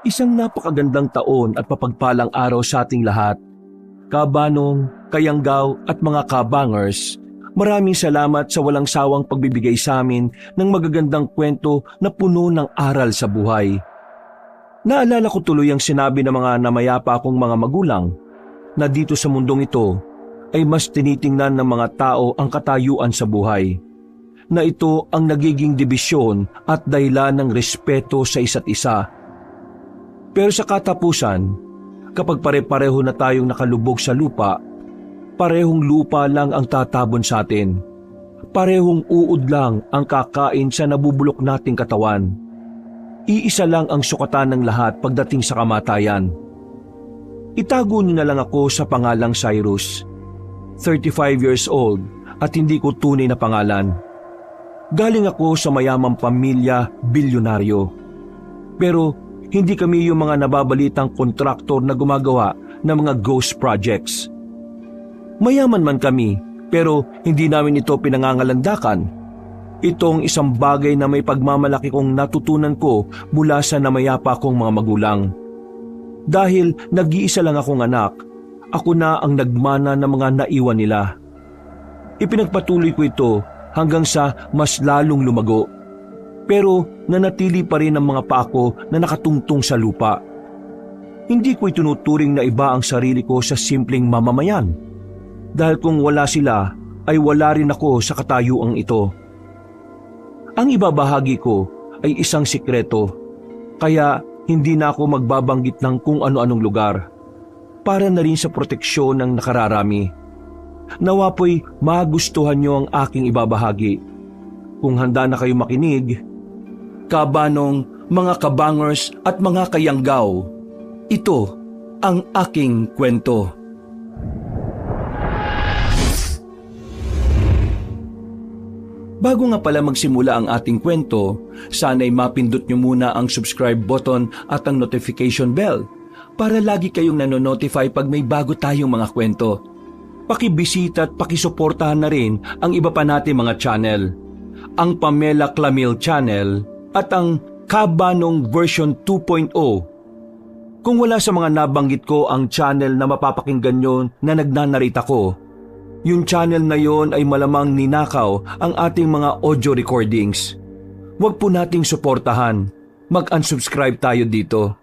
Isang napakagandang taon at mapagpalang araw sa ating lahat. Kabanong, kayanggaw at mga kabangers, maraming salamat sa walang sawang pagbibigay sa amin ng magagandang kwento na puno ng aral sa buhay. Naalala ko tuloy ang sinabi ng mga namayapa akong mga magulang na dito sa mundong ito ay mas tinitingnan ng mga tao ang katayuan sa buhay, na ito ang nagiging dibisyon at dahilan ng respeto sa isa't isa. Pero sa katapusan, kapag pare-pareho na tayong nakalubog sa lupa, parehong lupa lang ang tatabon sa atin. Parehong uod lang ang kakain sa nabubulok nating katawan. Iisa lang ang sukatan ng lahat pagdating sa kamatayan. Itago niyo na lang ako sa pangalang Cyrus. 35 years old at hindi ko tunay na pangalan. Galing ako sa mayamang pamilya, bilyonaryo. Pero hindi kami yung mga nababalitang kontraktor na gumagawa ng mga ghost projects. Mayaman man kami, pero hindi namin ito pinangangalandakan. Itong isang bagay na may pagmamalaki kong natutunan ko mula sa namayapa kong mga magulang. Dahil nag-iisa lang akong anak, ako na ang nagmana ng mga naiwan nila. Ipinagpatuloy ko ito hanggang sa mas lalong lumago. Pero nanatili pa rin ang mga pako na nakatungtong sa lupa. Hindi ko itinuturing na iba ang sarili ko sa simpleng mamamayan. Dahil kung wala sila, ay wala rin ako sa katayuang ito. Ang ibabahagi ko ay isang sikreto, kaya hindi na ako magbabanggit ng kung ano-anong lugar, para na rin sa proteksyon ng nakararami. Nawa po'y magustuhan niyo ang aking ibabahagi. Kung handa na kayo makinig, kabanong, mga kabangers at mga kayanggaw, ito ang aking kwento. Bago nga pala magsimula ang ating kwento, sana'y mapindot nyo muna ang subscribe button at ang notification bell para lagi kayong nanonotify pag may bago tayong mga kwento. Pakibisita at pakisuportahan na rin ang iba pa nating mga channel, ang Pamela Clamil Channel at ang Kabanong version 2.0. Kung wala sa mga nabanggit ko ang channel na mapapakinggan nyo na nagnanarita ko, yung channel na yon ay malamang ninakaw ang ating mga audio recordings. Huwag po nating suportahan. Mag-unsubscribe tayo dito.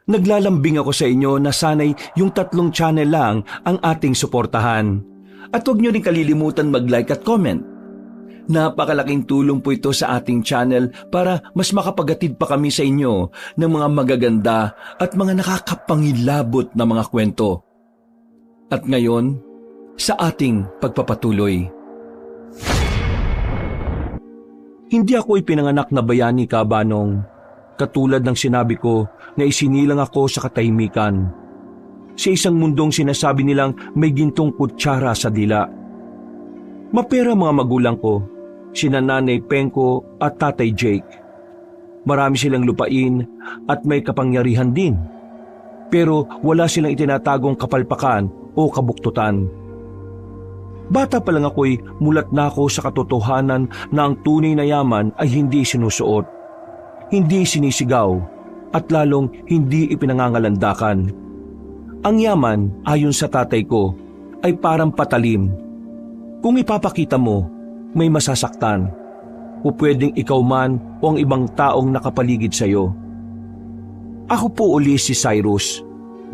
Naglalambing ako sa inyo na sanay yung 3 channel lang ang ating suportahan. At huwag nyo rin kalilimutan mag-like at comment. Napakalaking tulong po ito sa ating channel para mas makapagatid pa kami sa inyo ng mga magaganda at mga nakakapangilabot na mga kwento. At ngayon, sa ating pagpapatuloy. Hindi ako ipinanganak na bayani, kabanong. Katulad ng sinabi ko na isinilang ako sa katahimikan. Sa isang mundong sinasabi nilang may gintong kutsara sa dila. Mapera mga magulang ko, sina Nanay Penko at Tatay Jake. Marami silang lupain at may kapangyarihan din. Pero wala silang itinatagong kapalpakan o kabuktutan. Bata pa lang ako'y mulat na ako sa katotohanan na ang tunay na yaman ay hindi sinusuot, hindi sinisigaw, at lalong hindi ipinangangalandakan. Ang yaman, ayon sa tatay ko, ay parang patalim. Kung ipapakita mo, may masasaktan, o pwedeng ikaw man o ang ibang taong nakapaligid sa iyo. Ako po uli si Cyrus,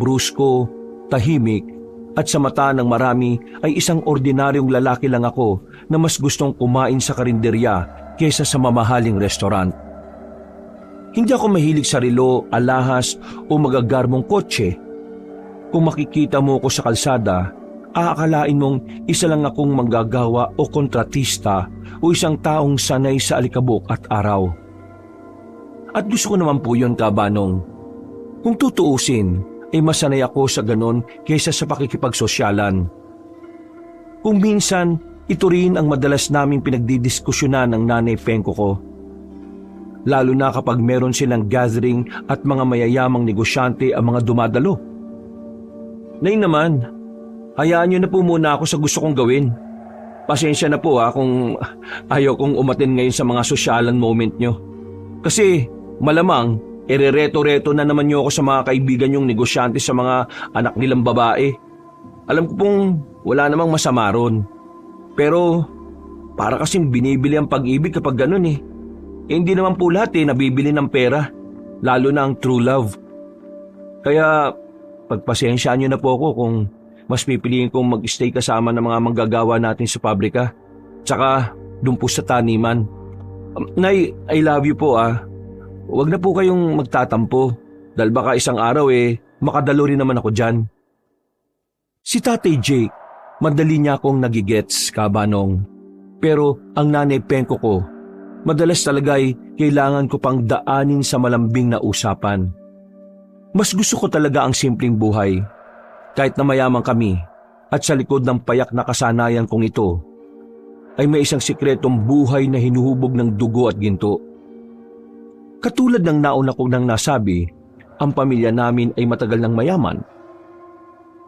brusko, tahimik, at sa mata ng marami ay isang ordinaryong lalaki lang ako na mas gustong kumain sa karinderya kaysa sa mamahaling restaurant. Hindi ako mahilig sa relo, alahas o magagarmong kotse. Kung makikita mo ko sa kalsada, aakalain mong isa lang akong manggagawa o kontratista o isang taong sanay sa alikabok at araw. At gusto ko naman po yun, kabanong. Kung tutuusin, ay masanay ako sa ganon kaysa sa pakikipagsosyalan. Kung minsan, ito rin ang madalas naming pinagdidiskusyonan ng Nanay Penko ko. Lalo na kapag meron silang gathering at mga mayayamang negosyante ang mga dumadalo. Nay naman, hayaan niyo na po muna ako sa gusto kong gawin. Pasensya na po kung ayaw kong umatin ngayon sa mga sosyalan moment niyo. Kasi malamang Erereto-reto na naman niyo ako sa mga kaibigan yung negosyante sa mga anak nilang babae. Alam ko pong wala namang masama ron. Pero para kasing binibili ang pag-ibig kapag ganun eh. Hindi naman po lahat nabibili ng pera. Lalo na ang true love. Kaya pagpasensyaan niyo na po ako kung mas pipiliin kong mag-stay kasama ng mga manggagawa natin sa pabrika. Tsaka doon po sa taniman. Nay, I love you po ah. Huwag na po kayong magtatampo. Dahil baka isang araw makadalo rin naman ako dyan. Si Tatay Jake, madali niya akong nagigets, Kabanong. Pero ang nanay Penko ko, madalas talaga kailangan ko pang daanin sa malambing na usapan. Mas gusto ko talaga ang simpleng buhay. Kahit na mayaman kami at sa likod ng payak na kasanayan kong ito, ay may isang sikretong buhay na hinuhubog ng dugo at ginto. Katulad ng nauna kong nang nasabi, ang pamilya namin ay matagal ng mayaman.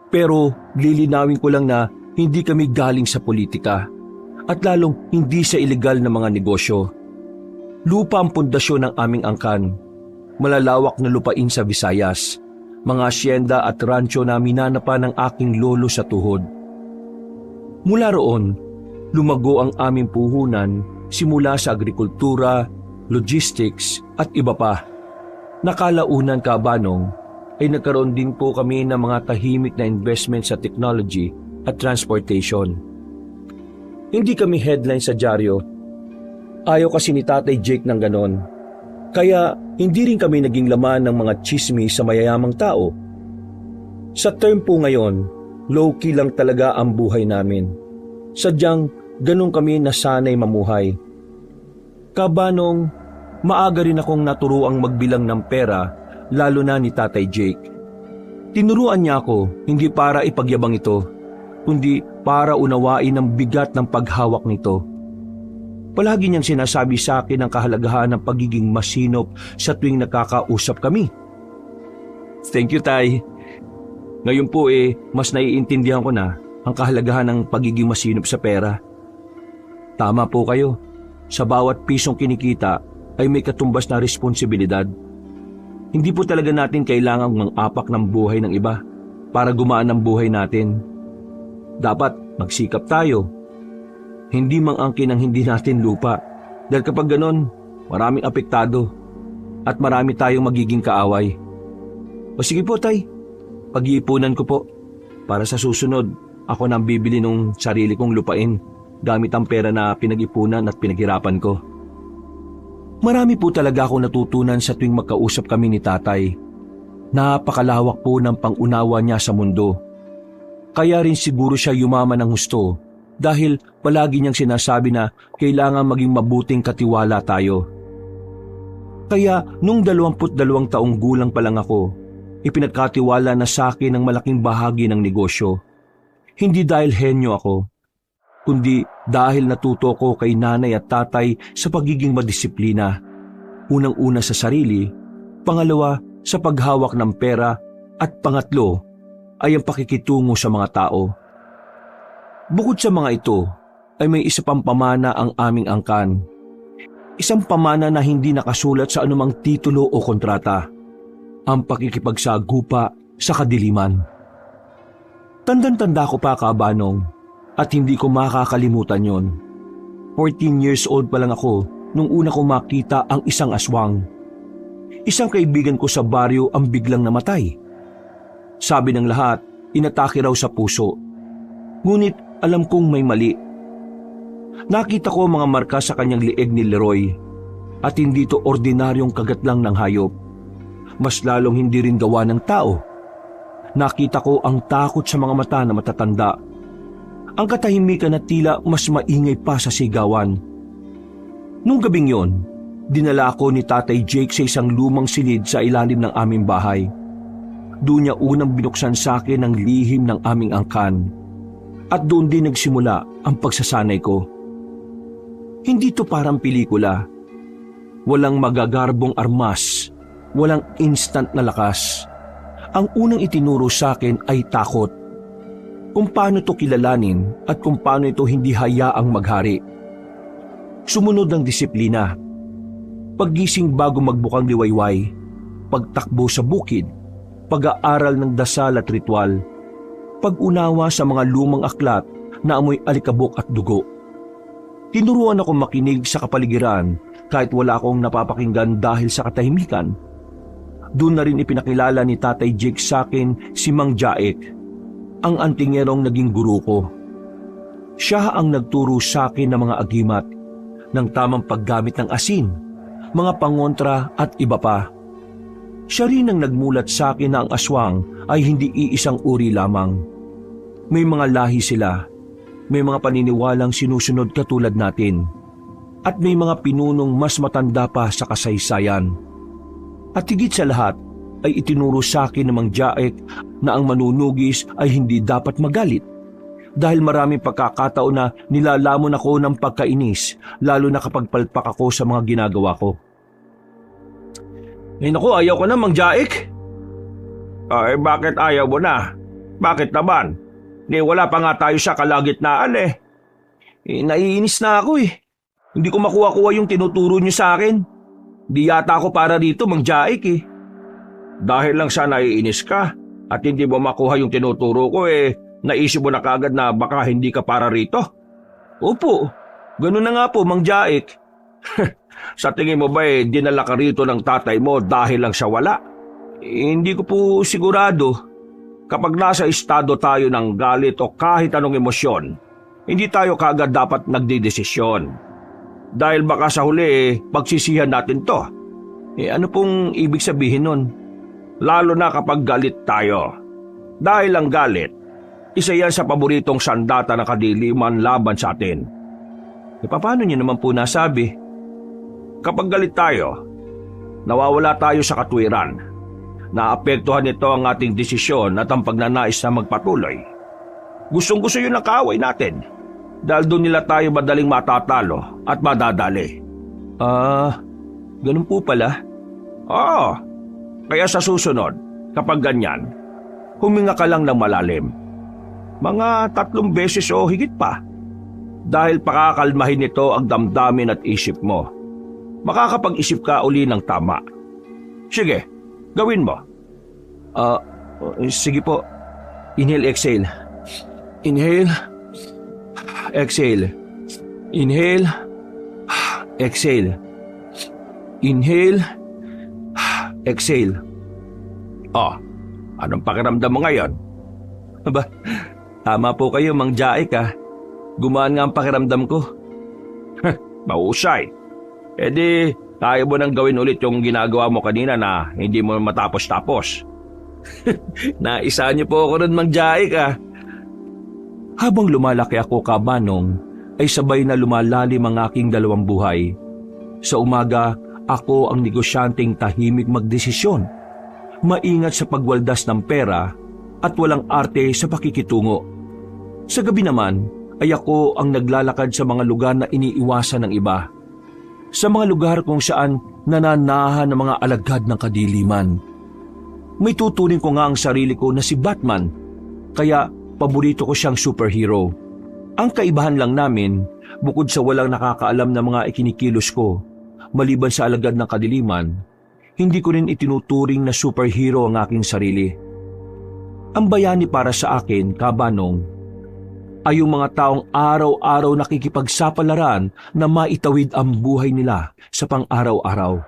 Pero lilinawin ko lang na hindi kami galing sa politika at lalong hindi sa ilegal na mga negosyo. Lupa ang pundasyon ng aming angkan. Malalawak na lupain sa Visayas. Mga asyenda at rancho na minanapa ng aking lolo sa tuhod. Mula roon, lumago ang aming puhunan simula sa agrikultura, logistics at iba pa. Nakalaunan, Kabanong, ay nagkaroon din po kami ng mga tahimik na investment sa technology at transportation. Hindi kami headline sa dyaryo. Ayaw kasi ni Tatay Jake ng ganon. Kaya hindi rin kami naging laman ng mga chismis sa mayayamang tao. Sa term po ngayon, low-key lang talaga ang buhay namin. Sadyang ganun kami nasanay mamuhay. Kabanong, maaga rin akong naturuang magbilang ng pera, lalo na ni Tatay Jake. Tinuruan niya ako hindi para ipagyabang ito, kundi para unawain ang bigat ng paghawak nito. Palagi niyang sinasabi sa akin ang kahalagahan ng pagiging masinop sa tuwing nakakausap kami. Thank you, Tay. Ngayon po mas naiintindihan ko na ang kahalagahan ng pagiging masinop sa pera. Tama po kayo. Sa bawat pisong kinikita ay may katumbas na responsibilidad. Hindi po talaga natin kailangang mang-apak ng buhay ng iba para gumaan ang buhay natin. Dapat magsikap tayo. Hindi mang-angkin ang hindi natin lupa. Dahil kapag ganon, maraming apektado at marami tayong magiging kaaway. O sige po, Tay. Pag-iipunan ko po. Para sa susunod, ako nang bibili ng sarili kong lupain gamit ang pera na pinag-ipunan at pinaghirapan ko. Marami po talaga akong natutunan sa tuwing magkausap kami ni Tatay. Napakalawak po ng pangunawa niya sa mundo. Kaya rin siguro siya yumaman ng husto dahil palagi niyang sinasabi na kailangan maging mabuting katiwala tayo. Kaya nung 22 taong gulang pa lang ako, ipinagkatiwala na sa akin ang malaking bahagi ng negosyo. Hindi dahil henyo ako, kundi dahil natuto ko kay nanay at tatay sa pagiging madisiplina. Unang-una sa sarili, pangalawa sa paghawak ng pera, at pangatlo ay ang pakikitungo sa mga tao. Bukod sa mga ito, ay may isa pang pamana ang aming angkan. Isang pamana na hindi nakasulat sa anumang titulo o kontrata. Ang pakikipagsagupa sa kadiliman. Tandang-tanda ko pa, Kabanong, at hindi ko makakalimutan yon. 14 years old pa lang ako nung una ko makita ang isang aswang. Isang kaibigan ko sa baryo ang biglang namatay. Sabi ng lahat, inatake raw sa puso. Ngunit alam kong may mali. Nakita ko mga marka sa kanyang lieg ni Leroy at hindi to ordinaryong kagat lang ng hayop. Mas lalong hindi rin gawa ng tao. Nakita ko ang takot sa mga mata na matatanda. Ang katahimikan na tila mas maingay pa sa sigawan. Nung gabing yon, dinala ako ni Tatay Jake sa isang lumang silid sa ilalim ng aming bahay. Doon niya unang binuksan sa akin ang lihim ng aming angkan. At doon din nagsimula ang pagsasanay ko. Hindi to parang pelikula. Walang magagarbong armas, walang instant na lakas. Ang unang itinuro sa akin ay takot. Kung paano to kilalanin at kung paano ito hindi hayaang maghari. Sumunod ang disiplina. Paggising bago magbukang liwayway, pagtakbo sa bukid, pag-aaral ng dasal at ritual, pag-unawa sa mga lumang aklat na amoy alikabok at dugo. Tinuruan akong makinig sa kapaligiran kahit wala akong napapakinggan dahil sa katahimikan. Doon na rin ipinakilala ni Tatay Jake sa akin si Mang Jaek, ang antingerong naging guro ko. Siya ang nagturo sa akin ng mga agimat, ng tamang paggamit ng asin, mga pangontra at iba pa. Siya rin ang nagmulat sa akin na ang aswang ay hindi iisang uri lamang. May mga lahi sila, may mga paniniwalang sinusunod katulad natin, at may mga pinunong mas matanda pa sa kasaysayan. At higit sa lahat ay itinuro sa akin ng Mang Jaek na ang manunugis ay hindi dapat magalit dahil maraming pagkakataon na nilalamon ako ng pagkainis lalo na kapag palpak ako sa mga ginagawa ko. Eh naku, ayaw ko na Mang Jaek. Ay bakit ayaw mo na? Bakit naman? Wala pa nga tayo sa kalagitnaan eh. Naiinis na ako eh. Hindi ko makuha-kuha yung tinuturo niyo sa akin. Di yata ako para dito, Mang Jaek eh. Dahil lang sa naiinis ka at hindi mo makuha yung tinuturo ko naisip mo na kagad na baka hindi ka para rito? Opo, ganun na nga po, Mang Jaek. Sa tingin mo ba dinala ka rito ng tatay mo dahil lang siya wala? Hindi ko po sigurado. Kapag nasa estado tayo ng galit o kahit anong emosyon, hindi tayo kaagad dapat nagdidesisyon. Dahil baka sa huli pagsisihan natin to. Ano pong ibig sabihin nun? Lalo na kapag galit tayo. Dahil ang galit, isa yan sa paboritong sandata na kadiliman laban sa atin. Paano niyo naman po nasabi? Kapag galit tayo, nawawala tayo sa katwiran. Naapektuhan nito ang ating desisyon at ang pagnanais na magpatuloy. Gustong-gusto yun ang kaaway natin. Dahil doon nila tayo madaling matatalo at madadali. Ganun po pala. Oo, kaya sa susunod, kapag ganyan, huminga ka lang ng malalim. Mga 3 beses o higit pa. Dahil pakakalmahin nito ang damdamin at isip mo. Makakapag-isip ka uli ng tama. Sige, gawin mo. Sige po. Inhale, exhale. Inhale. Exhale. Inhale. Exhale. Inhale. Exhale. Anong pakiramdam mo ngayon? Aba, tama po kayo, Mang Jaek ah. Gumaan nga ang pakiramdam ko. Mahusay. Di, kaya mo nang gawin ulit yung ginagawa mo kanina na hindi mo matapos-tapos. Naisa niyo po ako nun, Mang Jaek ah. Habang lumalaki ako, Kabanong, ay sabay na lumalalim ang aking 2 buhay. Sa umaga, ako ang negosyanteng tahimik magdesisyon, maingat sa pagwaldas ng pera at walang arte sa pakikitungo. Sa gabi naman, ay ako ang naglalakad sa mga lugar na iniiwasan ng iba. Sa mga lugar kung saan nananahan ng mga alagad ng kadiliman. May tuturing ko nga ang sarili ko na si Batman, kaya paborito ko siyang superhero. Ang kaibahan lang namin, bukod sa walang nakakaalam na mga ikinikilos ko, maliban sa alagad ng kadiliman, hindi ko rin itinuturing na superhero ang aking sarili. Ang bayani para sa akin, Kabanong, ay yung mga taong araw-araw nakikipagsapalaran na maitawid ang buhay nila sa pang-araw-araw.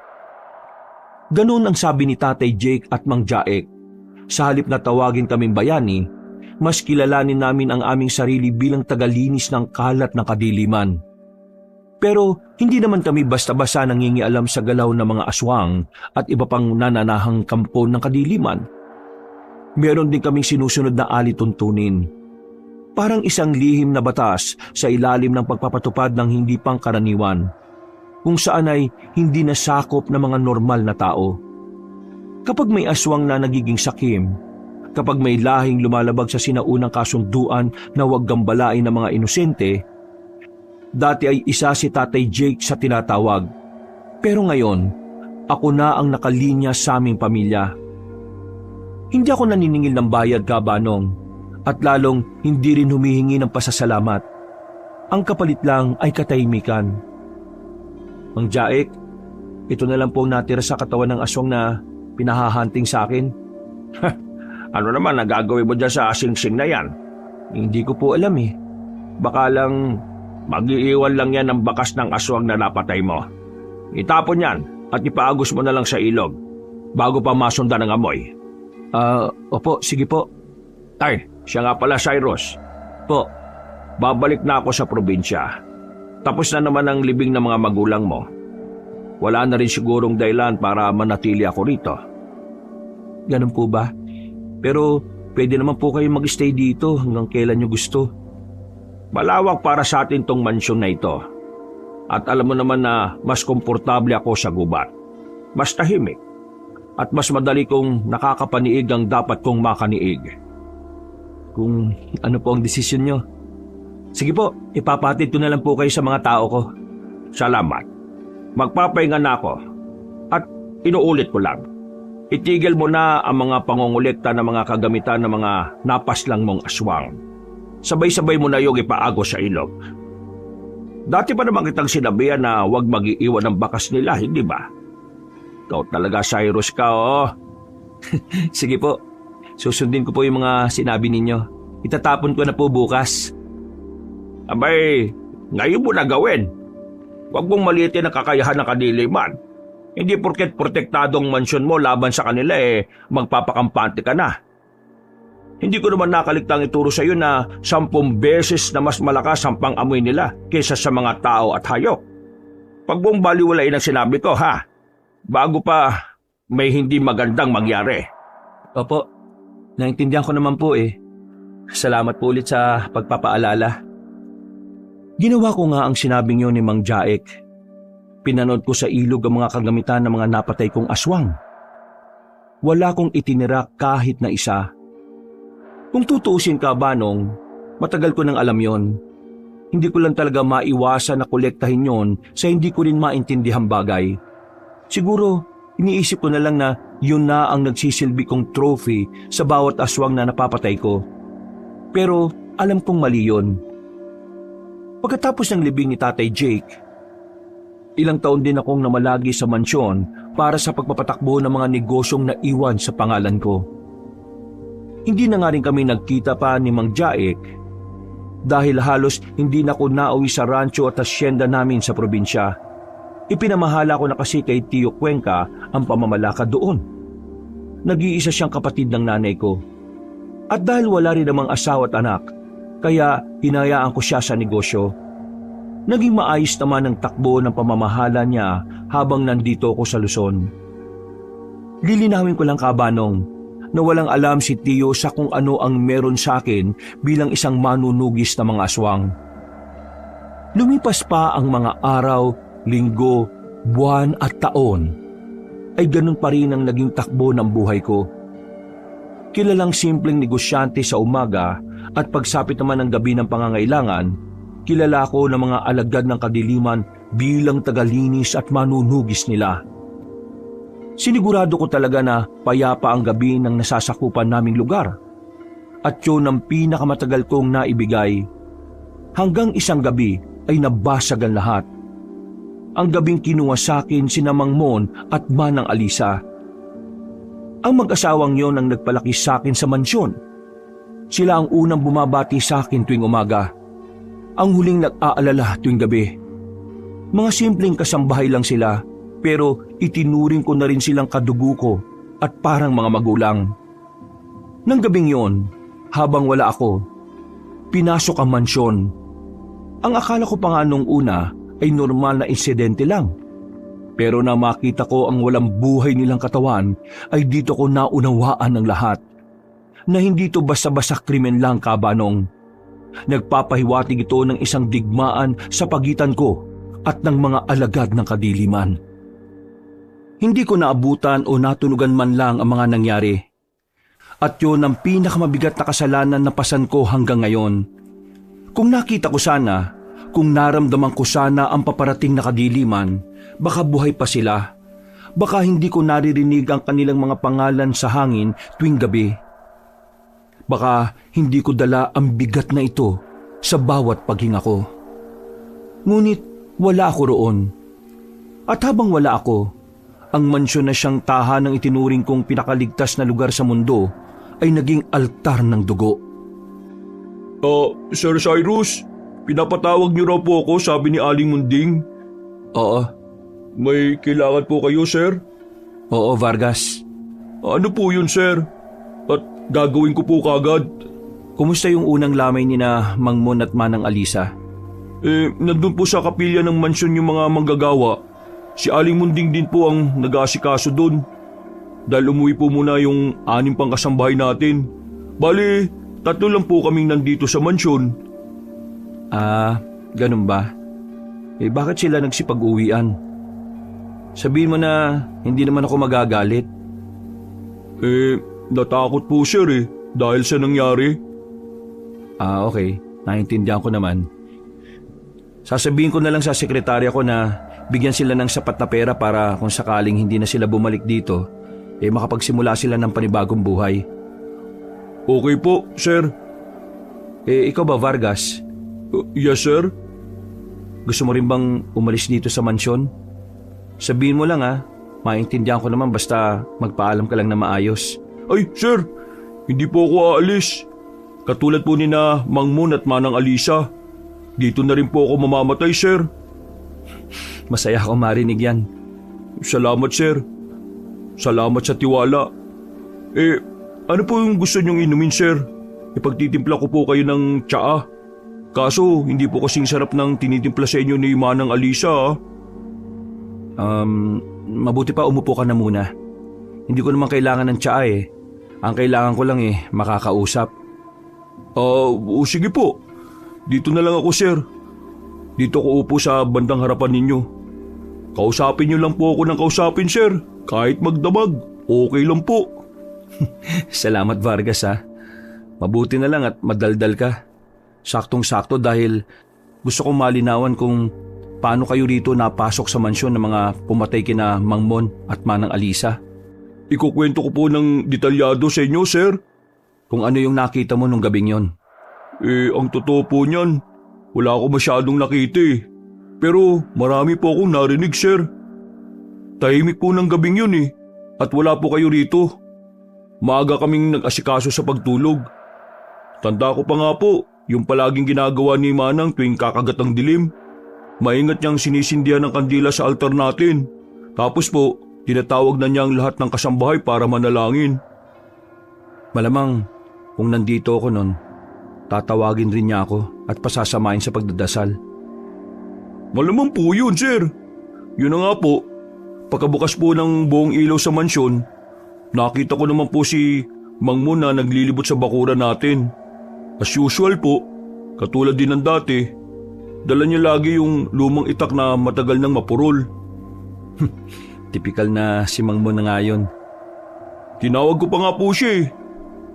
Ganun ang sabi ni Tatay Jake at Mang Jaek. Sa halip na tawagin kaming bayani, mas kilalanin namin ang aming sarili bilang tagalinis ng kalat ng kadiliman. Pero hindi naman kami basta-basta nangingialam sa galaw ng mga aswang at iba pang nananahang kampo ng kadiliman. Meron din kaming sinusunod na alituntunin. Parang isang lihim na batas sa ilalim ng pagpapatupad ng hindi pangkaraniwan, kung saan ay hindi nasakop ng mga normal na tao. Kapag may aswang na nagiging sakim, kapag may lahing lumalabag sa sinaunang kasunduan na huwag gambalain ng mga inosente, dati ay isa si Tatay Jake sa tinatawag. Pero ngayon, ako na ang nakalinya sa aming pamilya. Hindi ako naniningil ng bayad, Kabanong, at lalong hindi rin humihingi ng pasasalamat. Ang kapalit lang ay katahimikan. Mang Jaek, ito na lang po ang natira sa katawan ng aswang na pinahahunting sa akin. Ano naman ang gagawin mo dyan sa singsing na yan? Hindi ko po alam eh. Baka lang mag-iiwan lang yan ng bakas ng aswang na napatay mo. Itapon yan at ipaagos mo na lang sa ilog bago pa masundan ng amoy. Opo, sige po. Ay, siya nga pala, Cyrus. Po. Babalik na ako sa probinsya. Tapos na naman ang libing ng mga magulang mo. Wala na rin sigurong dahilan para manatili ako rito. Ganun po ba? Pero pwede naman po kayo mag-stay dito hanggang kailan nyo gusto. Malawak para sa atin tong mansyon na ito. At alam mo naman na mas komportable ako sa gubat. Mas tahimik. At mas madali kong nakakapaniig ang dapat kong makaniig. Kung ano po ang desisyon nyo. Sige po, ipapatid ko na lang po kayo sa mga tao ko. Salamat. Magpapahinga na ako. At inuulit ko lang. Itigil mo na ang mga pangongolekta ng mga kagamitan ng mga napaslang mong aswang. Sabay-sabay mo na yung ipaago sa ilog. Dati pa naman kitang sinabihan na huwag mag-iiwan ng bakas nila, hindi ba? Ikaw talaga, Cyrus ka, oh. Sige po, susundin ko po yung mga sinabi ninyo. Itatapon ko na po bukas. Abay, ngayon mo na gawin. Huwag mong maliitin ang kakayahan ng kadiliman. Hindi porket protektado ang mansyon mo laban sa kanila magpapakampante ka na. Hindi ko naman nakaligtang ituro sa iyo na 10 beses na mas malakas ang pang-amoy nila kaysa sa mga tao at hayop. Pag buong baliwalain ang sinabi ko, ha? Bago pa may hindi magandang mangyari. Opo, naintindihan ko naman po eh. Salamat po ulit sa pagpapaalala. Ginawa ko nga ang sinabing yun ni Mang Jaek. Pinanood ko sa ilog ang mga kagamitan ng mga napatay kong aswang. Wala kong itinira kahit na isa. Kung tutuusin ka, Banong, matagal ko nang alam yon. Hindi ko lang talaga maiwasan na kolektahin yon sa hindi ko rin maintindihang bagay. Siguro, iniisip ko na lang na yun na ang nagsisilbi kong trophy sa bawat aswang na napapatay ko. Pero alam kong mali yun. Pagkatapos ng libing ni Tatay Jake, ilang taon din akong namalagi sa mansyon para sa pagpapatakbo ng mga negosyong naiwan sa pangalan ko. Hindi na nga rin kami nagkita pa ni Mang Jaek dahil halos hindi na ako nauwi sa rancho at hasyenda namin sa probinsya. Ipinamahala ko na kasi kay Tio Cuenca ang pamamalakad doon. Nag-iisa siyang kapatid ng nanay ko. At dahil wala rin namang asawa at anak, kaya hinayaan ko siya sa negosyo. Naging maayos naman ang takbo ng pamamahala niya habang nandito ako sa Luzon. Lilinawin ko lang, Kabanong, na walang alam si Tio sa kung ano ang meron sa akin bilang isang manunugis na mga aswang. Lumipas pa ang mga araw, linggo, buwan at taon, ay ganun pa rin ang naging takbo ng buhay ko. Kilalang simpleng negosyante sa umaga at pagsapit naman ng gabi ng pangangailangan, kilala ko ng mga alagad ng kadiliman bilang tagalinis at manunugis nila. Sinigurado ko talaga na payapa ang gabi ng nasasakupan naming lugar. At yun ang pinakamatagal kong naibigay. Hanggang isang gabi ay nabasag ang lahat. Ang gabing kinuha sa akin sina Mang Mon at Manang Alisa. Ang mag-asawang yon ang nagpalaki sa akin sa mansyon. Sila ang unang bumabati sa akin tuwing umaga. Ang huling nag-aalala tuwing gabi. Mga simpleng kasambahay lang sila, pero itinuring ko na rin silang kadugo ko at parang mga magulang. Nang gabing yon, habang wala ako, pinasok ang mansyon. Ang akala ko pa nga nung una ay normal na insidente lang. Pero na makita ko ang walang buhay nilang katawan, ay dito ko naunawaan ng lahat. Na hindi ito basta-basta krimen lang, Kabanong. Nagpapahiwatig ito ng isang digmaan sa pagitan ko at ng mga alagad ng kadiliman. Hindi ko naabutan o natunugan man lang ang mga nangyari. At yun ang pinakamabigat na kasalanan na pasan ko hanggang ngayon. Kung nakita ko sana, kung naramdaman ko sana ang paparating na kadiliman, baka buhay pa sila. Baka hindi ko naririnig ang kanilang mga pangalan sa hangin tuwing gabi. Baka hindi ko dala ang bigat na ito sa bawat paghinga ko. Ngunit wala ako roon. At habang wala ako, ang mansyon na siyang tahanang itinuring kong pinakaligtas na lugar sa mundo ay naging altar ng dugo. Sir Cyrus, pinapatawag niyo raw po ako, sabi ni Aling Munding. Oo. May kailangan po kayo, sir? Oo, Vargas. Ano po yun, sir? At gagawin ko po kagad. Kumusta yung unang lamay ni na Mang Mon at Manang Alisa? Nandun po sa kapilya ng mansyon yung mga manggagawa. Si Aling Munding din po ang nag-aasikaso doon. Dahil umuwi po muna yung 6 pang kasambahay natin. Bali, 3 lang po kaming nandito sa mansyon. Ganun ba? Bakit sila nagsipag-uwian? Sabihin mo na hindi naman ako magagalit. Natakot po sir dahil sa nangyari. Okay. Naintindihan ko naman. Sasabihin ko na lang sa sekretarya ko na bigyan sila ng sapat na pera para kung sakaling hindi na sila bumalik dito, makapagsimula sila ng panibagong buhay. Okay po, sir. Ikaw ba, Vargas? Yes, sir. Gusto mo rin bang umalis dito sa mansyon? Sabihin mo lang maintindihan ko naman basta magpaalam ka lang na maayos. Ay, sir, hindi po ako aalis. Katulad po ni na Mang Mon at Manang Alisa. Dito na rin po ako mamamatay, sir. Masaya ako marinig yan. Salamat, sir. Salamat sa tiwala. Ano po yung gusto niyong inumin, sir? Ipagtitimpla ko po kayo ng tsaa. Kaso, hindi po kasing sarap ng tinitimpla sa inyo ni Manang Alisa, Mabuti pa umupo ka na muna. Hindi ko naman kailangan ng tsaa Ang kailangan ko lang makakausap. Sige po. Dito na lang ako, sir. Dito ko upo sa bandang harapan ninyo. Kausapin niyo lang po ako ng kausapin, sir. Kahit magdamag, okay lang po. Salamat, Vargas Mabuti na lang at madaldal ka. Saktong-sakto dahil gusto kong malinawan kung paano kayo rito napasok sa mansyon ng mga pumatay kina Mang Mon at Manang Alisa. Ikukwento ko po ng detalyado sa inyo, sir. Kung ano yung nakita mo nung gabing yon. Ang totoo po niyan, wala ako masyadong nakita Pero marami po akong narinig, sir. Tahimik po ng gabing yun at wala po kayo rito. Maaga kaming nag-asikaso sa pagtulog. Tanda ko pa nga po, yung palaging ginagawa ni Manang tuwing kakagat ang dilim. Maingat niyang sinisindihan ng kandila sa altar natin. Tapos po, tinatawag na niya ang lahat ng kasambahay para manalangin. Malamang, kung nandito ako nun, tatawagin rin niya ako at pasasamahin sa pagdadasal. Malamang po yun, sir. Yun na nga po, pagkabukas po ng buong ilaw sa mansyon, nakita ko naman po si Mang Mon na naglilibot sa bakuran natin. As usual po, katulad din ng dati, dala niya lagi yung lumang itak na matagal nang mapurol. Tipikal na si Mang Mon na nga yun. Tinawag ko pa nga po siya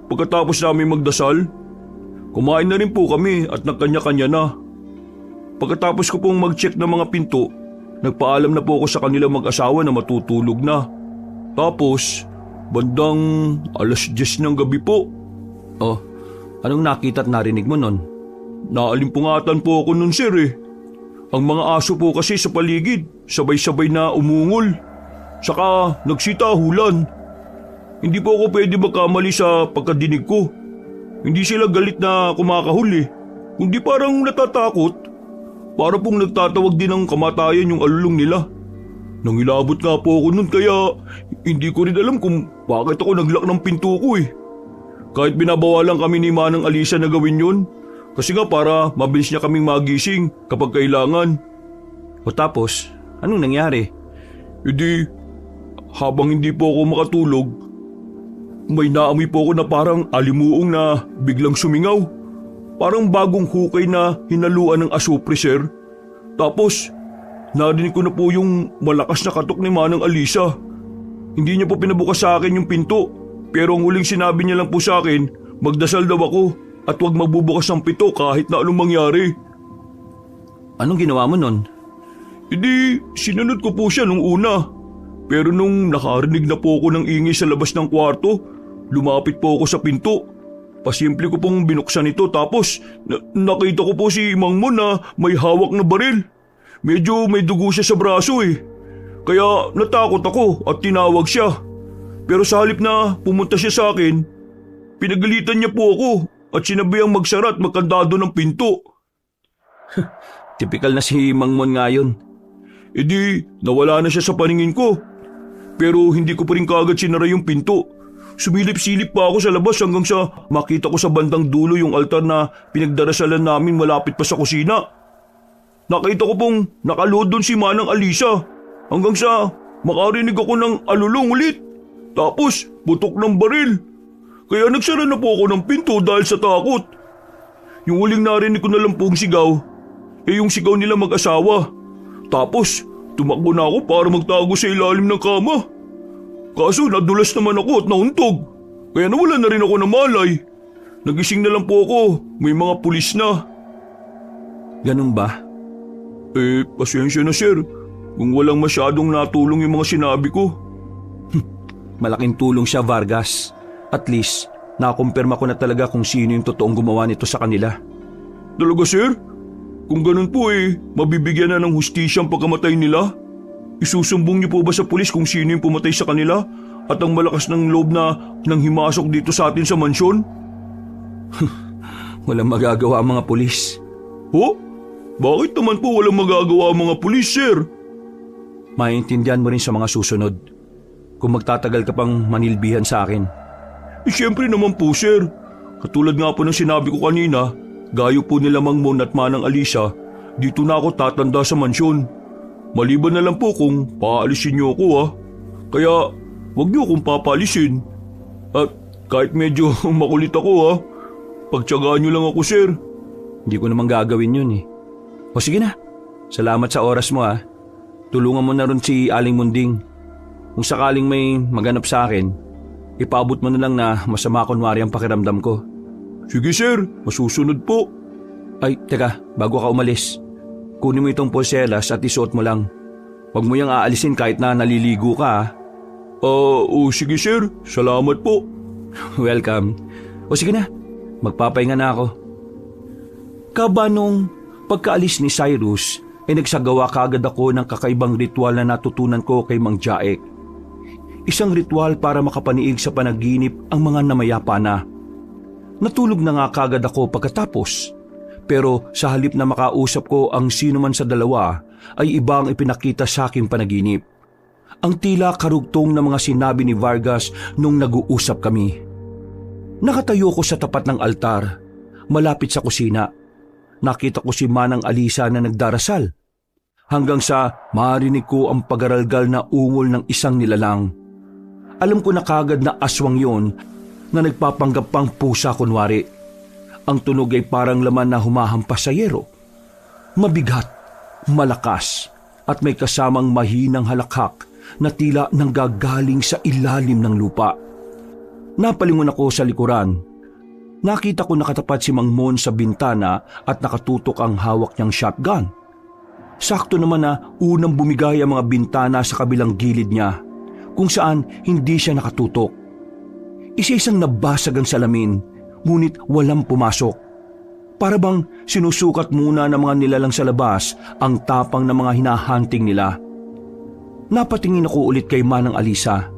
Pagkatapos namin magdasal, kumain na rin po kami at nagkanya-kanya na. Pagkatapos ko pong mag-check ng mga pinto, nagpaalam na po ako sa kanilang mag-asawa na matutulog na. Tapos, bandang 10:00 ng gabi po. Anong nakita at narinig mo nun? Naalimpungatan po ako nun, sir Ang mga aso po kasi sa paligid, sabay-sabay na umungol. Saka nagsitahulan. Hindi po ako pwede magkamali sa pagkadinig ko. Hindi sila galit na kumakahuli. Kundi parang natatakot. Para pong nagtatawag din ng kamatayan yung alulong nila. Nangilabot nga po ako nun kaya hindi ko rin alam kung bakit ako naglock ng pinto ko Kahit binabawalan kami ni Manang Alisa na gawin yun. Kasi nga para mabilis niya kaming magising kapag kailangan. O tapos, anong nangyari? Habang hindi po ako makatulog, may naamoy po ako na parang alimuong na biglang sumingaw. Parang bagong hukay na hinaluan ng asupre, sir. Tapos, narinig ko na po yung malakas na katok ni Manang Alisa. Hindi niya po pinabukas sa akin yung pinto. Pero ang huling sinabi niya lang po sa akin, magdasal daw ako at huwag magbubukas ng pinto kahit na anong mangyari. Anong ginawa mo nun? Sinunod ko po siya nung una. Pero nung nakarinig na po ako ng ingay sa labas ng kwarto, lumapit po ako sa pinto. Pasimple ko pong binuksan ito tapos nakita ko po si Mang Mon na may hawak na baril. Medyo may dugo siya sa braso Kaya natakot ako at tinawag siya. Pero sa halip na pumunta siya sa akin, pinagalitan niya po ako at sinabihang magsara at magkandado ng pinto. Tipikal na si Mang Mon nga yun. E di, nawala na siya sa paningin ko. Pero hindi ko pa rin kaagad sinara yung pinto. Sumilip-silip pa ako sa labas hanggang sa makita ko sa bandang dulo yung altar na pinagdarasalan namin malapit pa sa kusina. Nakita ko pong nakaluhod doon si Manang Alisa hanggang sa makarinig ako ng alulong ulit. Tapos putok ng baril. Kaya nagsara na po ako ng pinto dahil sa takot. Yung huling narinig ko na lang pong sigaw, yung sigaw nila mag-asawa. Tapos tumakbo na ako para magtago sa ilalim ng kama. Kaso nadulas naman ako at nauntog. Kaya nawala na rin ako ng malay. Nagising na lang po ako, may mga pulis na. Ganun ba? Pasensya na sir, kung walang masyadong natulong yung mga sinabi ko. Malaking tulong siya, Vargas. At least, nakumpirma ko na talaga kung sino yung totoong gumawa nito sa kanila. Talaga sir? Kung ganun po mabibigyan na ng hustisya ang pagkamatay nila? Isusumbong niyo po ba sa pulis kung sino yung pumatay sa kanila at ang malakas ng loob na nang himasok dito sa atin sa mansyon? Walang magagawa ang mga pulis. Ho? Bakit naman po walang magagawa ang mga pulis, sir? Maintindihan mo rin sa mga susunod kung magtatagal ka pang manilbihan sa akin. Siyempre naman po, sir. Katulad nga po ng sinabi ko kanina, gayo po nila Mang Mon at Manang Alisa, dito na ako tatanda sa mansyon. Maliban na lang po kung paalisin niyo ako Kaya wag niyo akong papaalisin. At kahit medyo makulit ako pagtiyagaan niyo lang ako, sir. Hindi ko naman gagawin yun O sige na, salamat sa oras mo Tulungan mo na rin si Aling Munding. Kung sakaling may maganap sa akin, ipaabot mo na lang na masama kunwari ang pakiramdam ko. Sige sir, masusunod po. Ay, teka, bago ka umalis, kunin mo itong porselas at isuot mo lang. Huwag mo yung aalisin kahit na naliligo ka Sige sir, salamat po. Welcome. O sige na, magpapahinga na ako. Kabanong pagkaalis ni Cyrus, nagsagawa kaagad ako ng kakaibang ritual na natutunan ko kay Mang Jaek. Isang ritual para makapaniig sa panaginip ang mga namayapa na. Natulog na nga kaagad ako pagkatapos. Pero sa halip na makausap ko ang sino man sa dalawa, ay iba ang ipinakita sa aking panaginip. Ang tila karugtong na mga sinabi ni Vargas nung nag-uusap kami. Nakatayo ko sa tapat ng altar, malapit sa kusina. Nakita ko si Manang Alisa na nagdarasal. Hanggang sa marinig ko ang pagaralgal na ungol ng isang nilalang. Alam ko na kagad na aswang yon na nagpapanggap pang pusa kunwari. Ang tunog ay parang laman na humahampas sa yero. Mabigat, malakas, at may kasamang mahinang halakhak na tila nanggagaling sa ilalim ng lupa. Napalingon ako sa likuran. Nakita ko nakatapat si Mang Mon sa bintana at nakatutok ang hawak niyang shotgun. Sakto naman na unang bumigay ang mga bintana sa kabilang gilid niya, kung saan hindi siya nakatutok. Isa-isang nabasag ang salamin, ngunit walang pumasok. Para bang sinusukat muna ng mga nilalang sa labas ang tapang ng mga hinahunting nila. Napatingin ako ulit kay Manang Alisa.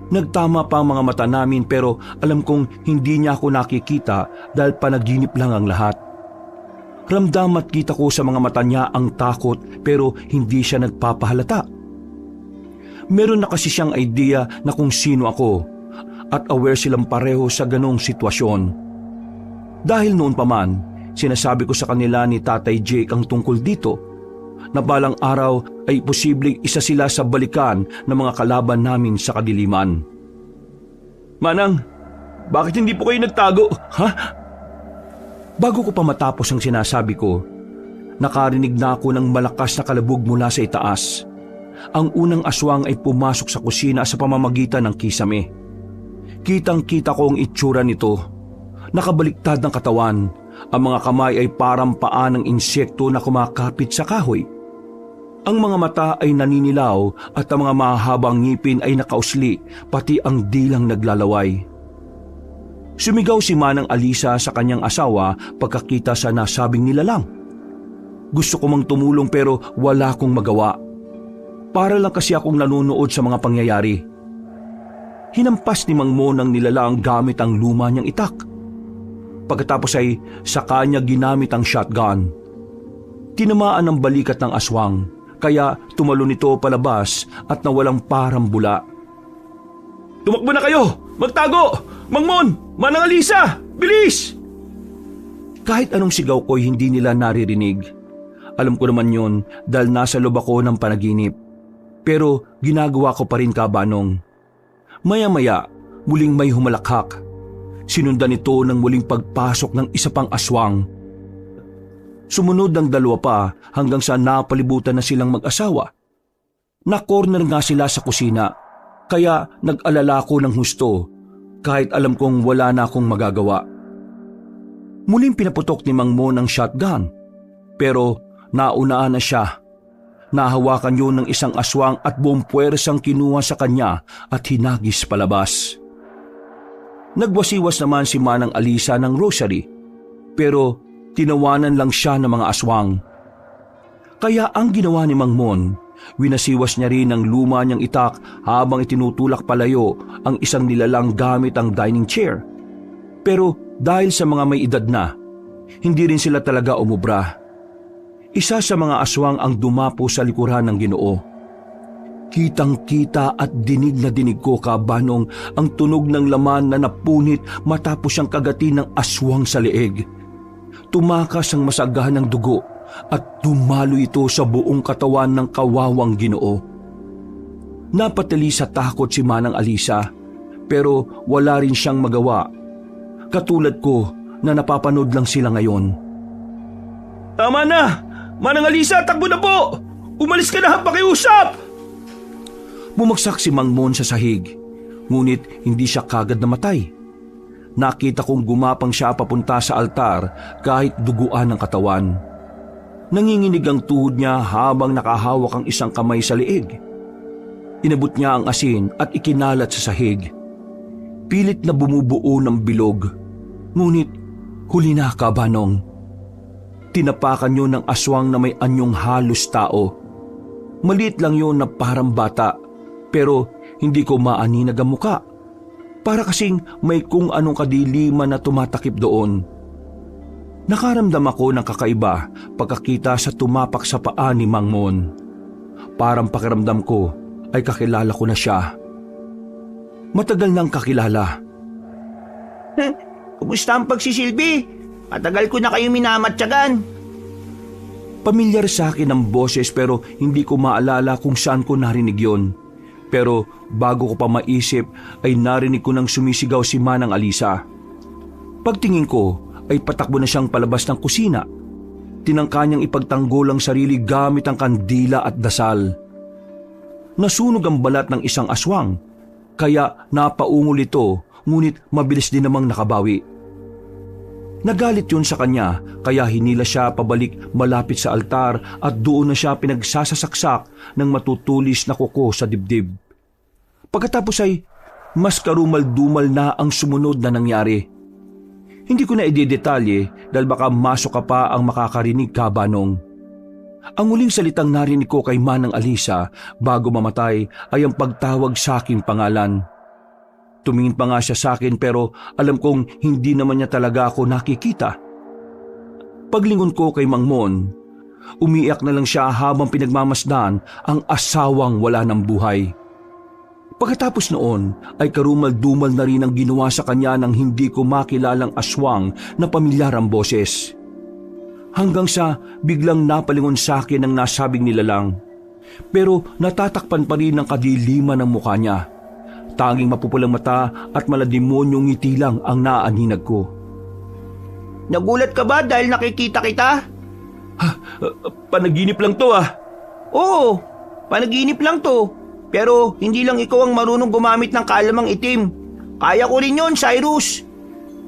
Nagtama pa ang mga mata namin pero alam kong hindi niya ako nakikita dahil panaginip lang ang lahat. Ramdam at kita ko sa mga mata niya ang takot pero hindi siya nagpapahalata. Meron na kasi siyang idea na kung sino ako at aware silang pareho sa ganong sitwasyon. Dahil noon pa man, sinasabi ko sa kanila ni Tatay Jake ang tungkol dito na balang araw ay posibleng isa sila sa balikan ng mga kalaban namin sa kadiliman. Manang, bakit hindi po kayo nagtago? Bago ko pa matapos ang sinasabi ko, nakarinig na ako ng malakas na kalabog mula sa itaas. Ang unang aswang ay pumasok sa kusina sa pamamagitan ng kisame. Kitang-kita ko ang itsura nito. Nakabaliktad ng katawan, ang mga kamay ay parang paa ng insekto na kumakapit sa kahoy. Ang mga mata ay naninilaw at ang mga mahahabang ngipin ay nakausli, pati ang dilang naglalaway. Sumigaw si Manang Alisa sa kanyang asawa pagkakita sa nasabing nilalang. Gusto ko mang tumulong pero wala akong magawa. Para lang kasi akong nanonood sa mga pangyayari. Hinampas ni Mang Mon ng nilalang gamit ang luma niyang itak. Pagkatapos ay sa kanya ginamit ang shotgun. Tinamaan ang balikat ng aswang, kaya tumalon ito palabas at nawalang parang bula. Tumakbo na kayo! Magtago! Mang Mon! Manang Alisa! Bilis! Kahit anong sigaw ko'y hindi nila naririnig. Alam ko naman yon dahil nasa loob ako ng panaginip. Pero ginagawa ko pa rin, Kabanong. Maya-maya, muling may humalakhak. Sinundan ito ng muling pagpasok ng isa pang aswang. Sumunod ng dalawa pa hanggang sa napalibutan na silang mag-asawa. Na-corner nga sila sa kusina, kaya nag-alala ko ng husto kahit alam kong wala na akong magagawa. Muling pinaputok ni Mang Mon ang shotgun, pero naunaan na siya. Nahawakan yun ng isang aswang at buong puwersang kinuha sa kanya at hinagis palabas. Nagwasiwas naman si Manang Alisa ng rosary, pero tinawanan lang siya ng mga aswang. Kaya ang ginawa ni Mang Mon, winasiwas niya rin ang luma niyang itak habang itinutulak palayo ang isang nilalang gamit ang dining chair. Pero dahil sa mga may edad na, hindi rin sila talaga umubra. Isa sa mga aswang ang dumapo sa likuran ng Ginoo. Kitang-kita at dinig na dinig ko, Kabanong, ang tunog ng laman na napunit matapos siyang kagatin ng aswang sa leeg. Tumakas ang masagahan ng dugo at dumalo ito sa buong katawan ng kawawang Ginoo. Napatali sa takot si Manang Alisa, pero wala rin siyang magawa. Katulad ko na napapanood lang sila ngayon. Tama na! Manang Alisa, takbo na po! Umalis ka na, pakiusap! Bumagsak si Mang Mon sa sahig, ngunit hindi siya kagad namatay. Nakita kong gumapang siya papunta sa altar kahit duguan ang katawan. Nanginginig ang tuhod niya habang nakahawak ang isang kamay sa leeg. Inabot niya ang asin at ikinalat sa sahig. Pilit na bumubuo ng bilog, ngunit huli na, Kabanong. Tinapakan yun ng aswang na may anyong halos tao. Maliit lang yun na parang bata, pero hindi ko maaninag ang muka. Para kasing may kung anong kadiliman na tumatakip doon. Nakaramdam ako ng kakaiba pagkakita sa tumapak sa paa ni Mang Mon. Parang pakiramdam ko ay kakilala ko na siya. Matagal nang kakilala. Kumusta ang pagsisilbi? Matagal ko na kayo minamatyagan. Pamilyar sa akin ang boses pero hindi ko maalala kung saan ko narinig yon. Pero bago ko pa maisip ay narinig ko nang sumisigaw si Manang Alisa. Pagtingin ko ay patakbo na siyang palabas ng kusina. Tinangka niyang ipagtanggol ang sarili gamit ang kandila at dasal. Nasunog ang balat ng isang aswang, kaya napaungol ito, ngunit mabilis din namang nakabawi. Nagalit yun sa kanya, kaya hinila siya pabalik malapit sa altar at doon na siya pinagsasasaksak ng matutulis na kuko sa dibdib. Pagkatapos ay mas karumal-dumal na ang sumunod na nangyari. Hindi ko na idedetalye dahil baka masok ka pa ang makakarinig, Kabanong. Ang huling salitang narinig ko kay Manang Alisa bago mamatay ay ang pagtawag sa aking pangalan. Tumingin pa nga siya sa akin pero alam kong hindi naman niya talaga ako nakikita. Paglingon ko kay Mang Mon, umiiyak na lang siya habang pinagmamasdan ang asawang wala ng buhay. Pagkatapos noon ay karumal-dumal na rin ang ginawa sa kanya ng hindi ko makilalang aswang na pamilyar ang boses. Hanggang sa biglang napalingon sa akin ang nasabing nilalang. Pero natatakpan pa rin ng kadiliman ng mukha niya. Tanging mapupulang mata at malademonyong ngiti lang ang naaninag ko. Nagulat ka ba dahil nakikita kita? Panaginip lang to ah. Oo, panaginip lang to. Pero hindi lang ikaw ang marunong gumamit ng kalamang itim. Kaya ko rin yon, Cyrus.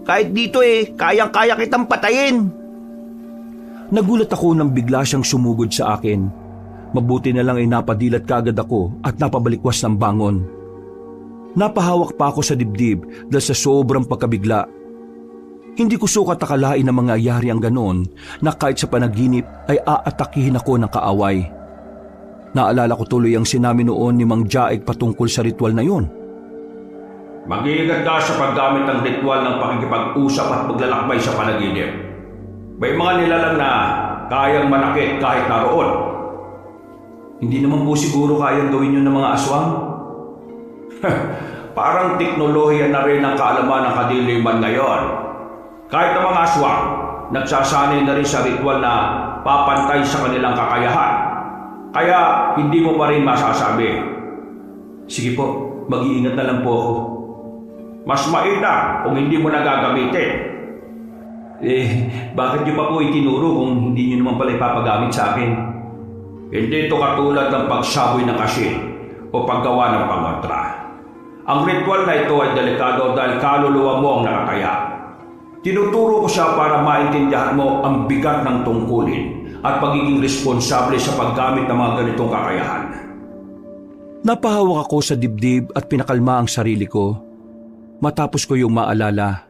Kahit dito kayang-kaya kitang patayin. Nagulat ako nang bigla siyang sumugod sa akin. Mabuti na lang ay napadilat kagad ako at napabalikwas ng bangon. Napahawak pa ako sa dibdib dahil sa sobrang pagkabigla. Hindi ko sukat akalain na mangyayari ang ganon na kahit sa panaginip ay aatakihin ako ng kaaway. Naalala ko tuloy ang sinabi noon ni Mang Jaek patungkol sa ritual na yun. Mag-iingat ka sa paggamit ng ritual ng pakikipag-usap at paglalakbay sa panaginip. May mga nilalang na kayang manakit kahit naroon. Hindi naman po siguro kayang gawin yun ng mga aswang. Parang teknolohiya na rin ang kaalaman ng kadiliman ngayon. Kahit ang mga aswang, nagsasanay na rin sa ritual na papantay sa kanilang kakayahan. Kaya hindi mo pa rin masasabi. Sige po, mag-iingat na lang po ako. Mas mainam kung hindi mo na gagamitin. Bakit niyo pa po itinuro kung hindi niyo naman pala ipapagamit sa akin? Hindi ito katulad ng pagsaboy ng asin o paggawa ng pangontra. Ang ritual na ito ay delikado dahil kaluluwa mo ang nakakaya. Tinuturo ko siya para maintindihan mo ang bigat ng tungkulin at pagiging responsable sa paggamit ng mga ganitong kakayahan. Napahawak ako sa dibdib at pinakalma ang sarili ko. Matapos ko yung maalala.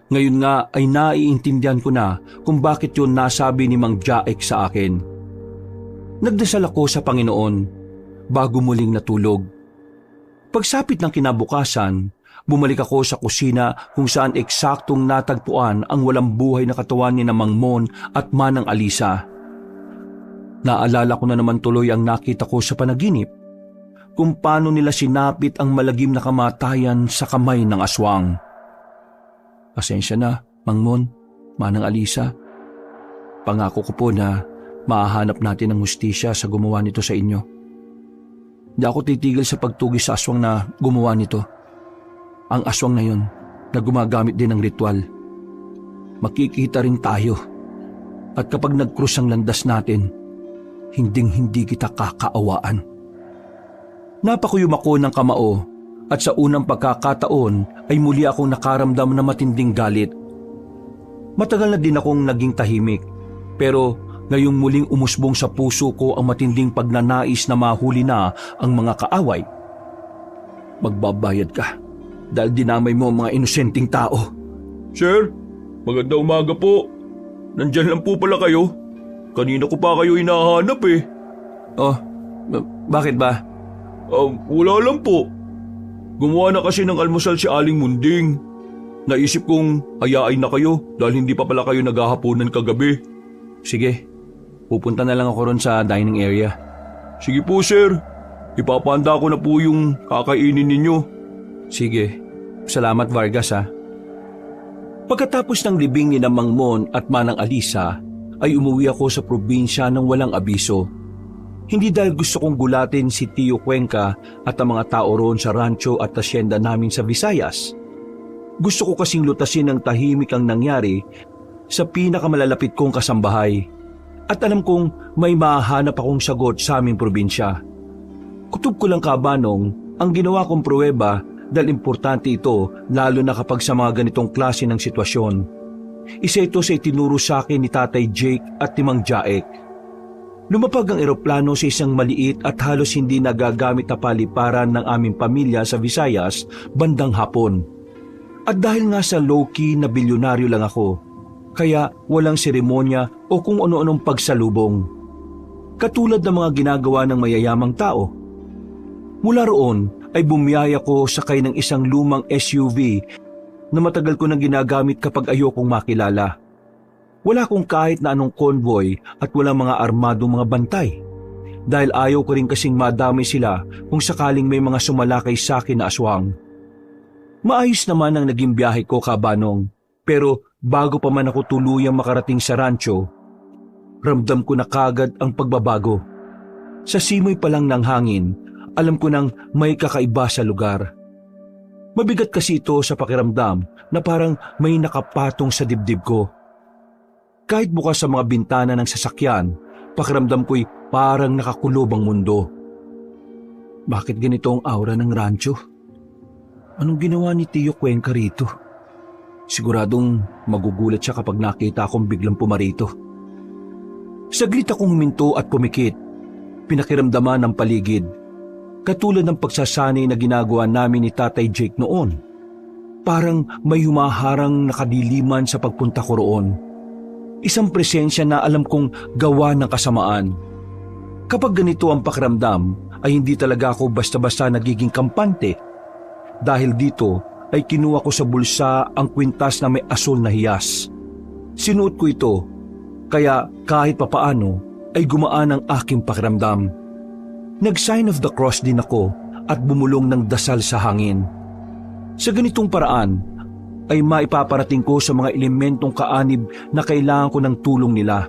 Ngayon nga ay naiintindihan ko na kung bakit yun nasabi ni Mang Jaek sa akin. Nagdasal ako sa Panginoon bago muling natulog. Pagsapit ng kinabukasan, bumalik ako sa kusina kung saan eksaktong natagpuan ang walang buhay na katawan ni Mang Mon at Manang Alisa. Naalala ko na naman tuloy ang nakita ko sa panaginip, kung paano nila sinapit ang malagim na kamatayan sa kamay ng aswang. Pasensya na, Mang Mon, Manang Alisa. Pangako ko po na mahahanap natin ang hustisya sa gumawa nito sa inyo. Di ako titigil sa pagtugis sa aswang na gumawa nito. Ang aswang na yun na gumagamit din ng ritual. Makikita rin tayo. At kapag nag-cross ang landas natin, hinding-hindi kita kakaawaan. Napakuyom ako ng kamao at sa unang pagkakataon ay muli akong nakaramdam na matinding galit. Matagal na din akong naging tahimik, pero ngayong muling umusbong sa puso ko ang matinding pagnanais na mahuli na ang mga kaaway. Magbabayad ka dahil dinamay mo ang mga inosenteng tao. Sir, magandang umaga po. Nandyan lang po pala kayo. Kanina ko pa kayo hinahanap eh. Oh, bakit ba? Wala lang po. Gumawa na kasi ng almusal si Aling Munding. Naisip kong ayain na kayo dahil hindi pa pala kayo naghahaponan kagabi. Sige, pupunta na lang ako ron sa dining area. Sige po sir, ipapahanda ko na po yung kakainin ninyo. Sige, salamat Vargas ha. Pagkatapos ng libing ni Mang Mon at Manang Alisa, ay umuwi ako sa probinsya ng walang abiso. Hindi dahil gusto kong gulatin si Tio Cuenca at ang mga tao roon sa rancho at asyenda namin sa Visayas. Gusto ko kasing lutasin ng tahimik ang nangyari sa pinakamalalapit kong kasambahay. At alam kong may mahahanap akong sagot sa aming probinsya. Kutob ko lang kabanong ang ginawa kong pruweba dahil importante ito lalo na kapag sa mga ganitong klase ng sitwasyon. Isa ito sa itinuro sa akin ni Tatay Jake at ni Mang Jaek. Lumapag ang eroplano sa isang maliit at halos hindi nagagamit na paliparan ng aming pamilya sa Visayas bandang hapon. At dahil nga sa low-key na bilyonaryo lang ako, kaya walang seremonya o kung ano-anong pagsalubong. Katulad ng mga ginagawa ng mayayamang tao. Mula roon ay bumiyaya ko sakay ng isang lumang SUV na matagal ko nang ginagamit kapag ayokong makilala. Wala akong kahit na anong convoy at walang mga armadong mga bantay. Dahil ayaw ko rin kasing madami sila kung sakaling may mga sumalakay sa akin na aswang. Maayos naman ang naging biyahe ko kabanong, pero bago pa man ako tuluyang makarating sa rancho, ramdam ko na kagad ang pagbabago. Sa simoy pa lang ng hangin, alam ko nang may kakaiba sa lugar. Mabigat kasi ito sa pakiramdam na parang may nakapatong sa dibdib ko. Kahit bukas sa mga bintana ng sasakyan, pakiramdam ko'y parang nakakulob ang mundo. Bakit ganito ang aura ng rancho? Anong ginawa ni Tio Cuenca rito? Siguradong magugulat siya kapag nakita akong biglang pumarito. Saglit akong huminto at pumikit. Pinakiramdaman ng paligid. Katulad ng pagsasanay na ginagawa namin ni Tatay Jake noon. Parang may humaharang nakadiliman sa pagpunta ko roon. Isang presensya na alam kong gawa ng kasamaan. Kapag ganito ang pakiramdam ay hindi talaga ako basta-basta nagiging kampante. Dahil dito ay kinuha ko sa bulsa ang kwintas na may asul na hiyas. Sinuot ko ito, kaya kahit papaano ay gumaan ang aking pakiramdam. Nag-sign of the cross din ako at bumulong ng dasal sa hangin. Sa ganitong paraan ay maipaparating ko sa mga elementong kaanib na kailangan ko ng tulong nila.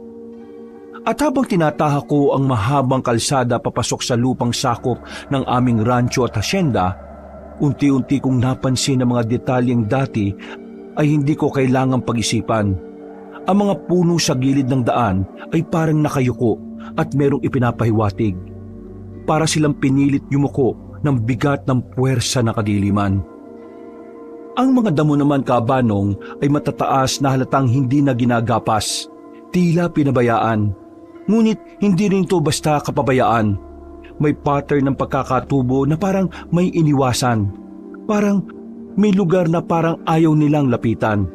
At habang tinataha ko ang mahabang kalsada papasok sa lupang sakop ng aming rancho at hasyenda, unti-unti kong napansin ang mga detalyeng dati ay hindi ko kailangang pag-isipan. Ang mga puno sa gilid ng daan ay parang nakayuko at merong ipinapahiwatig. Para silang pinilit yumuko ng bigat ng puwersa na kadiliman. Ang mga damo naman, Kabanong, ay matataas na halatang hindi na ginagapas, tila pinabayaan. Ngunit hindi rin ito basta kapabayaan. May pattern ng pagkakatubo na parang may iniwasan. Parang may lugar na parang ayaw nilang lapitan.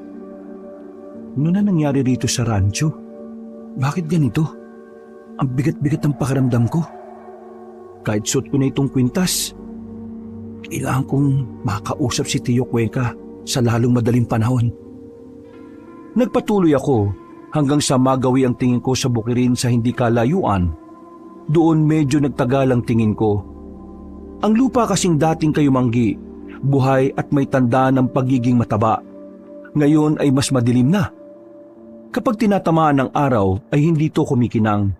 Ano na nangyari rito sa rancho? Bakit ganito? Ang bigat-bigat ng pakiramdam ko. Kahit suot ko na itong kwintas, kailangan kong makausap si Tio Cuenca sa lalong madaling panahon. Nagpatuloy ako hanggang sa magawi ang tingin ko sa bukirin sa hindi kalayuan. Doon medyo nagtagal ang tingin ko. Ang lupa kasing dating kayumanggi, buhay at may tanda ng pagiging mataba. Ngayon ay mas madilim na. Kapag tinatamaan ng araw ay hindi ito kumikinang.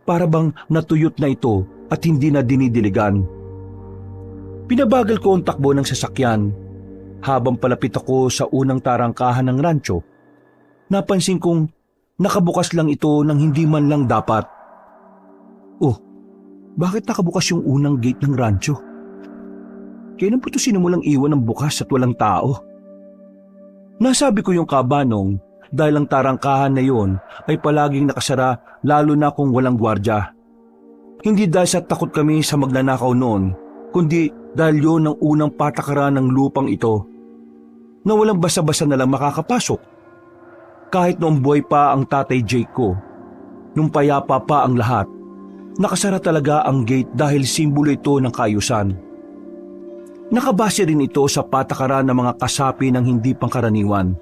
Para bang natuyot na ito at hindi na dinidiligan. Pinabagal ko ang takbo ng sasakyan. Habang palapit ako sa unang tarangkahan ng rancho, napansin kong nakabukas lang ito ng hindi man lang dapat. Oh, bakit nakabukas yung unang gate ng rancho? Kailan po ito sinimulang iwan ng bukas at walang tao? Nasabi ko yung Kabanong dahil ang tarangkahan na yon ay palaging nakasara lalo na kung walang gwardya. Hindi dahil sa takot kami sa magnanakaw noon, kundi dahil yon ang unang patakaran ng lupang ito na walang basa-basa na lang makakapasok. Kahit noong buhay pa ang tatay Jake ko, nung payapa pa ang lahat, nakasara talaga ang gate dahil simbolo ito ng kaayusan. Nakabase rin ito sa patakaran ng mga kasapi ng hindi pangkaraniwan.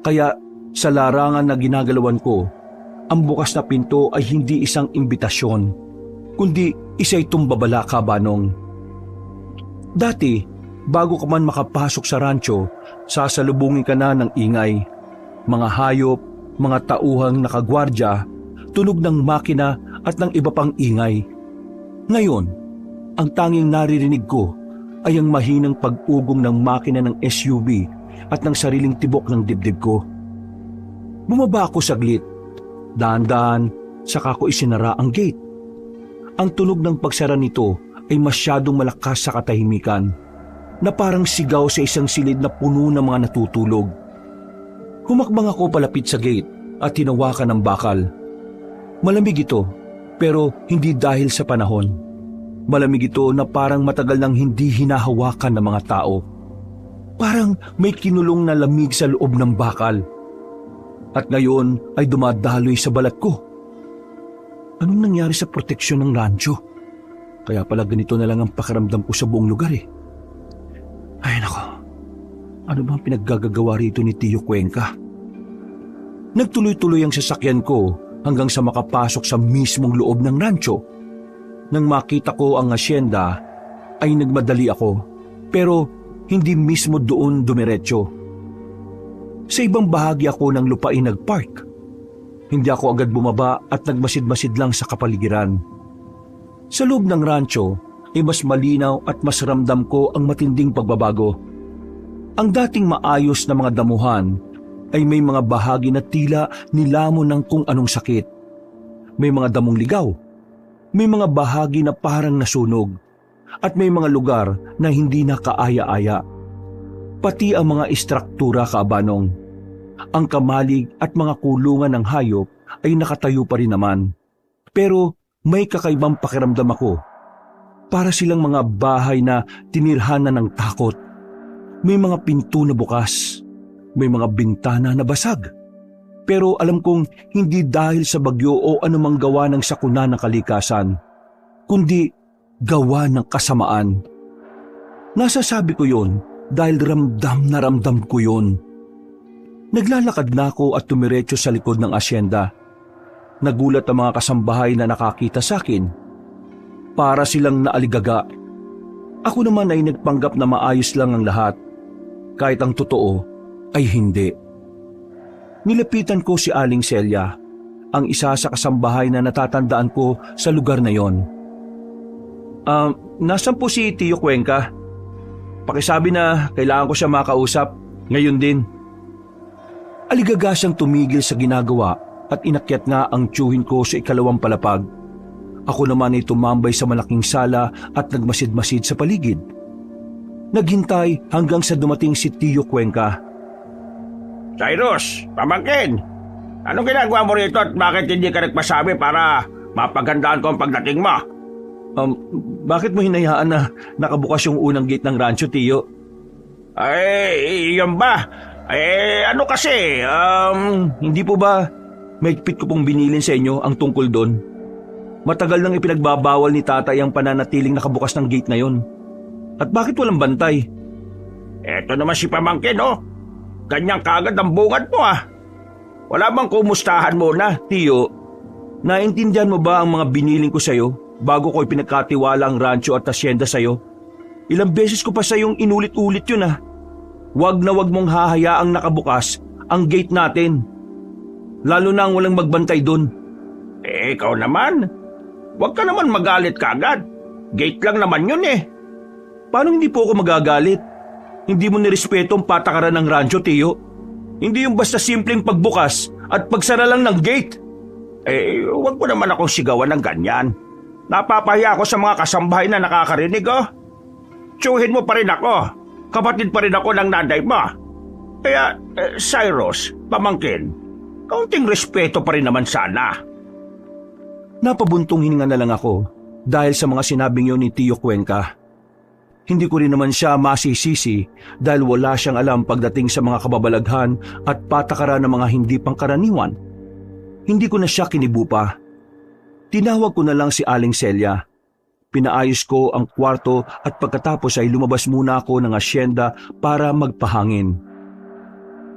Kaya sa larangan na ginagalawan ko, ang bukas na pinto ay hindi isang imbitasyon, kundi isa itong babala, Kabanong. Dati, bago ka man makapasok sa rancho, sasalubungin ka na ng ingay. Mga hayop, mga tauhang nakagwardya, tunog ng makina at ng iba pang ingay. Ngayon, ang tanging naririnig ko ay ang mahinang pag-ugong ng makina ng SUV at ng sariling tibok ng dibdib ko. Bumaba ako saglit. Dahan-dahan, saka ko isinara ang gate. Ang tunog ng pagsara nito ay masyadong malakas sa katahimikan, na parang sigaw sa isang silid na puno ng mga natutulog. Humakbang ako palapit sa gate at hinawakan ng bakal. Malamig ito, pero hindi dahil sa panahon. Malamig ito na parang matagal nang hindi hinahawakan ng mga tao. Parang may kinulong na lamig sa loob ng bakal. At ngayon ay dumadaloy sa balat ko. Anong nangyari sa proteksyon ng rancho? Kaya pala ganito na lang ang pakiramdam ko sa buong lugar eh. Ay nako, ano bang pinaggagawa rito ni Tio Cuenca? Nagtuloy-tuloy ang sasakyan ko hanggang sa makapasok sa mismong loob ng rancho. Nang makita ko ang asyenda, ay nagmadali ako, pero hindi mismo doon dumiretso. Sa ibang bahagi ako ng lupain nagpark. Hindi ako agad bumaba at nagmasid-masid lang sa kapaligiran. Sa loob ng rancho ay mas malinaw at mas ramdam ko ang matinding pagbabago. Ang dating maayos na mga damuhan ay may mga bahagi na tila nilamon ng kung anong sakit. May mga damong ligaw, may mga bahagi na parang nasunog, at may mga lugar na hindi na kaaya-aya. Pati ang mga istruktura, Kabanong. Ang kamalig at mga kulungan ng hayop ay nakatayo pa rin naman. Pero may kakaibang pakiramdam ako. Para silang mga bahay na tinirhanan ng takot. May mga pinto na bukas. May mga bintana na basag. Pero alam kong hindi dahil sa bagyo o anumang gawa ng sakuna ng kalikasan, kundi gawa ng kasamaan. Nasasabi ko yon dahil ramdam na ramdam ko yon. Naglalakad na ako at tumiretso sa likod ng asyenda. Nagulat ang mga kasambahay na nakakita sa akin. Para silang naaligaga. Ako naman ay nagpanggap na maayos lang ang lahat, kahit ang totoo ay hindi. Nilapitan ko si Aling Celia, ang isa sa kasambahay na natatandaan ko sa lugar na yon. Nasaan po si Tio Cuenca? Pakisabi na kailangan ko siya makausap ngayon din. Aligaga siyang tumigil sa ginagawa at inakyat nga ang tiyuhin ko sa ikalawang palapag. Ako naman ay tumambay sa malaking sala at nagmasid-masid sa paligid. Naghintay hanggang sa dumating si Tio Cuenca. Cyrus, pamangkin, anong ginagawa mo rito at bakit hindi ka nagpasabi para mapagandaan ko ang pagdating mo? Bakit mo hinayaan na nakabukas yung unang gate ng rancho, Tio? Ay, yun ba? Ano kasi, Hindi po ba mahigpit ko pong binilin sa inyo ang tungkol doon? Matagal nang ipinagbabawal ni tatay ang pananatiling nakabukas ng gate na yon. At bakit walang bantay? Eto naman si pamangkin, oh. Ganyang kagad ang bungad mo, ah. Wala bang kumustahan muna? Tio, naintindihan mo ba ang mga biniling ko sa'yo bago ko ipinagkatiwala ang rancho at asyenda sa'yo? Ilang beses ko pa sa'yong inulit-ulit yun, ah. Wag na wag mong hahayaang nakabukas ang gate natin. Lalo na ang walang magbantay doon. Ikaw naman. Wag ka naman magalit kagad. Gate lang naman yun eh. Paano hindi po ako magagalit? Hindi mo nirespeto ang patakaran ng rancho, Tio. Hindi yung basta simpleng pagbukas at pagsara lang ng gate. Wag mo naman akong sigawan ng ganyan. Napapahiya ako sa mga kasambahay na nakakarinig, oh. Tsuhin mo pa rin ako. Kapatid pa rin ako ng nanay mo. Kaya, Cyrus, pamangkin, kaunting respeto pa rin naman sana. Napabuntong hininga na lang ako dahil sa mga sinabing yun ni Tio Cuenca. Hindi ko rin naman siya masisisi dahil wala siyang alam pagdating sa mga kababalaghan at patakaran ng mga hindi pangkaraniwan. Hindi ko na siya kinibupa. Tinawag ko na lang si Aling Celia. Pinaayos ko ang kwarto at pagkatapos ay lumabas muna ako ng asyenda para magpahangin.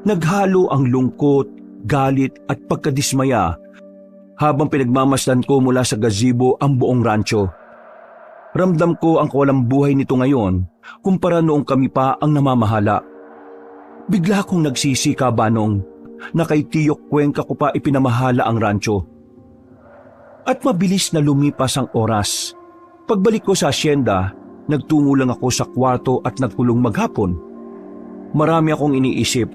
Naghalo ang lungkot, galit at pagkadismaya habang pinagmamasdan ko mula sa gazebo ang buong rancho. Ramdam ko ang kawalang buhay nito ngayon kumpara noong kami pa ang namamahala. Bigla akong nagsisi, Kabanong, na kay Tio Cuenca ko pa ipinamahala ang rancho. At mabilis na lumipas ang oras. Pagbalik ko sa asyenda, nagtungo lang ako sa kwarto at nagkulong maghapon. Marami akong iniisip.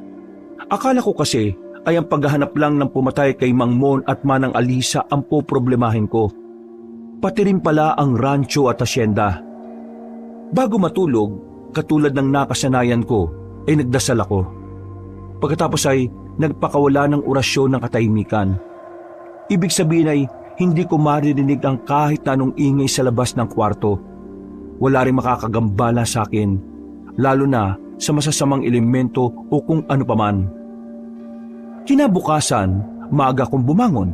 Akala ko kasi ay ang paghahanap lang ng pumatay kay Mang Mon at Manang Alisa ang poproblemahin ko. Pati rin pala ang rancho at asyenda. Bago matulog, katulad ng nakasanayan ko, ay nagdasal ako. Pagkatapos ay nagpakawala ng orasyon ng katahimikan. Ibig sabihin ay hindi ko maririnig ang kahit na anong ingay sa labas ng kwarto. Wala rin makakagambala sa akin, lalo na sa masasamang elemento o kung ano paman. Kinabukasan, maaga kong bumangon.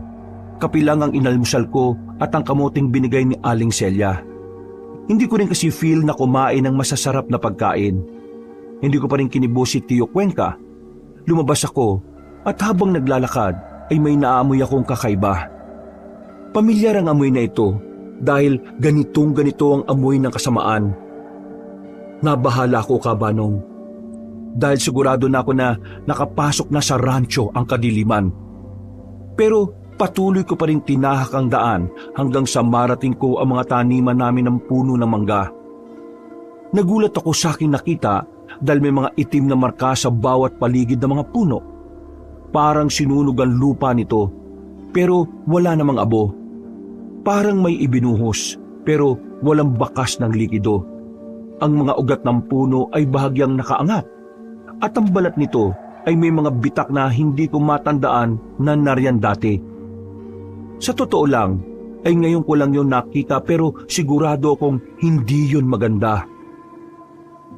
Kapilang ang inalmusal ko at ang kamuting binigay ni Aling Celia. Hindi ko rin kasi feel na kumain ng masasarap na pagkain. Hindi ko pa rin kinibo si Tio Cuenca. Lumabas ako at habang naglalakad ay may naamoy akong kakaiba. Pamilyar ang amoy na ito dahil ganitong-ganito ang amoy ng kasamaan. Nabahala ako, Kabanong, dahil sigurado na ako na nakapasok na sa rancho ang kadiliman. Pero patuloy ko pa rin tinahak ang daan hanggang sa marating ko ang mga taniman namin ng puno ng mangga. Nagulat ako sa aking nakita dahil may mga itim na marka sa bawat paligid ng mga puno. Parang sinunog ang lupa nito, pero wala namang abo. Parang may ibinuhos, pero walang bakas ng likido. Ang mga ugat ng puno ay bahagyang nakaangat, at ang balat nito ay may mga bitak na hindi ko matandaan na nariyan dati. Sa totoo lang, ay ngayon ko lang yun nakita pero sigurado akong hindi yun maganda.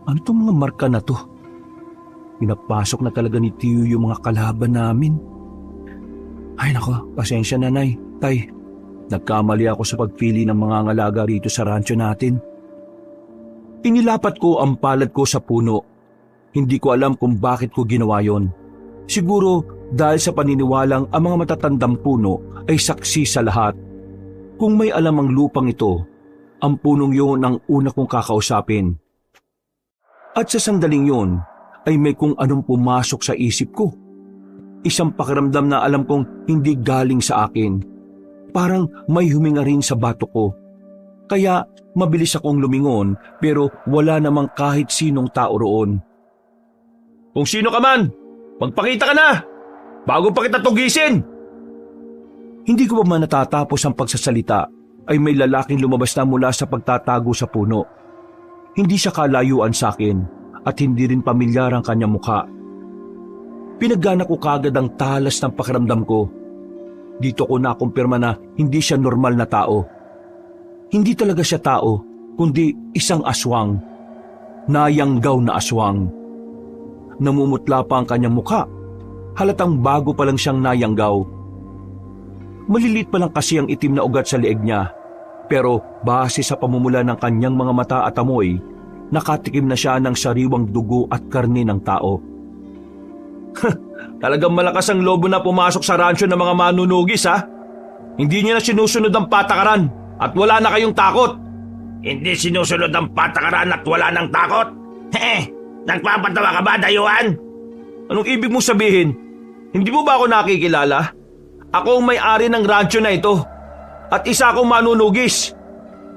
Ano itong mga marka na to? Pinapasok na talaga ni Tio yung mga kalaban namin. Ay nako, pasensya na, Nay, Tay. Nagkamali ako sa pagpili ng mga ngalaga rito sa rancho natin. Inilapat ko ang palad ko sa puno. Hindi ko alam kung bakit ko ginawa yon. Siguro dahil sa paniniwalang ang mga matatandang puno ay saksi sa lahat. Kung may alam ang lupang ito, ang punong yun ang una kong kakausapin. At sa sandaling yun ay may kung anong pumasok sa isip ko. Isang pakiramdam na alam kong hindi galing sa akin. Parang may huminga rin sa batok ko. Kaya mabilis akong lumingon pero wala namang kahit sinong tao roon. Kung sino ka man, magpakita ka na! Bago pa kita tugisin! Hindi ko pa man natatapos ang pagsasalita ay may lalaking lumabas na mula sa pagtatago sa puno. Hindi siya kalayuan sa akin at hindi rin pamilyar ang kanyang mukha. Pinaggana ko kagad ang talas ng pakiramdam ko. Dito ko nakumpirma na hindi siya normal na tao. Hindi talaga siya tao, kundi isang aswang. Nayanggaw na aswang. Namumutla pa ang kanyang mukha. Halatang bago pa lang siyang nayanggaw. Maliliit pa lang kasi ang itim na ugat sa leeg niya. Pero base sa pamumula ng kanyang mga mata at amoy, nakatikim na siya ng sariwang dugo at karne ng tao. Talagang malakas ang lobo na pumasok sa rancho ng mga manunugis, ha? Hindi niya na sinusunod ang patakaran at wala na kayong takot. Hindi sinusunod ang patakaran at wala nang takot? Nagpapatawa ka ba, dayuhan? Anong ibig mong sabihin? Hindi mo ba ako nakikilala? Ako ang may-ari ng rancho na ito at isa akong manunugis.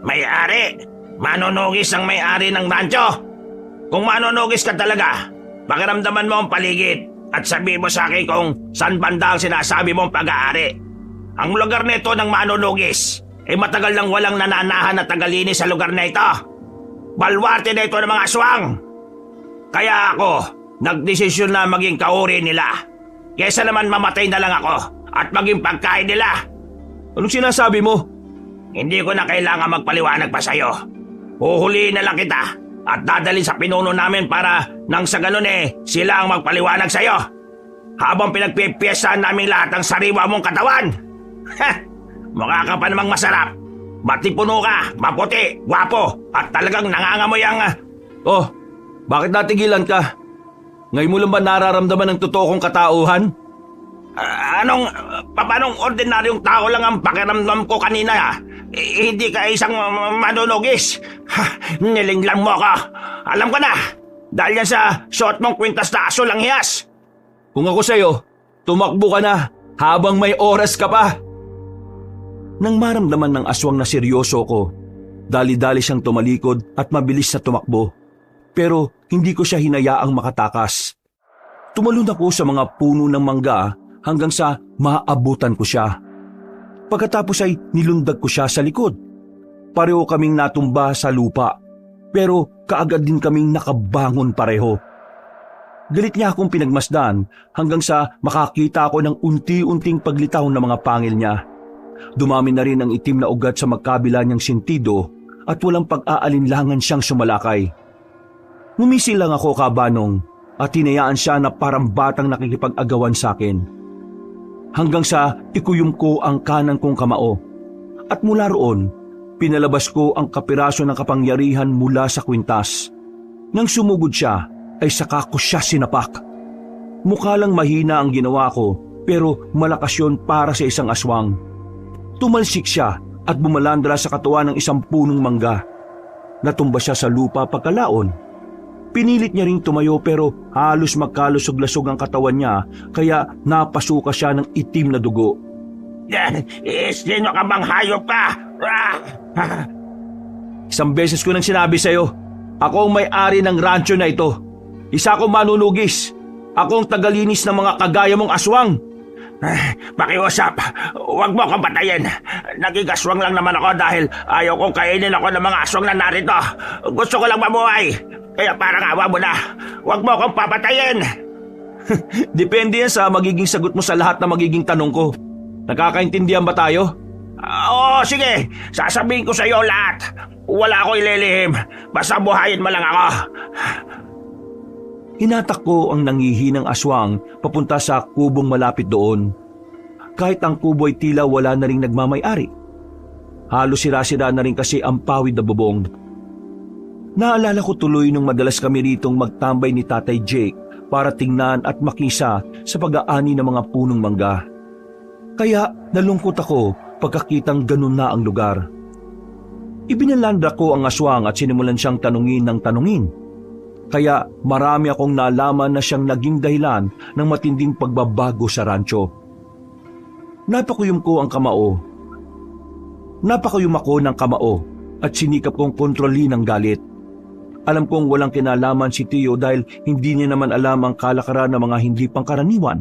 May-ari? Manunugis ang may-ari ng rancho? Kung manunugis ka talaga, pakiramdaman mo ang paligid at sabihin mo sa akin kung saan banda ang sinasabi mong pag-aari. Ang lugar na ito ng manunugis ay matagal nang walang nananahan na tagalinis sa lugar na ito. Balwarte na ito ng mga aswang. Kaya ako, nagdesisyon na maging kauri nila. Kesa naman mamatay na lang ako at maging pagkain nila. Anong sinasabi mo? Hindi ko na kailangan magpaliwanag pa sa'yo. Huhuliin na lang kita at dadalhin sa pinuno namin para nang sa ganun sila ang magpaliwanag sa'yo. Habang pinagpipiyasahan namin lahat ang sariwa mong katawan. Mukha ka pa namang masarap. Matipuno ka, maputi, gwapo at talagang nangangamoy ang... Oh, bakit natigilan ka? Ngayon mo lang ba nararamdaman ng totoo kong katauhan? Paanong ordinaryong tao lang ang pakiramdam ko kanina? Hindi ka isang manunugis. Nilinglang mo ako. Alam ko na, dahil yan sa suot mong kwintas na aso lang hiyas. Kung ako sa'yo, tumakbo ka na habang may oras ka pa. Nang maramdaman ng aswang na seryoso ko, dali-dali siyang tumalikod at mabilis na tumakbo. Pero hindi ko siya hinayaang makatakas. Tumalon ako sa mga puno ng mangga hanggang sa maabutan ko siya. Pagkatapos ay nilundag ko siya sa likod. Pareho kaming natumba sa lupa, pero kaagad din kaming nakabangon pareho. Galit niya akong pinagmasdan hanggang sa makakita ako ng unti-unting paglitaw ng mga pangil niya. Dumami na rin ang itim na ugat sa magkabila niyang sentido at walang pag-aalinlangan siyang sumalakay. Ngumisi lang ako, kabanong, at hinayaan siya na parang batang nakikipag-agawan sa akin. Hanggang sa ikuyom ko ang kanan kong kamao. At mula roon, pinalabas ko ang kapiraso ng kapangyarihan mula sa kwintas. Nang sumugod siya, ay saka ko siya sinapak. Mukha lang mahina ang ginawa ko, pero malakas yun para sa isang aswang. Tumalsik siya at bumalandra sa katawan ng isang punong mangga. Natumba siya sa lupa pagkalaon. Pinilit niya ring tumayo pero halos magkalusog-lasog ang katawan niya kaya napasuka siya ng itim na dugo. Sino ka bang hayop ka? Isang beses ko nang sinabi sa'yo, ako ang may-ari ng rancho na ito. Isa akong manunugis. Ako ang tagalinis ng mga kagaya mong aswang. Pakiusap, huwag mo akong patayin. Naging aswang lang naman ako dahil ayaw kong kainin ako ng mga aswang na narito. Gusto ko lang mabuhay. Kaya parang awa mo na. Huwag mo akong papatayin. Depende yan sa magiging sagot mo sa lahat na magiging tanong ko. Nakakaintindihan ba tayo? Oo, sige. Sasabihin ko sa iyo lahat. Wala ako ililihim. Basta buhayin mo lang ako. Hinatak ko ang nangihinang aswang papunta sa kubong malapit doon. Kahit ang kubo ay tila wala na ring nagmamay-ari, Halos sira-sira na rin kasi ang pawid na bubong. Naalala ko tuloy nung madalas kami ritong magtambay ni Tatay Jake para tingnan at makisa sa pag-aani ng mga punong mangga. Kaya nalungkot ako pagkakitang ganun na ang lugar. Ibinalanda ko ang aswang at sinimulan siyang tanungin ng tanungin. Kaya marami akong nalaman na siyang naging dahilan ng matinding pagbabago sa rancho. Napakuyom ako ng kamao at sinikap kong kontrolin ang galit. Alam kong walang kinalaman si Tio dahil hindi niya naman alam ang kalakaran ng mga hindi pangkaraniwan.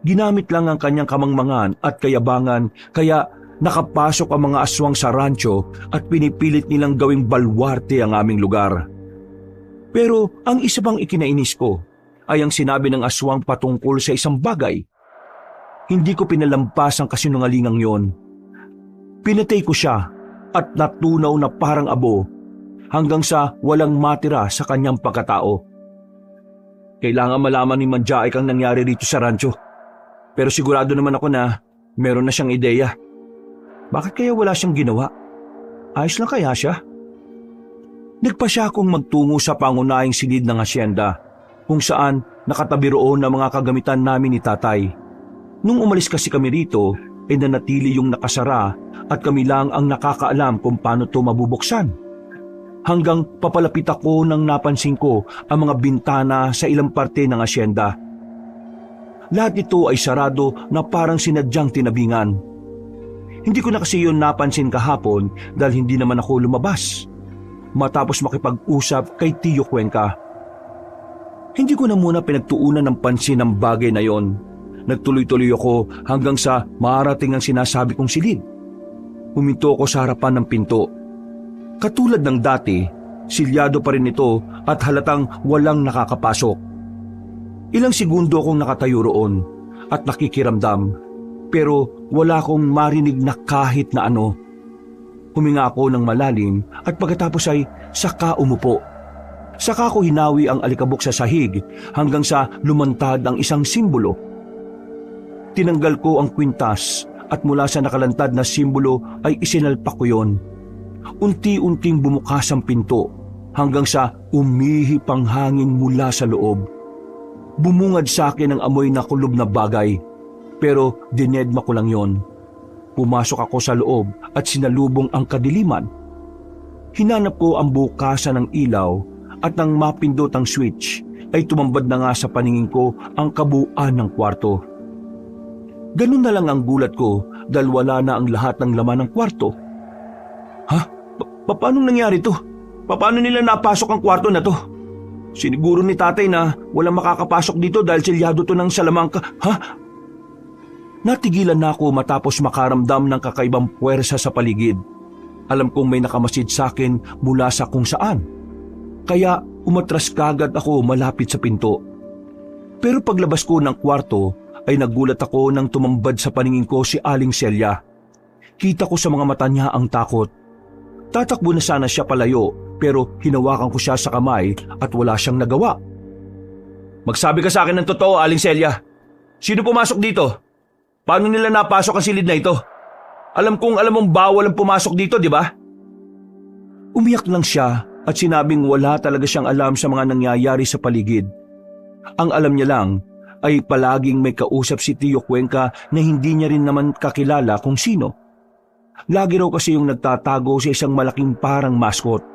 Ginamit lang ang kanyang kamangmangan at kayabangan kaya nakapasok ang mga aswang sa rancho at pinipilit nilang gawing balwarte ang aming lugar. Pero ang isa pang ikinainis ko ay ang sinabi ng aswang patungkol sa isang bagay. Hindi ko pinalampas ang kasinungalingang yon. Pinatay ko siya at natunaw na parang abo hanggang sa walang matira sa kanyang pagkatao. Kailangan malaman ni Manjaik ang nangyari dito sa rancho. Pero sigurado naman ako na meron na siyang ideya. Bakit kaya wala siyang ginawa? Ayos lang kaya siya? Nagpa siya akong magtungo sa pangunahing silid ng asyenda kung saan nakatabi roon ang mga kagamitan namin ni Tatay. Nung umalis kasi kami rito, ay nanatili yung nakasara at kami lang ang nakakaalam kung paano to mabubuksan. Hanggang papalapit ako nang napansin ko ang mga bintana sa ilang parte ng asyenda. Lahat ito ay sarado na parang sinadyang tinabingan. Hindi ko na kasi yun napansin kahapon dahil hindi naman ako lumabas. Matapos makipag-usap kay Tio Cuenca. Hindi ko na muna pinagtuunan ng pansin ang bagay na yon. Nagtuloy-tuloy ako hanggang sa marating ang sinasabi kong silid. Huminto ako sa harapan ng pinto. Katulad ng dati, silyado pa rin ito at halatang walang nakakapasok. Ilang segundo akong nakatayo roon at nakikiramdam pero wala akong marinig na kahit na ano. Huminga ako ng malalim at pagkatapos ay saka umupo. Saka ko hinawi ang alikabok sa sahig hanggang sa lumantad ang isang simbolo. Tinanggal ko ang kwintas at mula sa nakalantad na simbolo ay isinalpak ko yon. Unti-unting bumukas ang pinto hanggang sa umihip ang hangin mula sa loob. Bumungad sa akin ang amoy na kulob na bagay pero dinedma ko lang yon. Pumasok ako sa loob at sinalubong ang kadiliman. Hinanap ko ang bukasan ng ilaw at nang mapindot ang switch ay tumambad na nga sa paningin ko ang kabuuan ng kwarto. Ganun na lang ang gulat ko dahil wala na ang lahat ng laman ng kwarto. Ha? Paano nangyari to? Paano nila napasok ang kwarto na to? Siniguro ni Tatay na walang makakapasok dito dahil selyado to ng salamangka. Ha? Natigilan na ako matapos makaramdam ng kakaibang puwersa sa paligid. Alam kong may nakamasid sa akin mula sa kung saan. Kaya umatras kagad ako malapit sa pinto. Pero paglabas ko ng kwarto ay nagulat ako nang tumambad sa paningin ko si Aling Celia. Kita ko sa mga mata niya ang takot. Tatakbo na sana siya palayo pero hinawakan ko siya sa kamay at wala siyang nagawa. Magsabi ka sa akin ng totoo, Aling Celia. Sino pumasok dito? Paano nila napasok ang silid na ito? Alam kong alam mong bawal ang pumasok dito, di ba? Umiyak lang siya at sinabing wala talaga siyang alam sa mga nangyayari sa paligid. Ang alam niya lang ay palaging may kausap si Tio Cuenca na hindi niya rin naman kakilala kung sino. Lagi raw kasi yung nagtatago sa isang malaking parang mascot.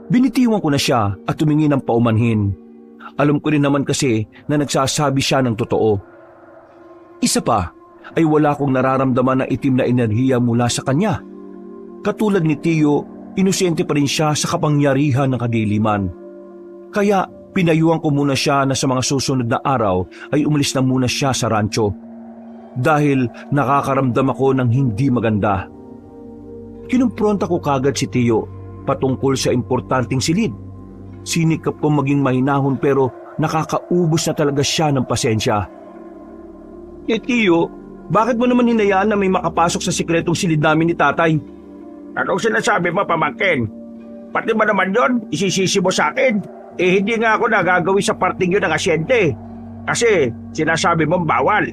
Binitiwan ko na siya at tumingi ng paumanhin. Alam ko rin naman kasi na nagsasabi siya ng totoo. Isa pa ay wala akong nararamdaman na itim na enerhiya mula sa kanya. Katulad ni Tio, inosente pa rin siya sa kapangyarihan ng kadiliman. Kaya pinayuhan ko muna siya na sa mga susunod na araw ay umalis na muna siya sa rancho. Dahil nakakaramdam ako ng hindi maganda. Kinumpronta ko kagad si Tio patungkol sa importanteng silid. Sinikap ko maging mahinahon pero nakakaubos na talaga siya ng pasensya. Tio, bakit mo naman hinayaan na may makapasok sa sikretong silid namin ni Tatay? Anong sinasabi mo, pamangkin? Pati ba naman yon isisisi mo sa akin? Hindi nga ako nagagawin sa parting yun ng asyente. Kasi sinasabi mong bawal.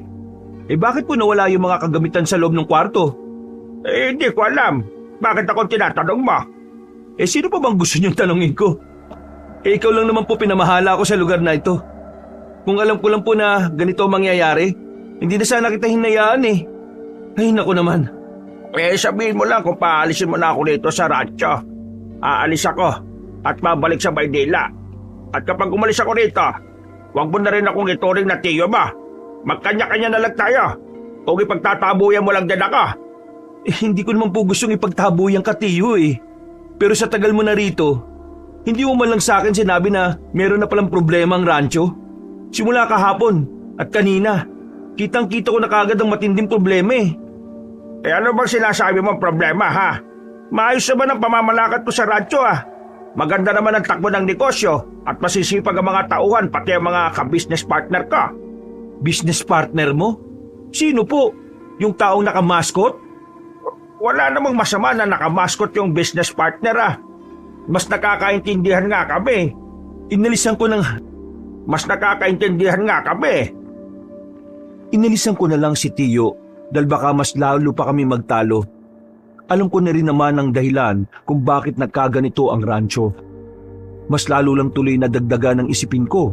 Bakit po nawala yung mga kagamitan sa loob ng kwarto? Hindi ko alam. Bakit ako tinatanong mo? Sino pa bang gusto niyong tanongin ko? Ikaw lang naman po pinamahala ako sa lugar na ito. Kung alam ko lang po na ganito ang mangyayari, hindi na sana kita hinayaan eh. Ay, naku naman. Sabihin mo lang kung paalisin mo na ako dito sa rancho. Aalis ako at babalik sa Maynila. At kapag umalis ako dito, huwag mo na rin akong ituring na tiyo ba? Magkanya-kanya na lang tayo. Kung ipagtatabuyan mo lang din ako. Hindi ko naman po gustong ipagtabuyan ka, Tiyo eh. Pero sa tagal mo na rito, hindi mo man lang sa akin sinabi na meron na palang problema ang rancho. Simula kahapon at kanina, kitang-kita ko na kagad ang matinding problema eh. Ano bang sinasabi mong problema ha? Maayos naman ang pamamalakad ko sa rancho ah. Maganda naman ang takbo ng negosyo at masisipag ang mga tauhan pati ang mga ka-business partner ko. Business partner mo? Sino po? Yung taong nakamaskot? Wala namang masama na nakamaskot yung business partner ah. Mas nakakaintindihan nga kami. Inalisan ko ng... Mas nakakaintindihan nga kami. Inalisan ko na lang si Tiyo dahil baka mas lalo pa kami magtalo. Alam ko na rin naman ang dahilan kung bakit nagkaganito ang rancho. Mas lalo lang tuloy na dagdagan ng isipin ko.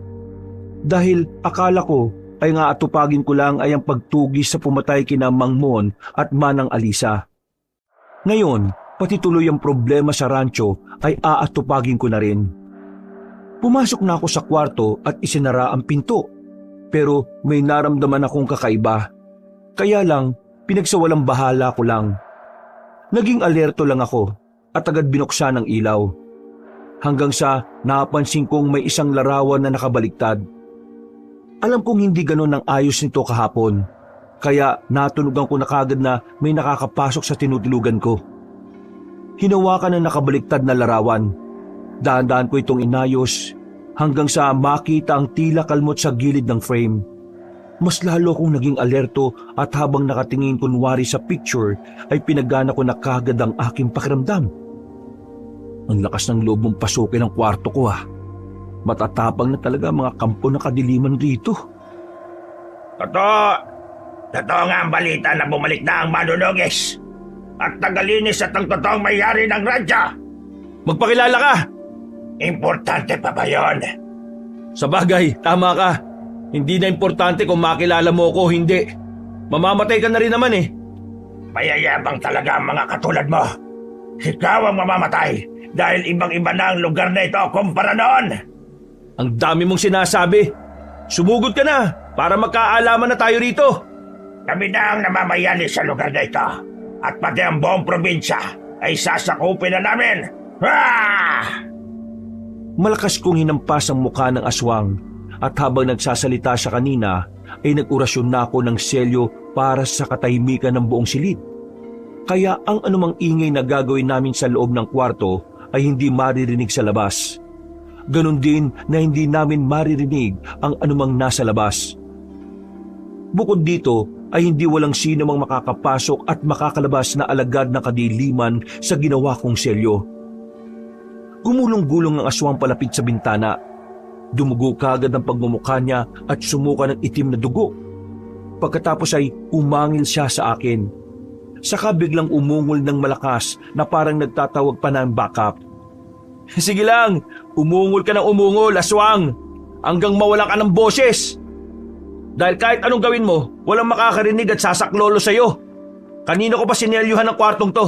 Dahil akala ko ay nga atupagin ko lang ay ang pagtugis sa pumatay kina Mang Mon at Manang Alisa. Ngayon, pati tuloy ang problema sa rancho ay aatupagin ko na rin. Pumasok na ako sa kwarto at isinara ang pinto. Pero may naramdaman akong kakaiba. Kaya lang, pinagsawalang bahala ko lang. Naging alerto lang ako at agad binuksan ang ilaw. Hanggang sa napansin kong may isang larawan na nakabaliktad. Alam kong hindi ganon ang ayos nito kahapon. Kaya natunugan ko na kagad na may nakakapasok sa tinutulugan ko. Hinawakan ang nakabaliktad na larawan. Dahan-dahan ko itong inayos hanggang sa makita ang tila kalmot sa gilid ng frame. Mas lalo akong naging alerto at habang nakatingin kunwari sa picture ay pinagana ko na kagad ang aking pakiramdam. Ang lakas ng loob mong pasukin ang kwarto ko ah. Matatapang na talaga mga kampo na kadiliman rito. Totoo nga ang balita na bumalik na ang manunugis at tagalinis at ang totoong may-ari ng radyo. Magpakilala ka! Importante pa ba yun? Sa bagay, tama ka. Hindi na importante kung makilala mo ko o hindi. Mamamatay ka na rin naman eh. Mayayabang talaga ang mga katulad mo. Ikaw ang mamamatay dahil ibang-iba na ang lugar na ito kumpara noon. Ang dami mong sinasabi. Sumugod ka na para magkaalaman na tayo rito. Kami na ang namamayani sa lugar na ito at pati ang buong probinsya ay sasakupin na namin. Malakas kong hinampas ang mukha ng aswang at habang nagsasalita siya kanina ay nag-orasyon na ako ng selyo para sa katahimikan ng buong silid. Kaya ang anumang ingay na gagawin namin sa loob ng kwarto ay hindi maririnig sa labas. Ganon din na hindi namin maririnig ang anumang nasa labas. Bukod dito ay hindi walang sino mang makakapasok at makakalabas na alagad ng kadiliman sa ginawa kong selyo. Gumulong-gulong ang aswang palapit sa bintana. Dumugo kagad ang pagmumukha niya at sumuka ng itim na dugo. Pagkatapos ay umangil siya sa akin. Saka biglang umungol ng malakas na parang nagtatawag pa ng backup. Sige lang, umungol ka ng umungol, aswang, hanggang mawala ka ng boses. Dahil kahit anong gawin mo, walang makakarinig at sasaklolo sa'yo. Kanino ko pa sinelyuhan ng kwartong to?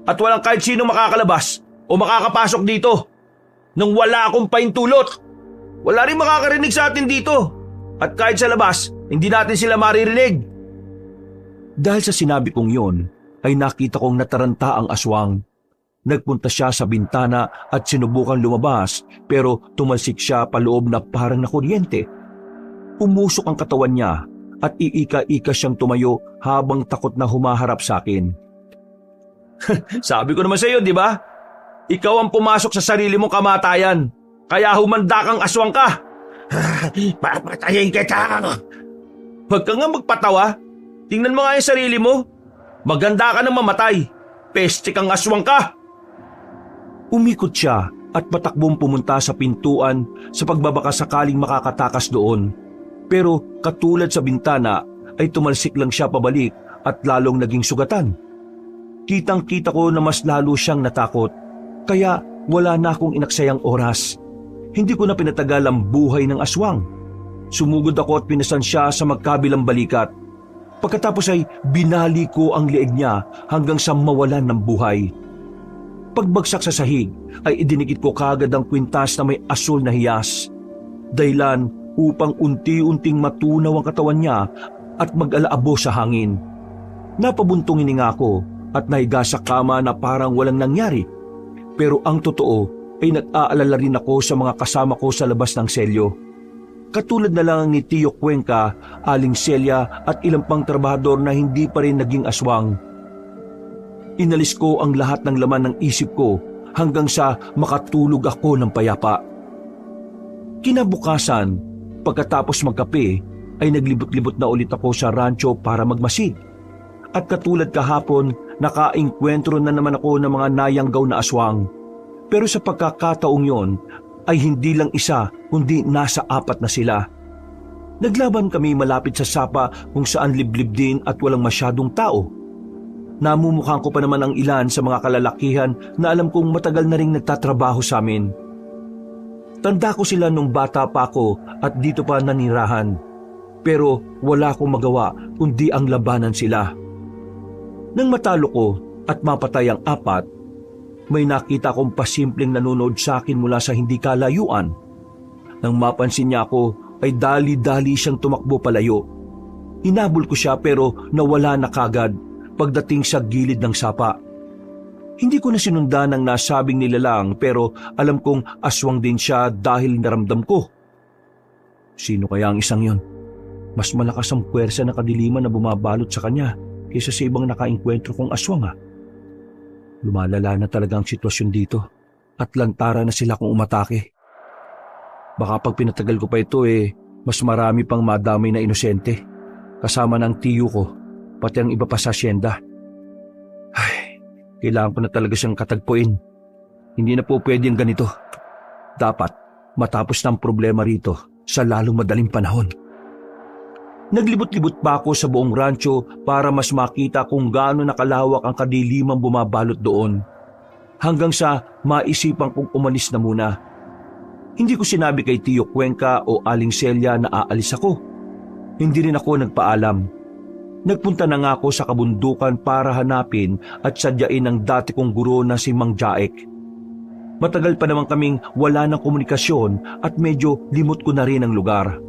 At walang kahit sino makakalabas o makakapasok dito nang wala akong paintulot. Wala rin makakarinig sa atin dito. At kahit sa labas, hindi natin sila maririnig. Dahil sa sinabi kong yon, ay nakita kong nataranta ang aswang. Nagpunta siya sa bintana at sinubukan lumabas pero tumalsik siya paloob na parang nakuryente. Umusok ang katawan niya at iika-ika siyang tumayo habang takot na humaharap sa akin. Sabi ko naman sa iyo, di ba? Ikaw ang pumasok sa sarili mong kamatayan. Kaya humanda kang aswang ka. Papatayin kita. Huwag ka nga magpatawa. Tingnan mo nga yung sarili mo. Maganda ka nang mamatay. Peste kang aswang ka. Umikot siya at patakbong pumunta sa pintuan sa pagbabaka sakaling makakatakas doon. Pero katulad sa bintana ay tumalsik lang siya pabalik at lalong naging sugatan. Kitang-kita ko na mas lalo siyang natakot. Kaya wala na akong inaksayang oras. Hindi ko na pinatagal ang buhay ng aswang. Sumugod ako at pinasan siya sa magkabilang balikat. Pagkatapos ay binali ko ang leeg niya hanggang sa mawalan ng buhay. Pagbagsak sa sahig ay idinikit ko kagad ang kwintas na may asul na hiyas. Dahilan upang unti-unting matunaw ang katawan niya at mag-alaabo sa hangin. Napabuntong hininga ko at nahiga sa kama na parang walang nangyari. Pero ang totoo ay nag-aalala rin ako sa mga kasama ko sa labas ng selyo. Katulad na lang ni Tio Cuenca, Aling Celia at ilang pang trabahador na hindi pa rin naging aswang. Inalis ko ang lahat ng laman ng isip ko hanggang sa makatulog ako ng payapa. Kinabukasan, pagkatapos magkape, ay naglibot-libot na ulit ako sa rancho para magmasid. At katulad kahapon, nakaengkwentro na naman ako ng mga nayanggaw na aswang. Pero sa pagkakataong yon, ay hindi lang isa kundi nasa 4 na sila. Naglaban kami malapit sa sapa kung saan liblib din at walang masyadong tao. Namumukhaan ko pa naman ang ilan sa mga kalalakihan na alam kong matagal na ring nagtatrabaho sa amin. Tanda ko sila nung bata pa ako at dito pa nanirahan. Pero wala akong magawa kundi ang labanan sila. Nang matalo ko at mapatay ang 4, may nakita kong pasimpleng nanonood sa akin mula sa hindi kalayuan. Nang mapansin niya ako ay dali-dali siyang tumakbo palayo. Hinabol ko siya pero nawala na kagad pagdating sa gilid ng sapa. Hindi ko na sinundan ang nasabing nilalang pero alam kong aswang din siya dahil naramdam ko. Sino kaya ang isang yon? Mas malakas ang puwersa ng kadiliman na bumabalot sa kanya kaysa sa ibang nakaengkwentro kong aswang Lumalala na talaga ang sitwasyon dito at lantara na sila kung umatake. Baka pag pinatagal ko pa ito mas marami pang madamay na inosente kasama ng tiyo ko pati ang iba pa sa asyenda. Ay, kailangan ko na talaga siyang katagpuin. Hindi na po pwede ang ganito. Dapat matapos na ang problema rito sa lalong madaling panahon. Naglibot-libot pa ako sa buong rancho para mas makita kung gaano nakalawak ang kadilimang bumabalot doon. Hanggang sa maisipan kong umalis na muna. Hindi ko sinabi kay Tio Cuenca o Aling Celia na aalis ako. Hindi rin ako nagpaalam. Nagpunta na nga ako sa kabundukan para hanapin at sadyain ang dati kong guro na si Mang Jaek. Matagal pa naman kaming wala ng komunikasyon at medyo limot ko na rin ang lugar.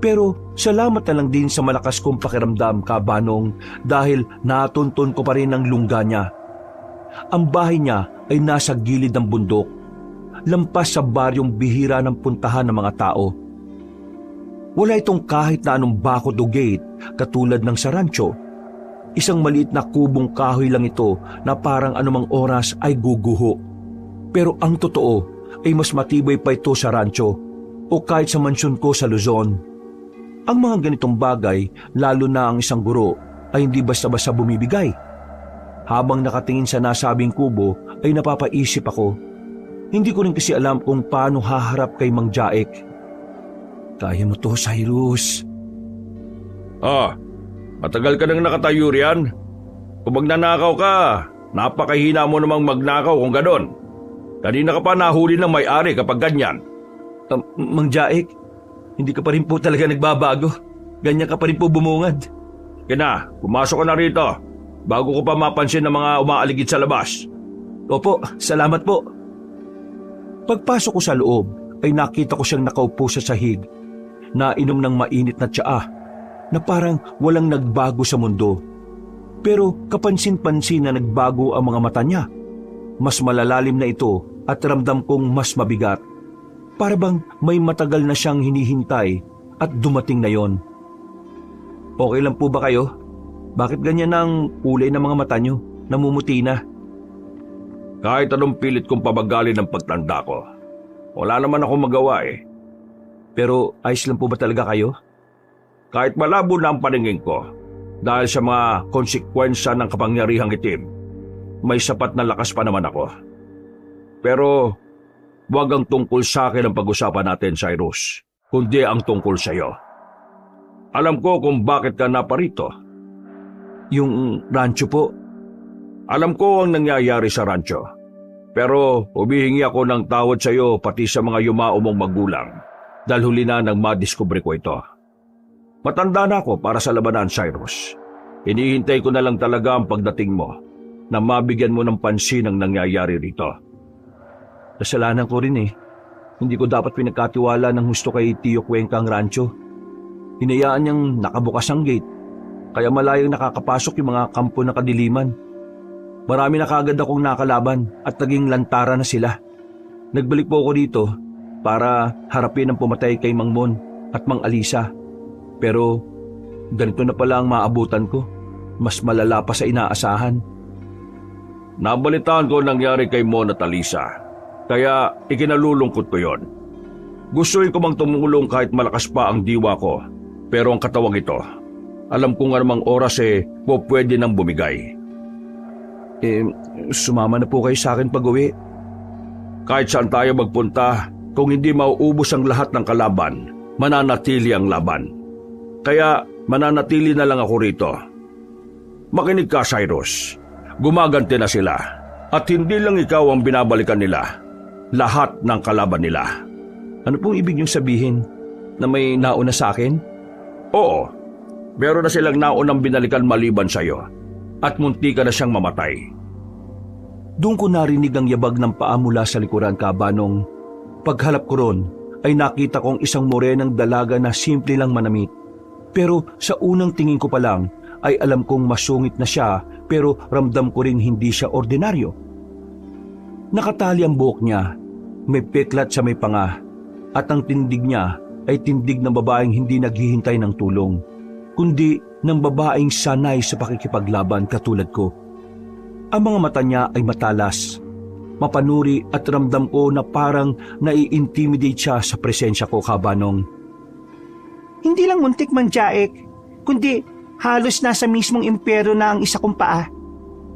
Pero salamat na lang din sa malakas kong pakiramdam, Kabanong, dahil natunton ko pa rin ang lungga niya. Ang bahay niya ay nasa gilid ng bundok, lampas sa baryong bihira ng puntahan ng mga tao. Wala itong kahit na anong bakod o gate katulad ng sa rancho. Isang maliit na kubong kahoy lang ito na parang anumang oras ay guguho. Pero ang totoo ay mas matibay pa ito sa rancho o kahit sa mansyon ko sa Luzon. Ang mga ganitong bagay, lalo na ang isang guro, ay hindi basta-basta bumibigay. Habang nakatingin sa nasabing kubo ay napapaisip ako. Hindi ko rin kasi alam kung paano haharap kay Mang Jaek. Kaya mo to, Cyrus. Matagal ka nang nakatayo riyan. Kung magnanakaw ka, napakahina mo namang magnakaw kung ganon. Kanina ka pa nahuli ng may-ari kapag ganyan. Mang Jaek, hindi ka pa rin po talaga nagbabago. Ganyan ka pa rin po bumungad. Kina, pumasok ka na rito bago ko pa mapansin ng mga umaaligid sa labas. Opo, salamat po. Pagpasok ko sa loob ay nakita ko siyang nakaupo sa sahig, nainom ng mainit na tsaa, na parang walang nagbago sa mundo. Pero kapansin-pansin na nagbago ang mga mata niya. Mas malalalim na ito at ramdam kong mas mabigat. Para bang may matagal na siyang hinihintay at dumating na yon. Okay lang po ba kayo? Bakit ganyan ang kulay ng mga mata niyo? Namumuti na. Kahit anong pilit kong pabagalin ng pagtanda ko, wala naman akong magawa Pero ayos lang po ba talaga kayo? Kahit malabo na ang paningin ko, dahil sa mga konsekwensya ng kapangyarihang itim, may sapat na lakas pa naman ako. Pero huwag ang tungkol sa akin ang pag-usapan natin, Cyrus, kundi ang tungkol sa iyo. Alam ko kung bakit ka naparito. Yung rancho po, Alam ko ang nangyayari sa rancho. Pero humihingi ako ng tawad sa iyo pati sa mga yumao mong magulang dahil huli na nang madiskubre ko ito. Matanda na ako para sa labanan, Cyrus. Hinihintay ko na lang talaga ang pagdating mo na mabigyan mo ng pansin ang nangyayari rito. Kasalanan ko rin eh. Hindi ko dapat pinagkatiwala ng husto kay Tio Cuenca ang rancho. Hinayaan niyang nakabukas ang gate, kaya malayang nakakapasok yung mga kampo na kadiliman. Marami na kagad akong nakalaban at naging lantara na sila. Nagbalik po ako dito para harapin ang pumatay kay Mang Mon at Mang Alisa. Pero ganito na pala ang maabutan ko. Mas malala pa sa inaasahan. Nabalitaan ko ang nangyari kay Mon at Alisa, kaya ikinalulungkot ko yon. Gustuin ko mang tumulong kahit malakas pa ang diwa ko, pero ang katawang ito, alam kong anumang oras pwede nang bumigay. Sumama na po kayo sa akin pag-uwi. Kahit saan tayo magpunta, kung hindi mauubos ang lahat ng kalaban, mananatili ang laban. Kaya mananatili na lang ako rito. Makinig ka, Cyrus. Gumaganti na sila. At hindi lang ikaw ang binabalikan nila. Lahat ng kalaban nila. Ano pong ibig niyong sabihin? Na may nauna sa akin? Oo. Meron na silang naunang binalikan maliban sa iyo. At munti ka na siyang mamatay. Doon ko narinig ang yabag ng paa mula sa likuran, Kabanong. Paghalap ko ron, ay nakita kong isang morenang dalaga na simple lang manamit. Pero sa unang tingin ko pa lang, ay alam kong masungit na siya, pero ramdam ko rin hindi siya ordinaryo. Nakatali ang buhok niya, may peklat sa may panga, at ang tindig niya ay tindig ng babaeng hindi naghihintay ng tulong, kundi ng babaeng sanay sa pakikipaglaban katulad ko. Ang mga mata niya ay matalas, mapanuri at ramdam ko na parang nai-intimidate siya sa presensya ko, Kabanong. Hindi lang muntik man Jaek, kundi halos nasa mismong impyerno na ang isa kong paa.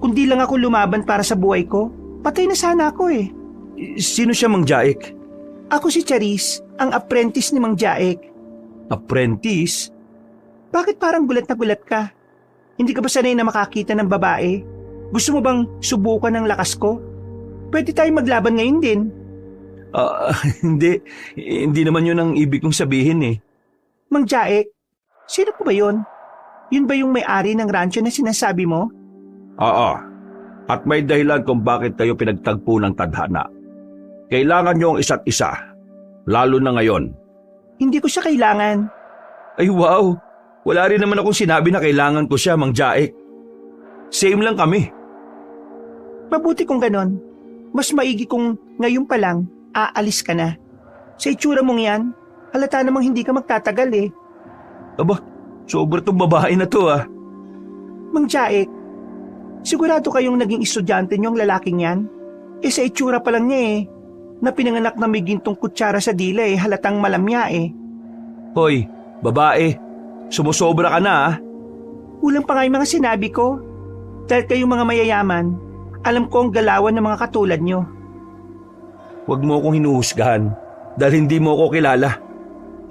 Kundi lang ako lumaban para sa buhay ko, patay na sana ako eh. Sino siya, Mang Jaek? Ako si Charis, ang apprentice ni Mang Jaek. Apprentice? Bakit parang gulat na gulat ka? Hindi ka ba sanay na makakita ng babae? Gusto mo bang subukan ng lakas ko? Pwede tayong maglaban ngayon din. Hindi. Hindi naman yun ang ibig kong sabihin eh. Mang Jaek, sino po ba yun? Yun ba yung may-ari ng rancho na sinasabi mo? Oo. At may dahilan kung bakit kayo pinagtagpo ng tadhana. Kailangan niyo ang isa't isa. Lalo na ngayon. Hindi ko siya kailangan. Ay wow! Wala rin naman akong sinabi na kailangan ko siya, Mang Jaek. Same lang kami. Mabuti kung ganon. Mas maigi kung ngayon pa lang, aalis ka na. Sa itsura mong yan, halata namang hindi ka magtatagal eh. Aba, sobra tong babae na to ah. Mang Jaek, sigurado kayong naging estudyante niyo ang lalaking yan? Sa itsura pa lang niya eh. Na pinanganak na may gintong kutsara sa dila eh, halatang malamya eh. Hoy, babae, sumusobra ka na ah. Kulang pa nga yung mga sinabi ko. Dahil kayong mga mayayaman, alam ko ang galawan ng mga katulad nyo. Huwag mo akong hinuhusgahan dahil hindi mo ako kilala.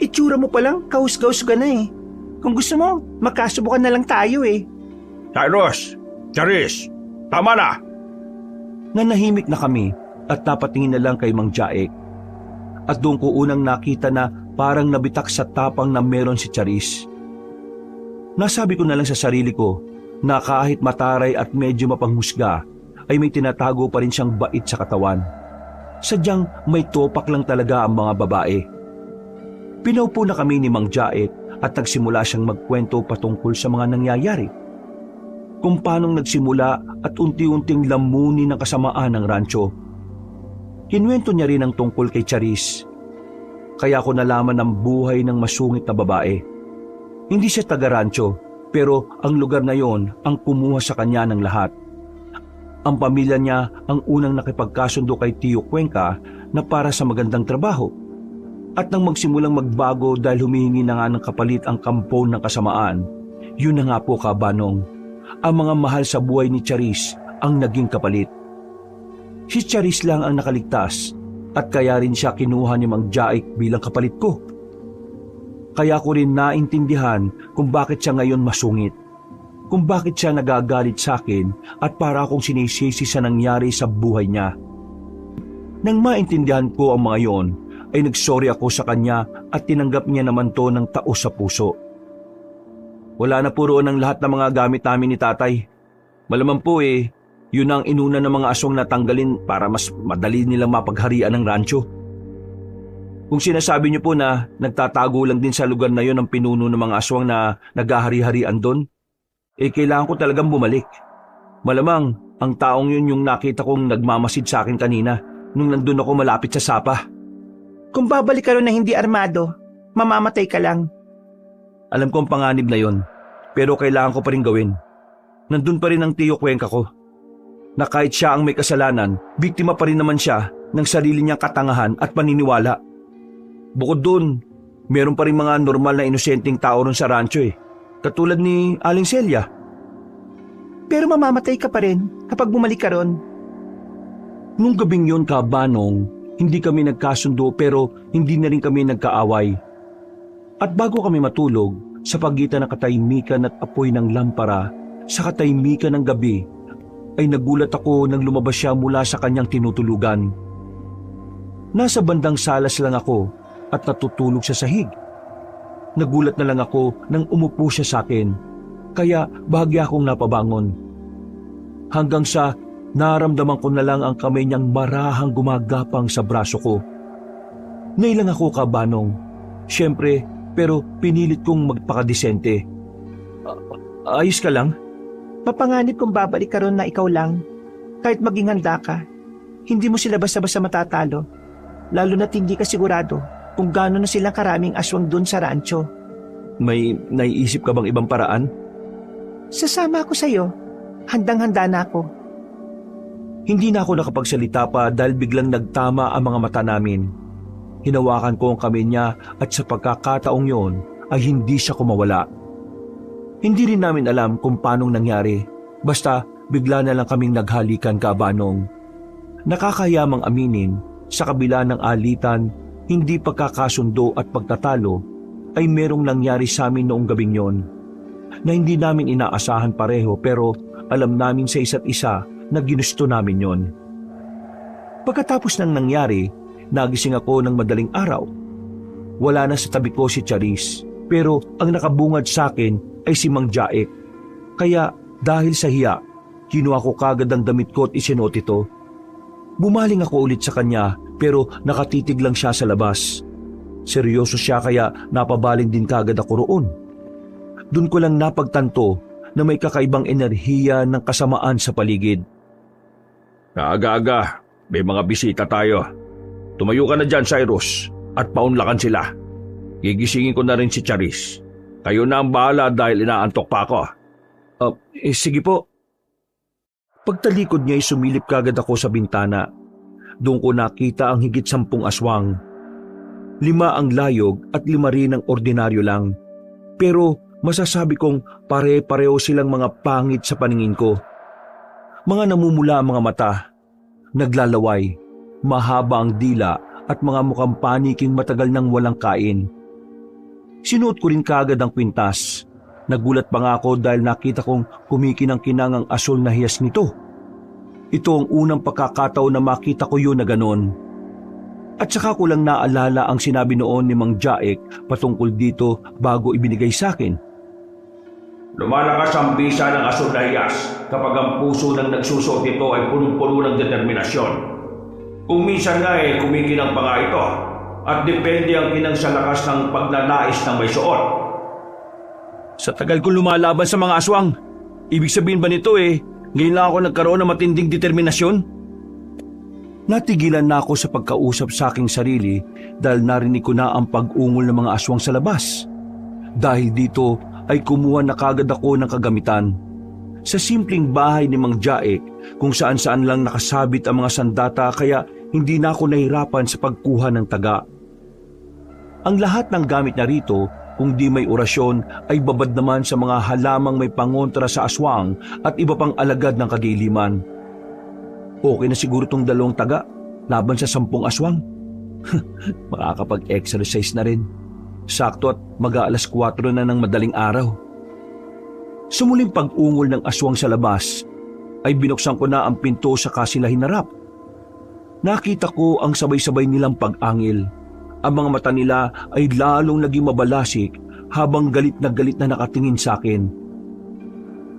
Itsura mo palang, kahus-gaus ka na eh. Kung gusto mo, magkasubukan na lang tayo eh. Cyrus! Charis! Tama na! Nanahimik na kami at napatingin na lang kay Mang Jaek. At doon ko unang nakita na parang nabitak sa tapang na meron si Charis. Nasabi ko na lang sa sarili ko na kahit mataray at medyo mapanghusga, ay may tinatago pa rin siyang bait sa katawan. Sadyang may topak lang talaga ang mga babae. Pinaupo na kami ni Mang Jaek at nagsimula siyang magkwento patungkol sa mga nangyayari. Kung paanong nagsimula at unti-unting lamunin ng kasamaan ng rancho. Kinwento niya rin ang tungkol kay Charis. Kaya ko nalaman ang buhay ng masungit na babae. Hindi siya taga-rancho, pero ang lugar na yon ang kumuha sa kanya ng lahat. Ang pamilya niya ang unang nakipagkasundo kay Tio Cuenca na para sa magandang trabaho. At nang magsimulang magbago dahil humihingi na nga ng kapalit ang kampon ng kasamaan, yun na nga po, Kabanong, ang mga mahal sa buhay ni Charis ang naging kapalit. Si Charis lang ang nakaligtas at kaya rin siya kinuha ni Mang Jaek bilang kapalit ko. Kaya ko rin naintindihan kung bakit siya ngayon masungit. kung bakit siya nagagalit sa akin at para akong sinisisi sa nangyari sa buhay niya. Nang maintindihan ko ang mga yon, ay nagsorry ako sa kanya at tinanggap niya naman to ng taos sa puso. Wala na po roon ang lahat ng mga gamit namin ni tatay. Malamang po yun ang inuna ng mga aswang na tanggalin para mas madali nilang mapagharian ng rancho. Kung sinasabi niyo po na nagtatago lang din sa lugar na yon ang pinuno ng mga aswang na naghahari-harian doon, kailangan ko talagang bumalik. Malamang ang taong yun yung nakita kong nagmamasid sa akin kanina nung nandun ako malapit sa sapa. Kung babalik ka ron na hindi armado, mamamatay ka lang. Alam ko ang panganib na yon, pero kailangan ko pa rin gawin. Nandun pa rin ang tiyo Cuenca ko, na kahit siya ang may kasalanan, biktima pa rin naman siya ng sarili niyang katangahan at paniniwala. Bukod doon, meron pa rin mga normal na inosenteng tao ron sa rancho katulad ni Aling Celia. Pero mamamatay ka pa rin kapag bumalik ka ron. Nung gabing yon, Kabanong, hindi kami nagkasundo pero hindi na rin kami nagkaaway. At bago kami matulog, sa pagitan ng katahimikan at apoy ng lampara, sa katahimikan ng gabi, ay nagulat ako nang lumabas siya mula sa kanyang tinutulugan. Nasa bandang salas lang ako at natutulog sa sahig. Nagulat na lang ako nang umupo siya sa akin, kaya bahagya akong napabangon. Hanggang sa naramdaman ko na lang ang kamay niyang marahang gumagapang sa braso ko. Nailang ako, Kabanong. Siyempre, pero pinilit kong magpakadisente. Ayos ka lang? Mapanganib kung babalik ka ron na ikaw lang. Kahit maging handa ka, hindi mo sila basta-basta matatalo. Lalo na't hindi ka sigurado kung gaano na silang karaming aswang dun sa rancho. May naiisip ka bang ibang paraan? Sasama ako sa'yo. Handang-handa na ako. Hindi na ako nakapagsalita pa dahil biglang nagtama ang mga mata namin. Hinawakan ko ang kamay niya at sa pagkakataong yon ay hindi siya kumawala. Hindi rin namin alam kung paanong nangyari. Basta bigla na lang kaming naghalikan, Kabanong. Nakakayamang aminin, sa kabila ng alitan, hindi pagkakasundo at pagtatalo, ay merong nangyari sa amin noong gabing yon, na hindi namin inaasahan pareho pero alam namin sa isa't isa na ginusto namin yon. Pagkatapos ng nangyari, nagising ako ng madaling araw. Wala na sa tabi ko si Charis, pero ang nakabungad sa akin ay si Mang Jaek. Kaya dahil sa hiya, kinuha ko kagad ang damit ko at isinuot ito. Bumaling ako ulit sa kanya pero nakatitig lang siya sa labas. Seryoso siya kaya napabaling din kagad ako roon. Doon ko lang napagtanto na may kakaibang enerhiya ng kasamaan sa paligid. Aga-aga, may mga bisita tayo. Tumayo ka na dyan, Cyrus, at paunlakan sila. Gigisingin ko na rin si Charis. Kayo na ang bahala dahil inaantok pa ako. Sige po. Pagtalikod niya ay sumilip kagad ako sa bintana. Doon ko nakita ang higit 10 aswang. 5 ang layog at 5 rin ang ordinaryo lang. Pero masasabi kong pare-pareho silang mga pangit sa paningin ko. Mga namumula ang mga mata, naglalaway, mahaba ang dila at mga mukhang paniking matagal nang walang kain. Sinuot ko rin kagad ang kwintas. Nagulat pa nga ako dahil nakita kong kumikinang-kinang ang asul na hiyas nito. Ito ang unang pagkakataon na makita ko yun na ganon. At saka ko lang naalala ang sinabi noon ni Mang Jaek patungkol dito bago ibinigay sa akin. Lumalakas ang bisa ng asul na hiyas kapag ang puso ng nagsusuot nito ay punong-puno ng determinasyon. Kung minsan nga kumikinang pa nga ito at depende ang kinang sa lakas ng pagnanais ng may suot. Sa tagal ko lumalaban sa mga aswang, ibig sabihin ba nito ngayon lang ako nagkaroon ng matinding determinasyon? Natigilan na ako sa pagkausap sa aking sarili dahil narinig ko na ang pag-ungol ng mga aswang sa labas. Dahil dito ay kumuha na kagad ako ng kagamitan. Sa simpleng bahay ni Mang Jaek kung saan-saan lang nakasabit ang mga sandata kaya hindi na ako nahirapan sa pagkuha ng taga. Ang lahat ng gamit na rito, kung di may orasyon, ay babad naman sa mga halamang may pangontra sa aswang at iba pang alagad ng kadiliman. Okay na siguro tong 2 taga laban sa 10 aswang. Makakapag-exercise na rin. Sakto at mag-aalas 4 na ng madaling araw. Sa muling pag-ungol ng aswang sa labas, ay binuksan ko na ang pinto sa sila hinarap. Nakita ko ang sabay-sabay nilang pag-angil. Ang mga mata nila ay lalong naging mabalasik habang galit na nakatingin sa akin.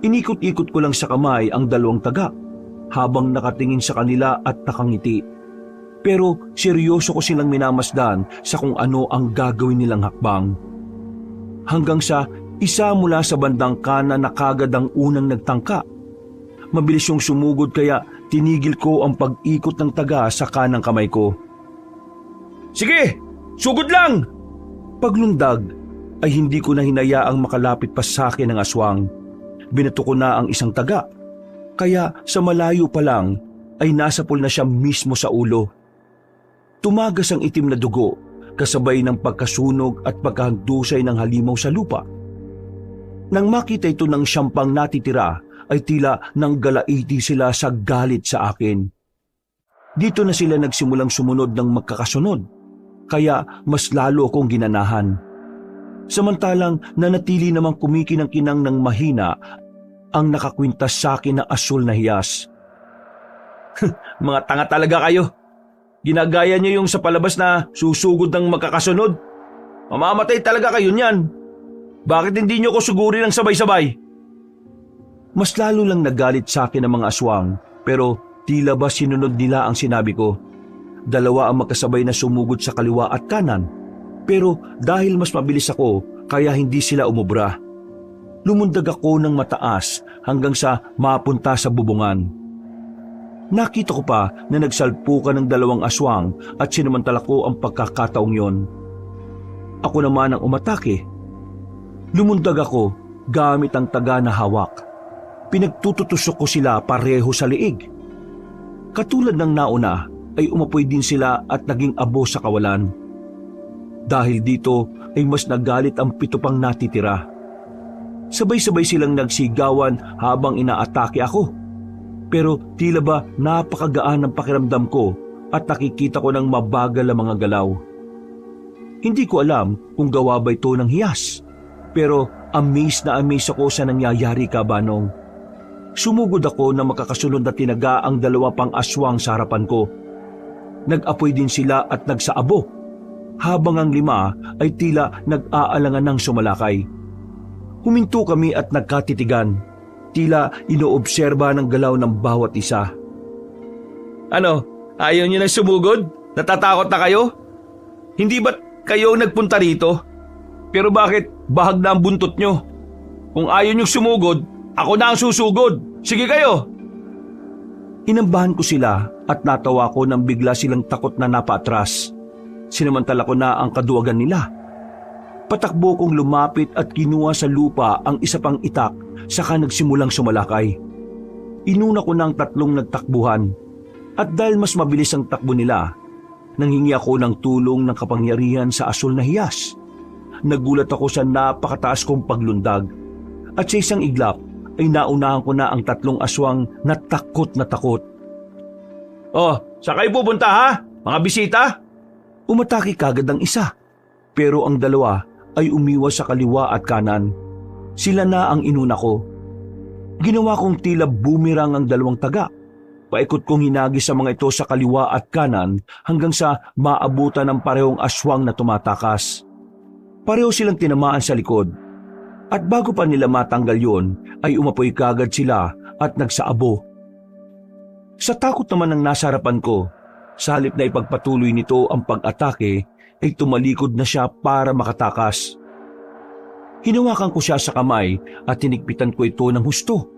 Inikot-ikot ko lang sa kamay ang dalawang taga habang nakatingin sa kanila at nakangiti. Pero seryoso ko silang minamasdan sa kung ano ang gagawin nilang hakbang. Hanggang sa isa mula sa bandang kanan na kagad ang unang nagtangka. Mabilis yung sumugod kaya tinigil ko ang pag-ikot ng taga sa kanang kamay ko. Sige, sugod lang! Paglundag ay hindi ko na hinayaang makalapit pa sa akin ang aswang. Binato ko na ang isang taga. Kaya sa malayo pa lang ay nasapol na siya mismo sa ulo. Tumagas ang itim na dugo kasabay ng pagkasunog at pagkahandusay ng halimaw sa lupa. Nang makita ito ng siyang natitira ay tila nang galaiti sila sa galit sa akin. Dito na sila nagsimulang sumunod ng magkakasunod, kaya mas lalo akong ginanahan. Samantalang nanatili namang kumikinang-kinang ng mahina ang nakakwintas sa akin na asul na hiyas. Mga tanga talaga kayo. Ginagaya niyo yung sa palabas na susugod ng magkakasunod. Mamamatay talaga kayo niyan. Bakit hindi niyo ko sugurin ng sabay-sabay? Mas lalo lang nagalit sa akin ang mga aswang, pero tila ba sinunod nila ang sinabi ko. Dalawa ang magkasabay na sumugod sa kaliwa at kanan, pero dahil mas mabilis ako, kaya hindi sila umubra. Lumundag ako ng mataas hanggang sa mapunta sa bubungan. Nakita ko pa na nagsalpukan ng dalawang aswang at sinamantala ko ang pagkakataong yon. Ako naman ang umatake. Lumundag ako gamit ang taga na hawak. Pinagtututusok ko sila pareho sa liig. Katulad ng nauna ay umapoy din sila at naging abo sa kawalan. Dahil dito ay mas nagalit ang 7 pang natitira. Sabay-sabay silang nagsigawan habang inaatake ako. Pero tila ba napakagaan ng pakiramdam ko at nakikita ko ng mabagal ang mga galaw. Hindi ko alam kung gawa ba ito ng hiyas. Pero amazed na amazed ako sa nangyayari, Kabanong. Sumugod ako na makakasunod na tinaga ang 2 pang aswang sa harapan ko. Nag-apoy din sila at nagsaabo, habang ang 5 ay tila nag-aalangan ng sumalakay. Huminto kami at nagkatitigan, tila inoobserba ng galaw ng bawat isa. Ano, ayaw niyo na sumugod? Natatakot na kayo? Hindi ba't kayo nagpunta rito? Pero bakit bahag na ang buntot nyo? Kung ayaw niyo sumugod, ako na ang susugod. Sige kayo! Inambahan ko sila at natawa ko nang bigla silang takot na napaatras. Sinamantala ko na ang kaduwagan nila. Patakbo kong lumapit at kinuha sa lupa ang isa pang itak saka nagsimulang sumalakay. Inuna ko na ang 3 nagtakbuhan at dahil mas mabilis ang takbo nila, nanghingi ako ng tulong ng kapangyarihan sa asul na hiyas. Nagulat ako sa napakataas kong paglundag at sa isang iglap ay naunahan ko na ang 3 aswang na takot na takot. Oh, saan kayo pupunta ha? Mga bisita? Umatake kagad ang isa, pero ang 2 ay umiwas sa kaliwa at kanan. Sila na ang inuna ko. Ginawa kong tila boomerang ang 2 taga. Paikot kong hinagis sa mga ito sa kaliwa at kanan hanggang sa maabutan ng parehong aswang na tumatakas. Pareho silang tinamaan sa likod. At bago pa nila matanggal yon, ay umapoy kagad sila at nagsaabo. Sa takot naman ng nasa harapan ko, sa halip na ipagpatuloy nito ang pag-atake, ay tumalikod na siya para makatakas. Hinawakan ko siya sa kamay at tinigpitan ko ito ng husto.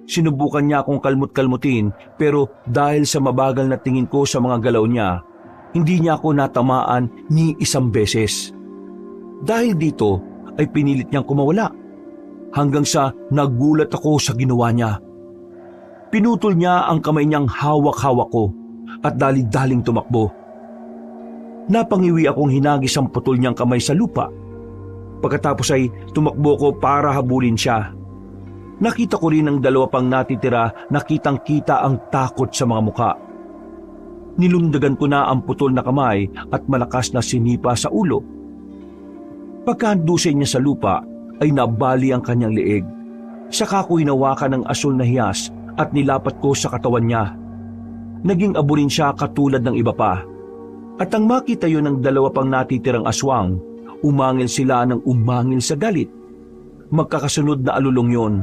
Sinubukan niya akong kalmot-kalmutin pero dahil sa mabagal na tingin ko sa mga galaw niya, hindi niya ako natamaan ni isang beses. Dahil dito ay pinilit niyang kumawala hanggang sa nagulat ako sa ginawa niya. Pinutol niya ang kamay niyang hawak-hawak ko at dali-daling tumakbo. Napangiwi akong hinagis ang putol niyang kamay sa lupa. Pagkatapos ay tumakbo ko para habulin siya. Nakita ko rin ang 2 pang natitira na kitang-kita ang takot sa mga muka. Nilundagan ko na ang putol na kamay at malakas na sinipa sa ulo. Pagkahandusay niya sa lupa ay nabali ang kanyang leeg. Saka ko hinawakan ng asul na hiyas at nilapat ko sa katawan niya. Naging abo rin siya katulad ng iba pa. At ang makita yun ng dalawa pang natitirang aswang, umangil sila ng umangil sa galit. Magkakasunod na alulong yun.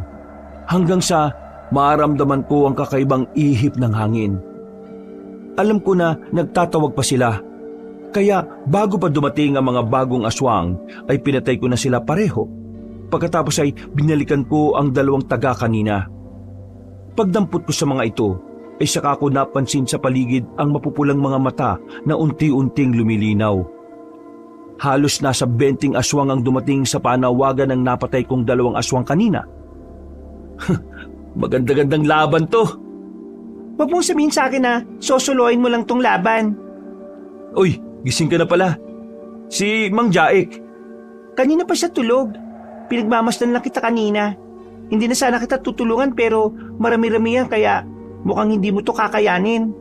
Hanggang sa maramdaman ko ang kakaibang ihip ng hangin. Alam ko na nagtatawag pa sila. Kaya bago pa dumating ang mga bagong aswang, ay pinatay ko na sila pareho. Pagkatapos ay binalikan ko ang dalawang taga kanina. Pagdampot ko sa mga ito, ay saka ko napansin sa paligid ang mapupulang mga mata na unti-unting lumilinaw. Halos nasa 20 aswang ang dumating sa panawagan ng napatay kong dalawang aswang kanina. Maganda-gandang laban to. Huwag mong sabihin sa akin na sosuloyin mo lang tong laban. Uy, gising ka na pala. Si Mang Jaik. Kanina pa siya tulog. Pinagmamasdan lang kita kanina. Hindi na sana kita tutulungan pero marami-rami yan kaya mukhang hindi mo to kakayanin.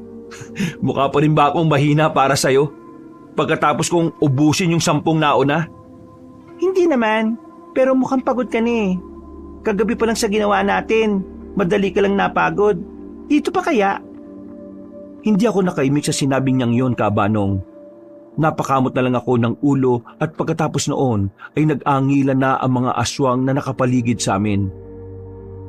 Mukha pa rin ba akong mahina para sa'yo? Pagkatapos kong ubusin yung 10 nauna? Hindi naman, pero mukhang pagod ka na eh. Kagabi pa lang sa ginawa natin, madali ka lang napagod. Dito pa kaya? Hindi ako nakaimik sa sinabing niyang yon, Kabanong. Napakamot na lang ako ng ulo at pagkatapos noon ay nag-angilan na ang mga aswang na nakapaligid sa amin.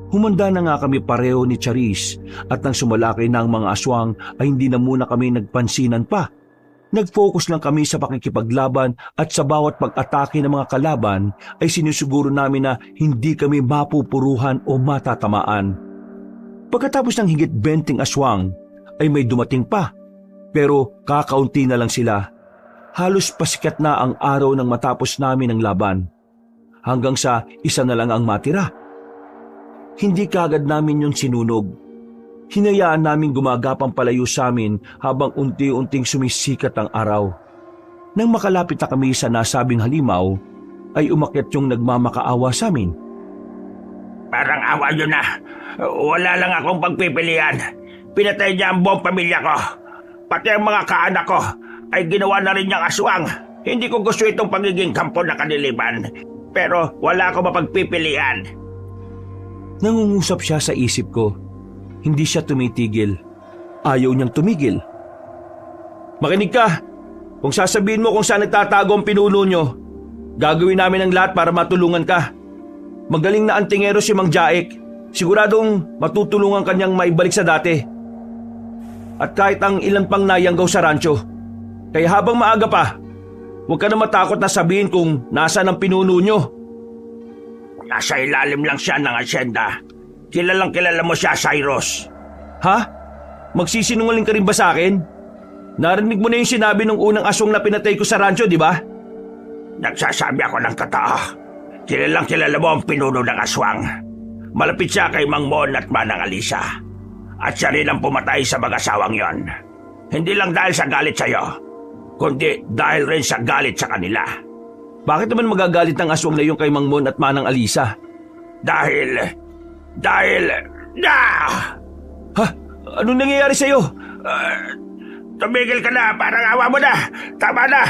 Humanda na nga kami pareho ni Charis at nang sumalaki na ang mga aswang ay hindi na muna kami nagpansinan pa. Nag-focus lang kami sa pakikipaglaban at sa bawat pag-atake ng mga kalaban ay sinusiguro namin na hindi kami mapupuruhan o matatamaan. Pagkatapos ng higit 20 aswang ay may dumating pa pero kakaunti na lang sila. Halos pasikat na ang araw nang matapos namin ang laban. Hanggang sa isa na lang ang matira. Hindi kaagad namin yung sinunog. Hinayaan namin gumagapang palayo sa amin habang unti-unting sumisikat ang araw. Nang makalapit na kami sa nasabing halimaw, ay umakyat yung nagmamakaawa sa amin. Parang awa yun na. Wala lang akong pagpipilian. Pinatay niya ang buong pamilya ko. Pati ang mga kaanak ko ay ginawa na rin niyang aswang. Hindi ko gusto itong pagiging kampo na kadiliman. Pero wala akong mapagpipilian. Nangungusap siya sa isip ko. Hindi siya tumitigil. Ayaw niyang tumigil. Makinig ka! Kung sasabihin mo kung saan nagtatago ang pinuno niyo, gagawin namin ang lahat para matulungan ka. Magaling na antingero si Mang Jaik. Siguradong matutulungan kanyang maibalik sa dati. At kahit ang ilan pang nayanggaw sa rancho. Kaya habang maaga pa, huwag ka na matakot na sabihin kung nasaan ang pinuno nyo. Nasa ilalim lang siya ng asyenda. Kilalang kilala mo siya, Cyrus. Ha? Magsisinungaling ka rin ba sa akin? Narinig mo na yung sinabi ng unang aswang na pinatay ko sa rancho, di ba? Nagsasabi ako ng totoo. Kilalang kilala mo ang pinuno ng aswang. Malapit siya kay Mang Mon at Manang Alisa. At siya rin ang pumatay sa mag-asawang yon. Hindi lang dahil sa galit sa'yo, kundi dahil rin sa galit sa kanila. Bakit naman magagalit ng aswang na yung kay Mang Mon at Manang Alisa? Dahil... Ha? Anong nangyayari sa'yo? Tumigil ka na, parang awa mo na. Tama na,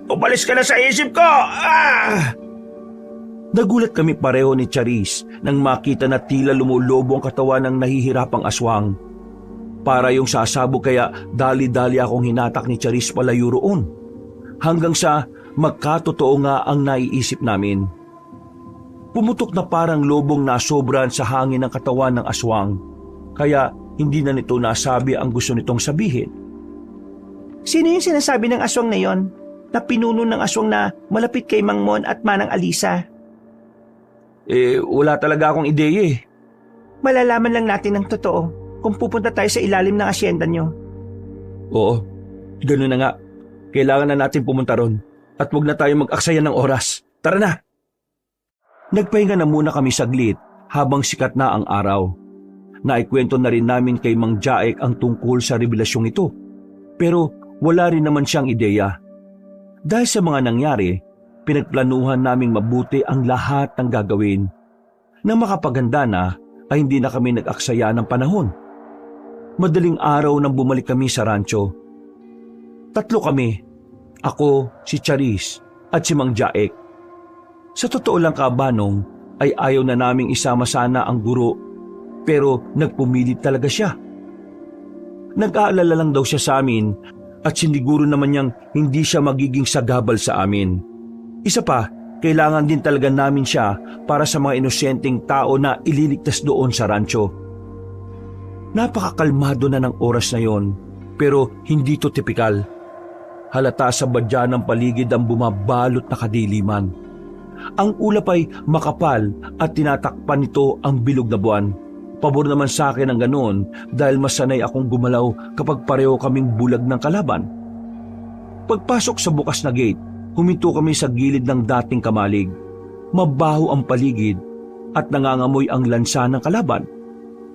umalis ka na sa isip ko. Nagulat kami pareho ni Charis nang makita na tila lumulobo ang katawan ng nahihirapang aswang. Para yung sasabog kaya dali-dali akong hinatak ni Charis palayo roon. Hanggang sa magkatotoo nga ang naiisip namin. Pumutok na parang lobong nasobran sa hangin ng katawan ng aswang. Kaya hindi na nito nasabi ang gusto nitong sabihin. Sino yung sinasabi ng aswang na yon? Na pinuno ng aswang na malapit kay Mang Mon at Manang Alisa? Wala talaga akong ideya eh. Malalaman lang natin ang totoo kung pupunta tayo sa ilalim ng asyenda nyo. Oo, gano'n na nga. Kailangan na natin pumunta ron at huwag na tayo mag-aksaya ng oras. Tara na! Nagpahinga na muna kami saglit habang sikat na ang araw. Naikwento na rin namin kay Mang Jaik ang tungkol sa revelasyong ito. Pero wala rin naman siyang ideya. Dahil sa mga nangyari, pinagplanuhan naming mabuti ang lahat ng gagawin. Nang makapaganda na, ay hindi na kami nag-aksaya ng panahon. Madaling araw nang bumalik kami sa rancho. 3 kami, ako, si Charis, at si Mang Jaik. Sa totoo lang, Kabanong, ay ayaw na naming isama sana ang guro, pero nagpumilit talaga siya. Nag-aalala lang daw siya sa amin at siniguro naman niyang hindi siya magiging sagabal sa amin. Isa pa, kailangan din talaga namin siya para sa mga inosenteng tao na ililigtas doon sa rancho. Napakakalmado na ng oras na yon, pero hindi to tipikal. Halata sa badya ng paligid ang bumabalot na kadiliman. Ang ulap ay makapal at tinatakpan nito ang bilog na buwan. Pabor naman sa akin ang ganoon dahil masanay akong gumalaw kapag pareho kaming bulag ng kalaban. Pagpasok sa bukas na gate, huminto kami sa gilid ng dating kamalig. Mabaho ang paligid at nangangamoy ang lansa ng kalaban.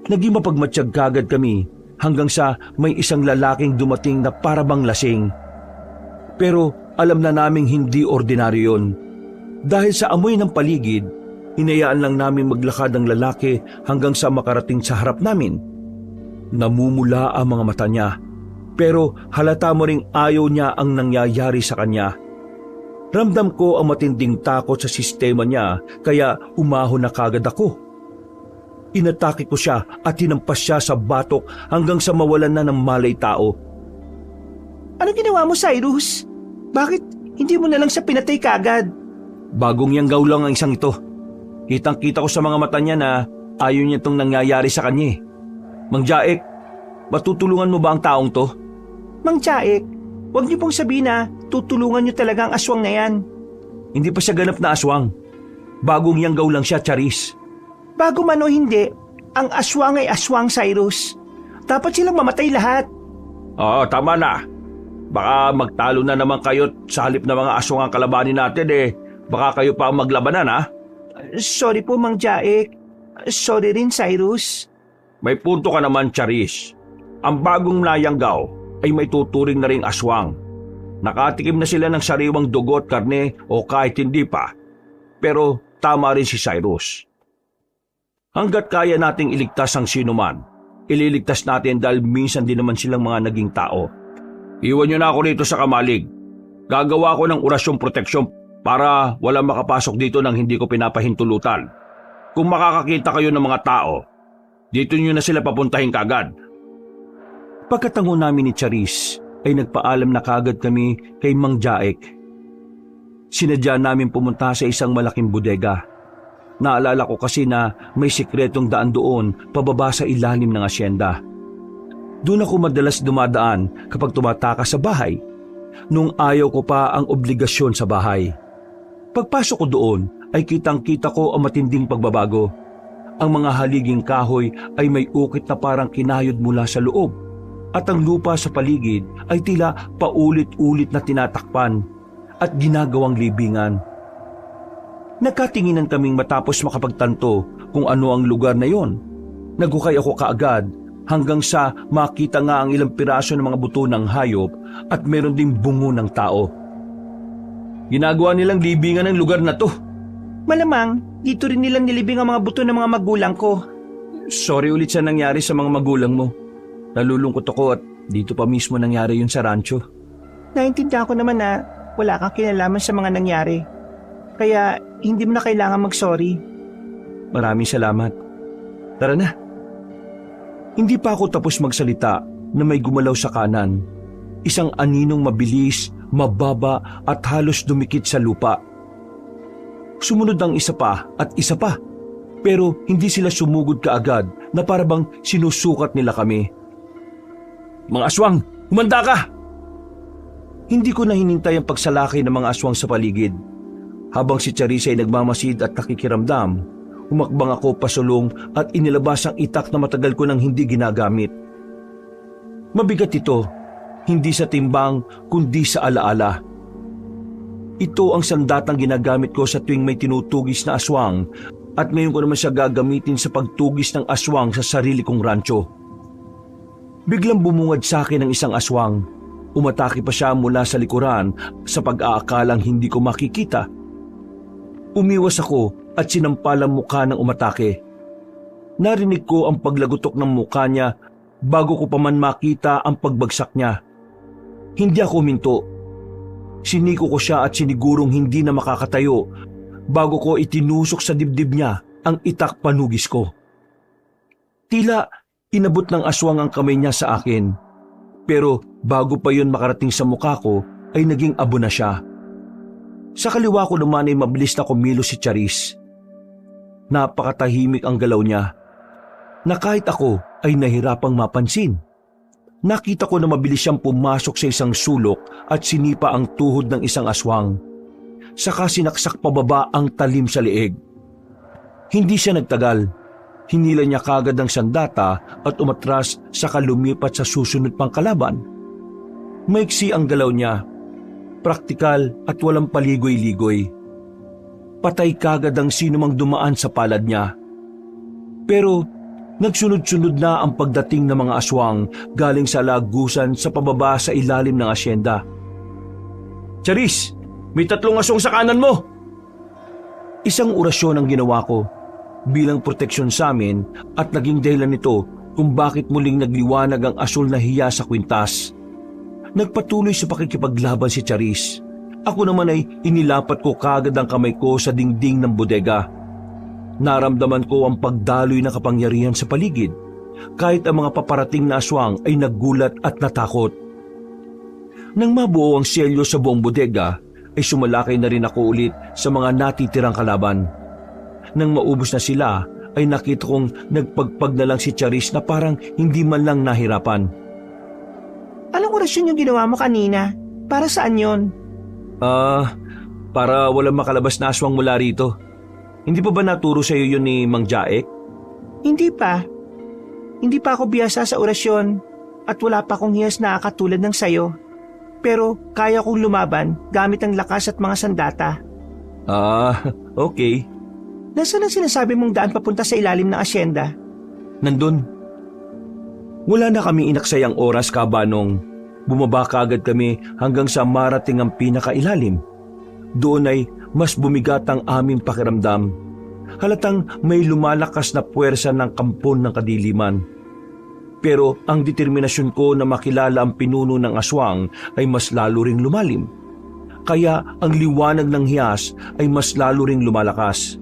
Naging mapagmatsyag kagad kami hanggang sa may isang lalaking dumating na parabang lasing. Pero alam na naming hindi ordinaryo yun. Dahil sa amoy ng paligid, hinayaan lang namin maglakad ang lalaki hanggang sa makarating sa harap namin. Namumula ang mga mata niya, pero halata mo ring ayaw niya ang nangyayari sa kanya. Ramdam ko ang matinding takot sa sistema niya, kaya umahon na kagad ako. Inatake ko siya at hinampas siya sa batok hanggang sa mawalan na ng malay tao. Ano ginawa mo, Cyrus? Bakit hindi mo na lang siya pinatay kagad? Bagong yanggaw lang ang isang ito. Kitang-kita ko sa mga mata niya na ayaw niya itong nangyayari sa kanya. Mang Jaek, matutulungan mo ba ang taong to? Mang Jaek, huwag niyo pong sabihin na tutulungan niyo talaga ang aswang na yan. Hindi pa siya ganap na aswang. Bagong yanggaw lang siya, Charis. Bago man o hindi, ang aswang ay aswang, Cyrus. Dapat silang mamatay lahat. Oo, tama na. Baka magtalo na naman kayo sa halip na mga aswang ang kalabanin natin baka kayo pa ang maglabanan ha? Sorry po, Mang Jaek. Sorry rin, Cyrus. May punto ka naman, Charis. Ang bagong nayanggaw ay may tuturing na ring aswang. Nakatikim na sila ng sariwang dugo at karne o kahit hindi pa. Pero tama rin si Cyrus. Hanggat kaya nating iligtas ang sinuman, ililigtas natin dahil minsan din naman silang mga naging tao. Iwan niyo na ako dito sa kamalig. Gagawa ko ng orasyong proteksyon para walang makapasok dito nang hindi ko pinapahintulutan. Kung makakakita kayo ng mga tao, dito niyo na sila papuntahin kagad. Pagkatango namin ni Charis, ay nagpaalam na kagad kami kay Mang Jaek. Sinadya namin pumunta sa isang malaking bodega. Naalala ko kasi na may sikretong daan doon pababa sa ilalim ng asyenda. Doon ako madalas dumadaan kapag tumatakas sa bahay, nung ayaw ko pa ang obligasyon sa bahay. Pagpasok ko doon ay kitang-kita ko ang matinding pagbabago. Ang mga haliging kahoy ay may ukit na parang kinayod mula sa loob, at ang lupa sa paligid ay tila paulit-ulit na tinatakpan at ginagawang libingan. Nagkatinginan kaming matapos makapagtanto kung ano ang lugar na yon. Nagukay ako kaagad hanggang sa makita nga ang ilang piraso ng mga buto ng hayop at meron ding bungo ng tao. Ginagawa nilang libingan ng lugar na to. Malamang, dito rin nilang nilibing ang mga buto ng mga magulang ko. Sorry ulit sa nangyari sa mga magulang mo. Nalulungkot ako at dito pa mismo nangyari yun sa rancho. Naintindihan ko naman na wala kang kinalaman sa mga nangyari. Kaya hindi mo na kailangan mag-sorry. Maraming salamat. Tara na. Hindi pa ako tapos magsalita na may gumalaw sa kanan. Isang aninong mabilis, mababa at halos dumikit sa lupa. Sumunod ang isa pa at isa pa. Pero hindi sila sumugod kaagad na parabang sinusukat nila kami. Mga aswang, humanda ka! Hindi ko na hinintay ang pagsalakay ng mga aswang sa paligid. Habang si Charissa ay nagmamasid at nakikiramdam, humakbang ako pasulong at inilabas ang itak na matagal ko nang hindi ginagamit. Mabigat ito, hindi sa timbang kundi sa alaala. Ito ang sandatang ginagamit ko sa tuwing may tinutugis na aswang at ngayon ko naman siya gagamitin sa pagtugis ng aswang sa sarili kong rancho. Biglang bumungad sa akin ang isang aswang. Umatake pa siya mula sa likuran sa pag-aakalang hindi ko makikita. Umiwas ako at sinampal ang mukha ng umatake. Narinig ko ang paglagutok ng mukha niya bago ko pa man makita ang pagbagsak niya. Hindi ako huminto. Siniko ko siya at sinigurong hindi na makakatayo bago ko itinusok sa dibdib niya ang itak panugis ko. Tila inabot ng aswang ang kamay niya sa akin, pero bago pa yun makarating sa mukha ko ay naging abo na siya. Sa kaliwa ko naman ay mabilis na kumilos si Charis. Napakatahimik ang galaw niya, na kahit ako ay nahirapang mapansin. Nakita ko na mabilis siyang pumasok sa isang sulok at sinipa ang tuhod ng isang aswang. Saka sinaksak pababa ang talim sa leeg. Hindi siya nagtagal. Hinila niya kagad ang sandata at umatras saka lumipat sa susunod pang kalaban. Maiksi ang galaw niya, praktikal at walang paligoy-ligoy. Patay kagad ang sinumang dumaan sa palad niya. Pero nagsunod-sunod na ang pagdating ng mga aswang galing sa lagusan sa pababa sa ilalim ng asyenda. Charis, may 3 aswang sa kanan mo! Isang orasyon ang ginawa ko bilang proteksyon sa amin at naging dahilan nito kung bakit muling nagliwanag ang asul na hiya sa kwintas. Nagpatuloy sa pakikipaglaban si Charis. Ako naman ay inilapat ko kagad ang kamay ko sa dingding ng bodega. Naramdaman ko ang pagdaloy na kapangyarihan sa paligid, kahit ang mga paparating na aswang ay naggulat at natakot. Nang mabuo ang selyo sa buong bodega, ay sumalakay na rin ako ulit sa mga natitirang kalaban. Nang maubos na sila, ay nakita kong nagpagpag na lang si Charis na parang hindi man lang nahirapan. Anong orasyon yung ginawa mo kanina? Para saan yon? Para walang makalabas na aswang mula rito. Hindi pa ba naturo sa iyo yun ni Mang Jaek? Hindi pa. Hindi pa ako biyasa sa orasyon at wala pa akong hiyas na katulad ng sayo. Pero kaya kong lumaban gamit ang lakas at mga sandata. Okay. Nasaan ang sinasabi mong daan papunta sa ilalim ng asyenda? Nandun. Wala na kami inaksayang oras, Kabanong. Bumaba kaagad kami hanggang sa marating ang pinakailalim. Doon ay mas bumigat ang aming pakiramdam. Halatang may lumalakas na puwersa ng kampon ng kadiliman. Pero ang determinasyon ko na makilala ang pinuno ng aswang ay mas lalo ring lumalim. Kaya ang liwanag ng hiyas ay mas lalo ring lumalakas.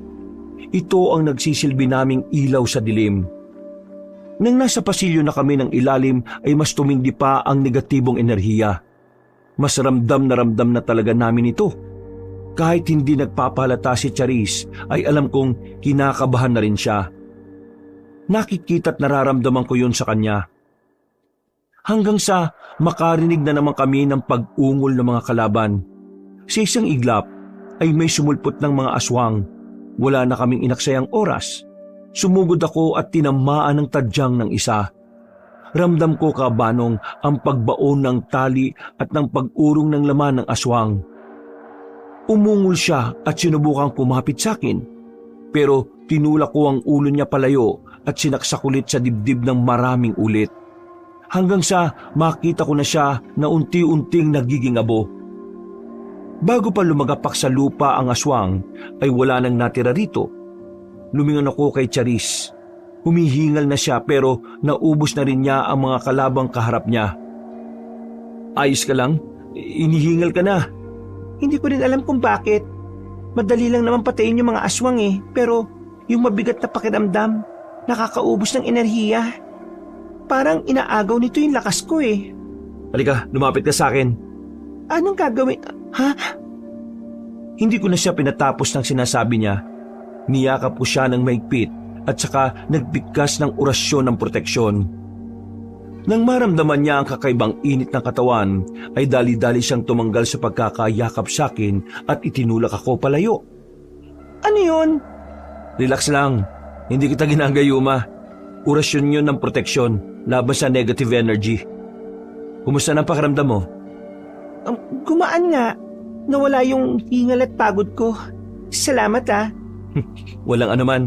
Ito ang nagsisilbi naming ilaw sa dilim. Nang nasa pasilyo na kami ng ilalim ay mas tumindi pa ang negatibong enerhiya. Mas ramdam na talaga namin ito. Kahit hindi nagpapalata si Charis ay alam kong kinakabahan na rin siya. Nakikita't nararamdaman ko yun sa kanya. Hanggang sa makarinig na naman kami ng pag-ungol ng mga kalaban. Sa isang iglap ay may sumulpot ng mga aswang. Wala na kaming inaksayang oras. Sumugod ako at tinamaan ng tadyang ng isa. Ramdam ko, Kabanong, ang pagbaon ng tali at ng pag-urong ng laman ng aswang. Umungol siya at sinubukang kumapit sa akin. Pero tinulak ko ang ulo niya palayo at sinaksak ulit sa dibdib ng maraming ulit. Hanggang sa makita ko na siya na unti-unting nagiging abo. Bago pa lumagapak sa lupa ang aswang, ay wala nang natira rito. Lumingon ako kay Charis. Humihingal na siya pero naubos na rin niya ang mga kalabang kaharap niya. Ayos ka lang? Inihingal ka na. Hindi ko rin alam kung bakit. Madali lang naman patayin yung mga aswang pero yung mabigat na pakiramdam, nakakaubos ng enerhiya. Parang inaagaw nito yung lakas ko Halika, lumapit ka sa akin. Anong gagawin? Ha? Hindi ko na siya pinatapos ng sinasabi niya. Niyakap ko siya ng maigpit at saka nagbigkas ng orasyon ng proteksyon. Nang maramdaman niya ang kakaibang init ng katawan, ay dali-dali siyang tumanggal sa pagkakayakap sa akin at itinulak ako palayo. Ano yun? Relax lang, hindi kita ginagayuma. Orasyon yun ng proteksyon laban sa negative energy. Kumusta na ang pakiramdam mo? Gumaan nga. Nawala yung hingal at pagod ko. Salamat Walang anuman.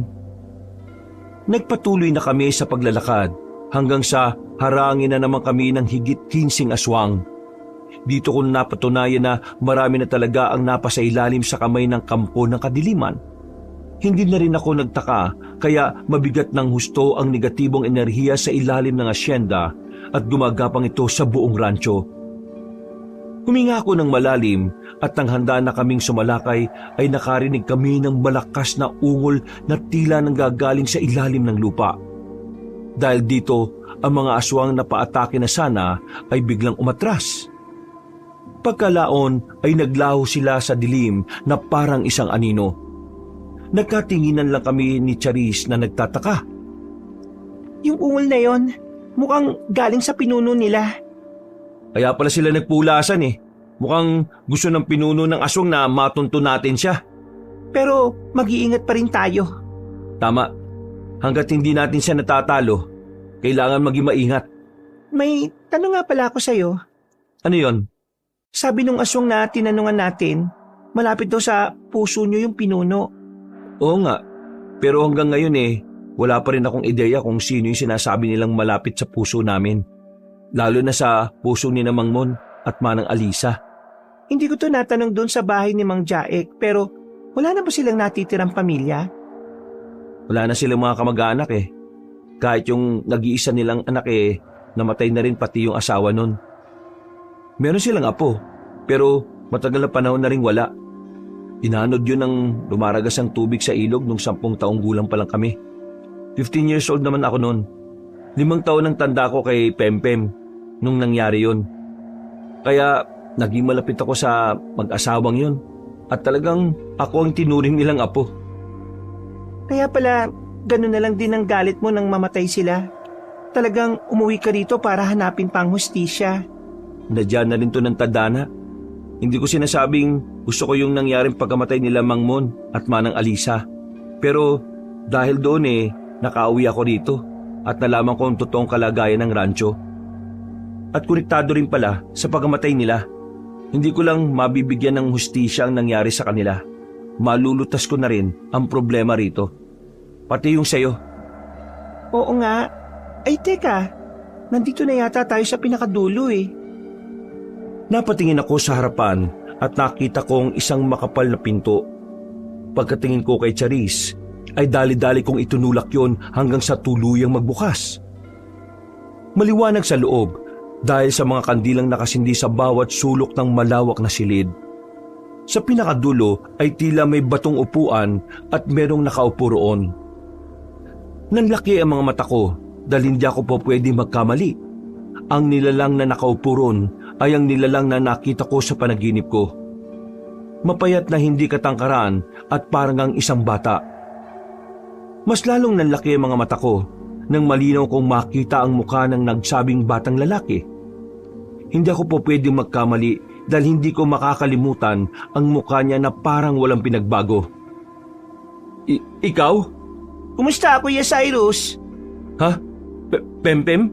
Nagpatuloy na kami sa paglalakad hanggang sa harangin na naman kami ng higit 15 aswang. Dito ko napatunayan na marami na talaga ang napasailalim sa kamay ng kampo ng kadiliman. Hindi na rin ako nagtaka kaya mabigat ng husto ang negatibong enerhiya sa ilalim ng asyenda at gumagapang ito sa buong rancho. Huminga ako ng malalim at nang handa na kaming sumalakay ay nakarinig kami ng malakas na ungol na tila nanggagaling sa ilalim ng lupa. Dahil dito, ang mga aswang na paatake na sana ay biglang umatras. Pagkalaon ay naglaho sila sa dilim na parang isang anino. Nagkatinginan lang kami ni Charis na nagtataka. Yung ungol na yon, mukhang galing sa pinuno nila. Kaya pala sila nagpulasan eh. Mukhang gusto ng pinuno ng aswang na matunto natin siya. Pero mag-iingat pa rin tayo. Tama. Hanggat hindi natin siya natatalo, kailangan maging maingat. May tanong nga pala ako sa'yo. Ano yon? Sabi nung aswang na tinanungan natin, malapit daw sa puso nyo yung pinuno. Oo nga. Pero hanggang ngayon wala pa rin akong ideya kung sino yung sinasabi nilang malapit sa puso namin. Lalo na sa puso ni Mang Mon at Manang Alisa. Hindi ko to natanong doon sa bahay ni Mang Jaek, pero wala na ba silang natitirang pamilya? Wala na silang mga kamag-anak Kahit yung nag-iisa nilang anak namatay na rin pati yung asawa nun. Meron silang apo, pero matagal na panahon na rin wala. Inanod yun ng lumaragas ang tubig sa ilog nung 10 taong gulang pa lang kami. 15 years old naman ako noon. 5 taon ang tanda ko kay Pempem nung nangyari yun. Kaya naging malapit ako sa mag-asawang yun at talagang ako ang tinuring nilang apo. Kaya pala, ganun na lang din ang galit mo nang mamatay sila. Talagang umuwi ka rito para hanapin pang hustisya. Nadyan na rin to ng tadhana. Hindi ko sinasabing gusto ko yung nangyaring pagkamatay nila Mang Mon at Manang Alisa. Pero dahil doon nakauwi ako rito at nalaman ko ang totoong kalagayan ng rancho. At konektado rin pala sa pagkamatay nila. Hindi ko lang mabibigyan ng hustisya ang nangyari sa kanila. Malulutas ko na rin ang problema rito. Pati yung sayo. Oo nga. Ay teka, nandito na yata tayo sa pinakadulo Napatingin ako sa harapan at nakita kong isang makapal na pinto. Pagkatingin ko kay Charis, ay dali-dali kong itunulak yon hanggang sa tuluyang magbukas. Maliwanag sa loob dahil sa mga kandilang nakasindi sa bawat sulok ng malawak na silid. Sa pinakadulo ay tila may batong upuan at merong nakaupo roon. Nanlaki ang mga mata ko dahil hindi ako po pwede magkamali. Ang nilalang na nakaupo roon ay ang nilalang na nakita ko sa panaginip ko. Mapayat na hindi katangkaran at parang ang isang bata. Mas lalong nanlaki ang mga mata ko nang malinaw kong makita ang mukha ng nagsabing batang lalaki. Hindi ako po pwedeng magkamali dahil hindi ko makakalimutan ang mukha niya na parang walang pinagbago. Ikaw? Kumusta, Kuya Cyrus? Ha? Pempem?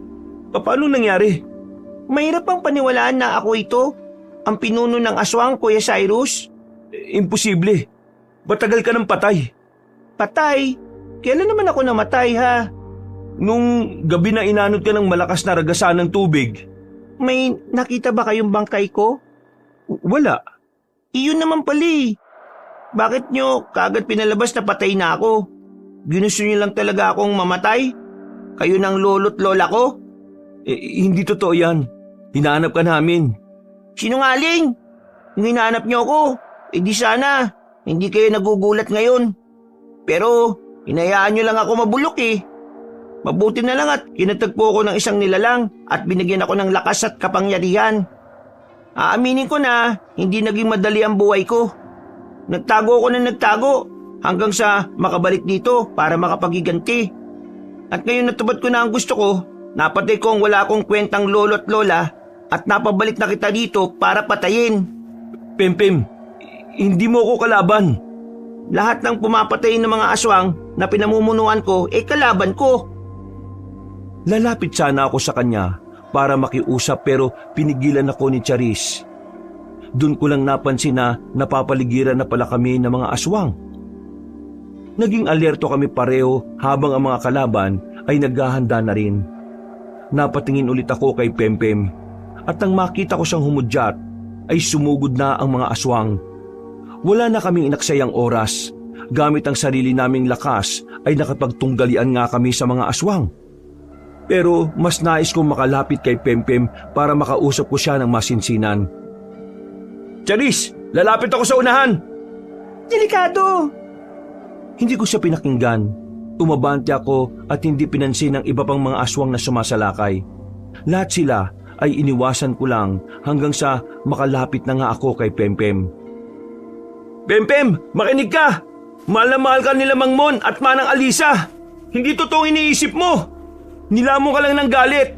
Paano nangyari? Mahirap bang paniwalaan na ako ito? Ang pinuno ng aswang, Kuya Cyrus? Imposible. Matagal ka ng patay. Patay? Kailan naman ako namatay, ha? Nung gabi na inanod ka ng malakas na ragasan ng tubig. May nakita ba kayong bangkay ko? Wala. Iyon naman pali. Bakit nyo kagad pinalabas na patay na ako? Ginusto nyo lang talaga akong mamatay? Kayo ng lolo't lola ko? Hindi totoo yan. Hinahanap ka namin. Sinungaling! Kung hinahanap nyo ako, di sana, hindi kayo nagugulat ngayon. Pero, hinayaan nyo lang ako mabulok Mabuti na lang at kinatagpo ko ng isang nilalang at binigyan ako ng lakas at kapangyarihan. Aaminin ko na hindi naging madali ang buhay ko. Nagtago ako na nagtago hanggang sa makabalik dito para makapagiganti. At ngayon natupad ko na ang gusto ko, napatay ko ang wala akong kwentang lolo at lola at napabalik na kita dito para patayin. Pempem, hindi mo ako kalaban. Lahat ng pumapatay ng mga aswang na pinamumunuan ko kalaban ko. Lalapit sana ako sa kanya para makiusap pero pinigilan ako ni Charis. Doon ko lang napansin na napapaligiran na pala kami ng mga aswang. Naging alerto kami pareho habang ang mga kalaban ay naghahanda na rin. Napatingin ulit ako kay Pempem at nang makita ko siyang humudyat ay sumugod na ang mga aswang. Wala na kaming inaksayang oras. Gamit ang sarili naming lakas ay nakapagtunggalian nga kami sa mga aswang. Pero mas nais kong makalapit kay Pempem para makausap ko siya ng masinsinan. Charis, lalapit ako sa unahan! Delikado! Hindi ko siya pinakinggan. Umabante ako at hindi pinansin ang iba pang mga aswang na sumasalakay. Lahat sila ay iniwasan ko lang hanggang sa makalapit na nga ako kay Pempem. Pempem, makinig ka! Mahal na mahal ka nila Mang Mon at Manang Alisa! Hindi totoong iniisip mo! Nilamon ka lang ng galit!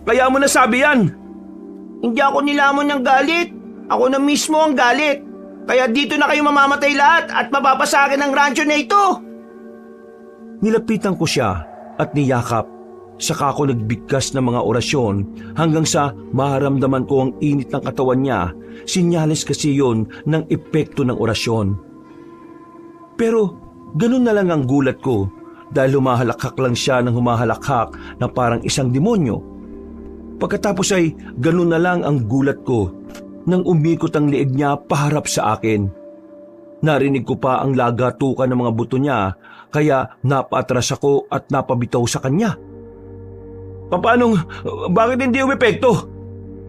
Kaya mo nasabi yan! Hindi ako nilamon ng galit. Ako na mismo ang galit. Kaya dito na kayo mamamatay lahat at mapapasakin ang rancho na ito. Nilapitan ko siya at niyakap. Saka ako nagbigkas ng mga orasyon hanggang sa maharamdaman ko ang init ng katawan niya. Sinyales kasi yon ng epekto ng orasyon. Pero ganun na lang ang gulat ko dahil humahalakhak lang siya ng humahalakhak na parang isang demonyo. Pagkatapos ay ganun na lang ang gulat ko nang umikot ang leeg niya paharap sa akin. Narinig ko pa ang lagatukan ng mga buto niya kaya napaatras ako at napabitaw sa kanya. Bakit hindi umepekto?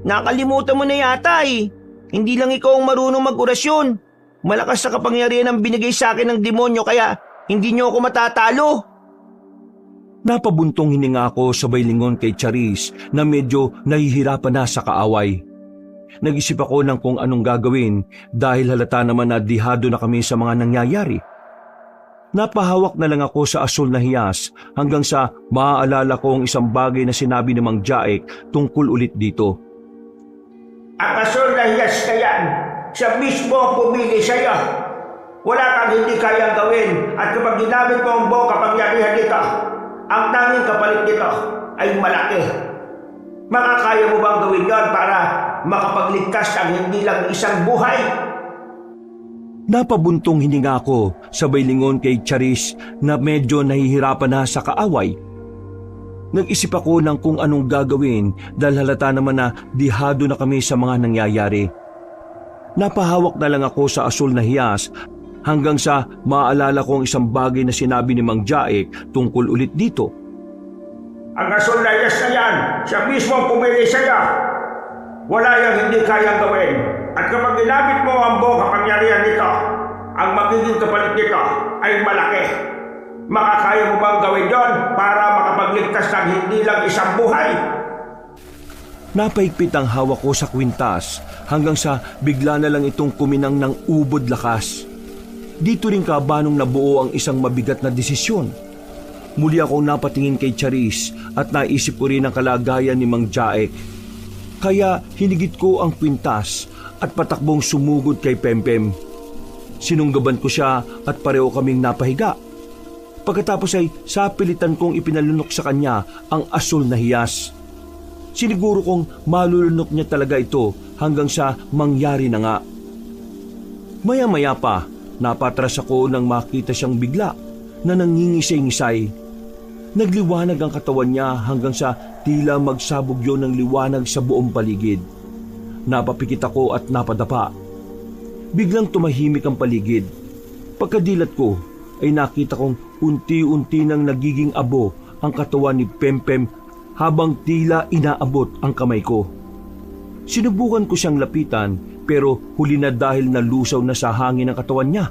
Nakalimutan mo na yata eh. Hindi lang ikaw ang marunong mag-orasyon. Malakas na kapangyarihan ang binigay sa akin ng demonyo kaya hindi niyo ako matatalo. Napabuntong hininga ako sabay lingon kay Charis na medyo nahihirapan na sa kaaway. Nag-isip ako ng kung anong gagawin dahil halata naman na dihado na kami sa mga nangyayari. Napahawak na lang ako sa asul na hiyas hanggang sa maaalala ko ang isang bagay na sinabi ni Mang Jaek tungkol ulit dito. Ang asul na hiyas na yan, siya mismo ang pumili sa'yo. Wala kang hindi kayang gawin at kapag ginamit mo ang buong kapangyarihan nito, ang tanging kapalit nito ay malaki. Makakaya mo bang gawin yon para makapagligtas ng hindi lang isang buhay? Napabuntong hininga ako sabay lingon kay Charis na medyo nahihirapan na sa kaaway. Nag-isip ako ng kung anong gagawin dahil halata naman na dihado na kami sa mga nangyayari. Napahawak na lang ako sa asul na hiyas hanggang sa maalala ko ang isang bagay na sinabi ni Mang Jaek tungkol ulit dito. Ang asul na hiyas na yan, siya mismo ang pumili sa'yo. Wala yung hindi kayang gawin. At kapag ginamit mo ang buong kapangyarihan nito, ang magiging kapalit nito ay malaki. Makakaya mo bang gawin yon para makapagligtas ng hindi lang isang buhay? Napaigpit ang hawak ko sa kwintas hanggang sa bigla na lang itong kuminang ng ubod lakas. Dito rin kabanong nabuo ang isang mabigat na desisyon. Muli akong napatingin kay Charis at naisip ko rin ang kalagayan ni Mang Jaek. Kaya hinigit ko ang kwintas at patakbong sumugod kay Pempem. Sinunggaban ko siya at pareho kaming napahiga. Pagkatapos ay sapilitan kong ipinalunok sa kanya ang asul na hiyas. Siniguro kong malulunok niya talaga ito hanggang sa mangyari na nga. Maya-maya pa, napatras ako nang makita siyang bigla na nangingisay-ngisay. Nagliwanag ang katawan niya hanggang sa tila magsabog yun ng liwanag sa buong paligid. Napapikit ako at napadapa. Biglang tumahimik ang paligid. Pagkadilat ko ay nakita kong unti-unti nang nagiging abo ang katawan ni Pempem habang tila inaabot ang kamay ko. Sinubukan ko siyang lapitan pero huli na dahil nalusaw na sa hangin ang katawan niya.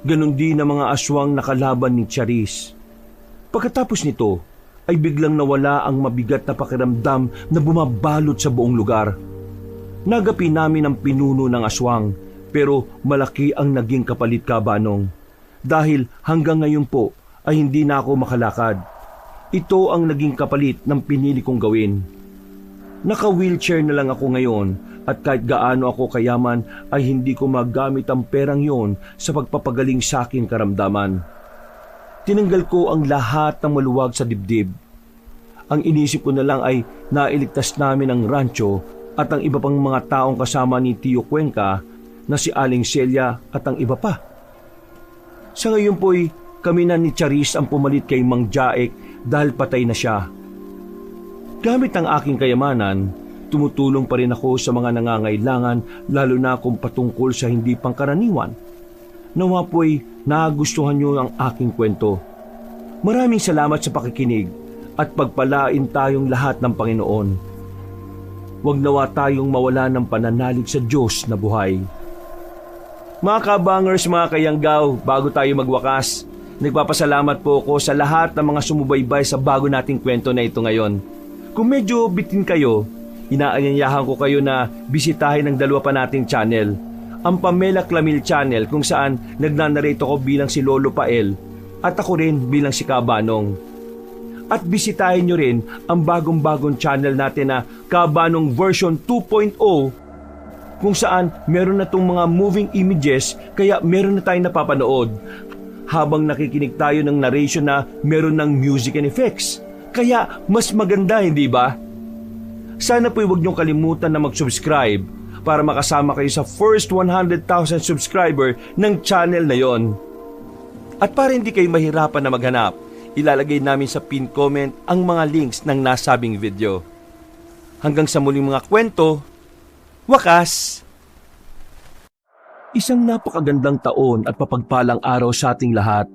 Ganon din ang mga aswang nakalaban ni Charis. Pagkatapos nito ay biglang nawala ang mabigat na pakiramdam na bumabalot sa buong lugar. Nagapi namin ang pinuno ng aswang pero malaki ang naging kapalit kabanong. Dahil hanggang ngayon po ay hindi na ako makalakad. Ito ang naging kapalit ng pinili kong gawin. Naka-wheelchair na lang ako ngayon at kahit gaano ako kayaman ay hindi ko magamit ang perang yon sa pagpapagaling sa akin karamdaman. Tinanggal ko ang lahat ng maluwag sa dibdib. Ang inisip ko na lang ay nailigtas namin ang rancho at ang iba pang mga taong kasama ni Tio Cuenca na si Aling Celia at ang iba pa. Sa ngayon po'y kami na ni Charis ang pumalit kay Mang Jaek dahil patay na siya. Gamit ang aking kayamanan, tumutulong pa rin ako sa mga nangangailangan lalo na kung patungkol sa hindi pangkaraniwan. Nawa po'y nagustuhan niyo ang aking kwento. Maraming salamat sa pakikinig at pagpalain tayong lahat ng Panginoon. Huwag nawa tayong mawala ng pananalig sa Diyos na buhay. Mga kabangers, mga kayanggaw, bago tayo magwakas, nagpapasalamat po ako sa lahat ng mga sumubaybay sa bago nating kwento na ito ngayon. Kung medyo bitin kayo, inaanyayahan ko kayo na bisitahin ang dalawa pa nating channel. Ang Pamela Clamil channel kung saan nagnanarate ako bilang si Lolo Pael at ako rin bilang si Kabanong. At bisitahin nyo rin ang bagong-bagong channel natin na Kabanong version 2.0 kung saan meron na itong mga moving images kaya meron na tayong napapanood. Habang nakikinig tayo ng narration na meron ng music and effects. Kaya mas maganda, hindi ba? Sana po'y huwag niyong kalimutan na mag-subscribe para makasama kayo sa first 100,000 subscriber ng channel na yon. At para hindi kayo mahirapan na maghanap, ilalagay namin sa pin comment ang mga links ng nasabing video. Hanggang sa muling mga kwento, wakas! Isang napakagandang taon at papagpalang araw sa ating lahat.